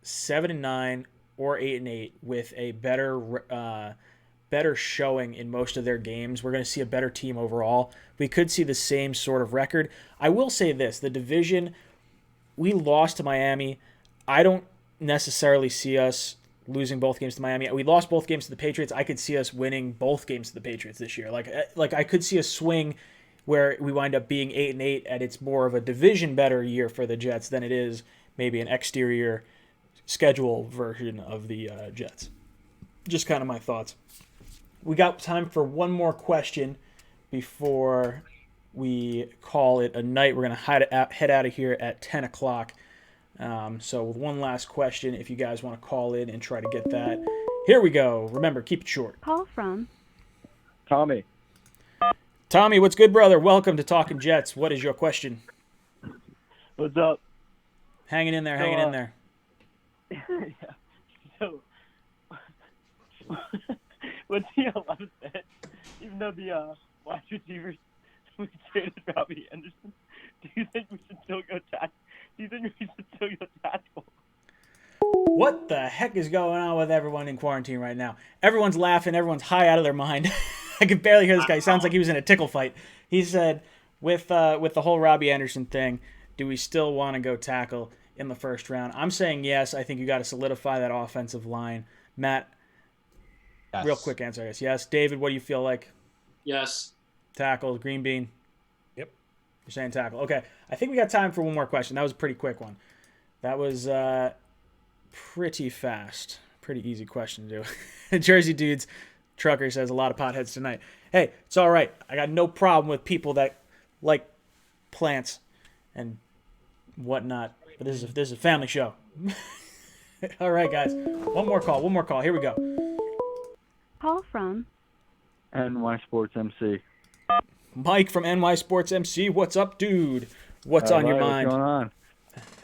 7-9 or 8-8 with a better showing in most of their games. We're going to see a better team overall. We could see the same sort of record. I will say this, the division, we lost to Miami. I don't necessarily see us losing both games to Miami. We lost both games to the Patriots. I could see us winning both games to the Patriots this year. Like I could see a swing where we wind up being 8-8 and it's more of a division better year for the Jets than it is maybe an exterior schedule version of the Jets. Just kind of my thoughts. We got time for one more question before we call it a night. We're going to head out of here at 10 o'clock. So with one last question, if you guys want to call in and try to get that. Here we go. Remember, keep it short. Call from Tommy. Tommy, what's good, brother? Welcome to Talking Jets. What is your question? What's up? Hanging in there. Yeah. So, what's the 11th bet? Even though the wide receivers we traded Robbie Anderson, do you think we should still go tackle? Do you think we should still go tackle? What the heck is going on with everyone in quarantine right now? Everyone's laughing. Everyone's high out of their mind. I can barely hear this guy. He sounds like he was in a tickle fight. He said, with the whole Robbie Anderson thing, do we still want to go tackle in the first round? I'm saying yes. I think you got to solidify that offensive line. Matt, Yes. Real quick answer, I guess. Yes. David, what do you feel like? Yes. Tackle. Green Bean? Yep. You're saying tackle. Okay. I think we got time for one more question. That was a pretty quick one. That was pretty fast. Pretty easy question to do. Jersey Dudes Trucker says a lot of potheads tonight. Hey, it's all right. I got no problem with people that like plants and whatnot. But this is a family show. All right, guys. One more call. Here we go. Call from NY Sports MC. Mike from NY Sports MC. What's up, dude? What's on your mind? What's going on?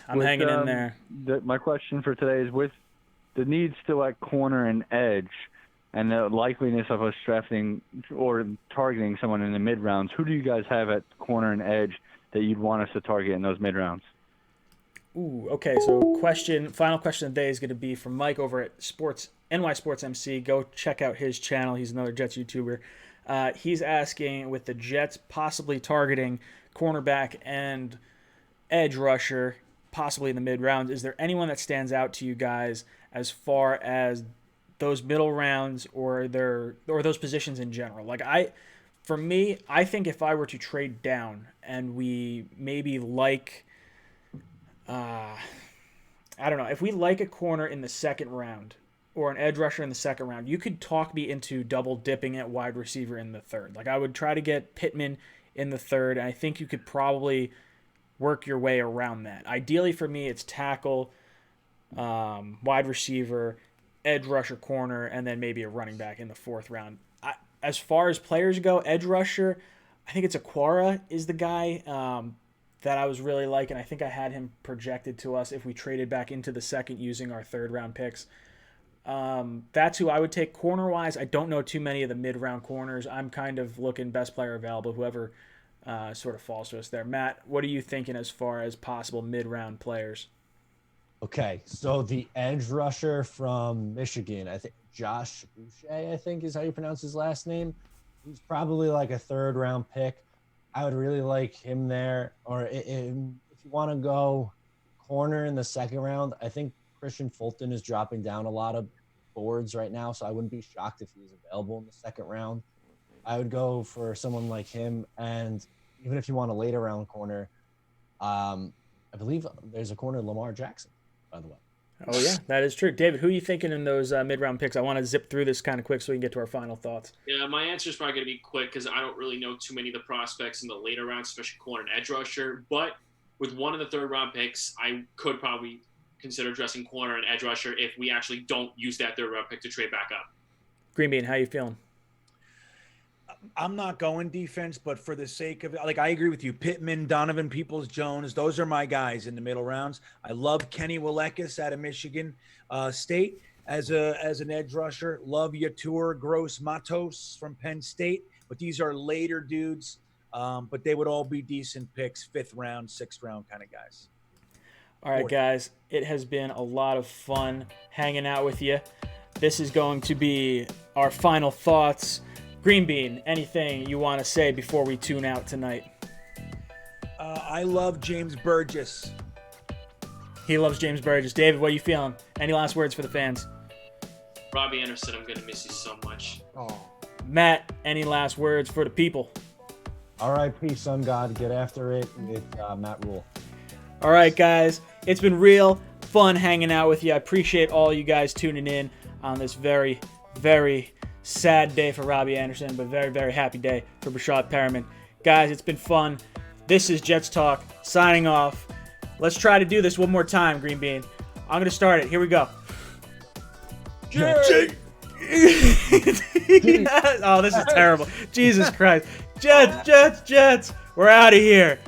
I'm hanging in there. My question for today is, with the needs still at corner and edge and the likeliness of us drafting or targeting someone in the mid-rounds, who do you guys have at corner and edge that you'd want us to target in those mid-rounds? Ooh, okay. So final question of the day is going to be from Mike over at NY Sports MC. Go check out his channel. He's another Jets YouTuber. He's asking, with the Jets possibly targeting cornerback and edge rusher, possibly in the mid rounds. Is there anyone that stands out to you guys as far as those middle rounds or those positions in general? Like for me, I think if I were to trade down and we maybe I don't know, if we like a corner in the second round or an edge rusher in the second round, you could talk me into double dipping at wide receiver in the third. Like I would try to get Pittman in the third, and I think you could probably work your way around that. Ideally for me, it's tackle, wide receiver, edge rusher, corner, and then maybe a running back in the fourth round. As far as players go, edge rusher, I think it's Aquara is the guy that I was really liking. I think I had him projected to us if we traded back into the second using our third round picks. That's who I would take. Corner-wise, I don't know too many of the mid-round corners. I'm kind of looking best player available, whoever sort of falls to us there. Matt, what are you thinking as far as possible mid-round players? Okay, so the edge rusher from Michigan, I think Josh Uche, I think is how you pronounce his last name. He's probably like a third-round pick. I would really like him there. Or if you want to go corner in the second round, I think Christian Fulton is dropping down a lot of boards right now, so I wouldn't be shocked if he was available in the second round. I would go for someone like him, and even if you want a later round corner, I believe there's a corner, Lamar Jackson, by the way. Oh, yeah, that is true. David, who are you thinking in those mid-round picks? I want to zip through this kind of quick so we can get to our final thoughts. Yeah, my answer is probably going to be quick because I don't really know too many of the prospects in the later rounds, especially corner and edge rusher. But with one of the third-round picks, I could probably consider addressing corner and edge rusher if we actually don't use that third-round pick to trade back up. Green Bean, how you feeling? I'm not going defense, but for the sake of it, like I agree with you, Pittman, Donovan Peoples-Jones, those are my guys in the middle rounds. I love Kenny Willekes out of Michigan State as an edge rusher. Love Yatur Gross-Matos from Penn State, but these are later dudes, but they would all be decent picks, fifth round, sixth round kind of guys. All right, guys, it has been a lot of fun hanging out with you. This is going to be our final thoughts. Green Bean, anything you want to say before we tune out tonight? I love James Burgess. He loves James Burgess. David, what are you feeling? Any last words for the fans? Robbie Anderson, I'm going to miss you so much. Oh. Matt, any last words for the people? R.I.P. Sun God. Get after it with Matt Rule. All right, guys. It's been real fun hanging out with you. I appreciate all you guys tuning in on this very, very sad day for Robbie Anderson, but very, very happy day for Rashad Perriman. Guys, it's been fun. This is Jets Talk signing off. Let's try to do this one more time, Green Bean. I'm going to start it. Here we go. Yes. Oh, this is terrible. Jesus Christ. Jets. We're out of here.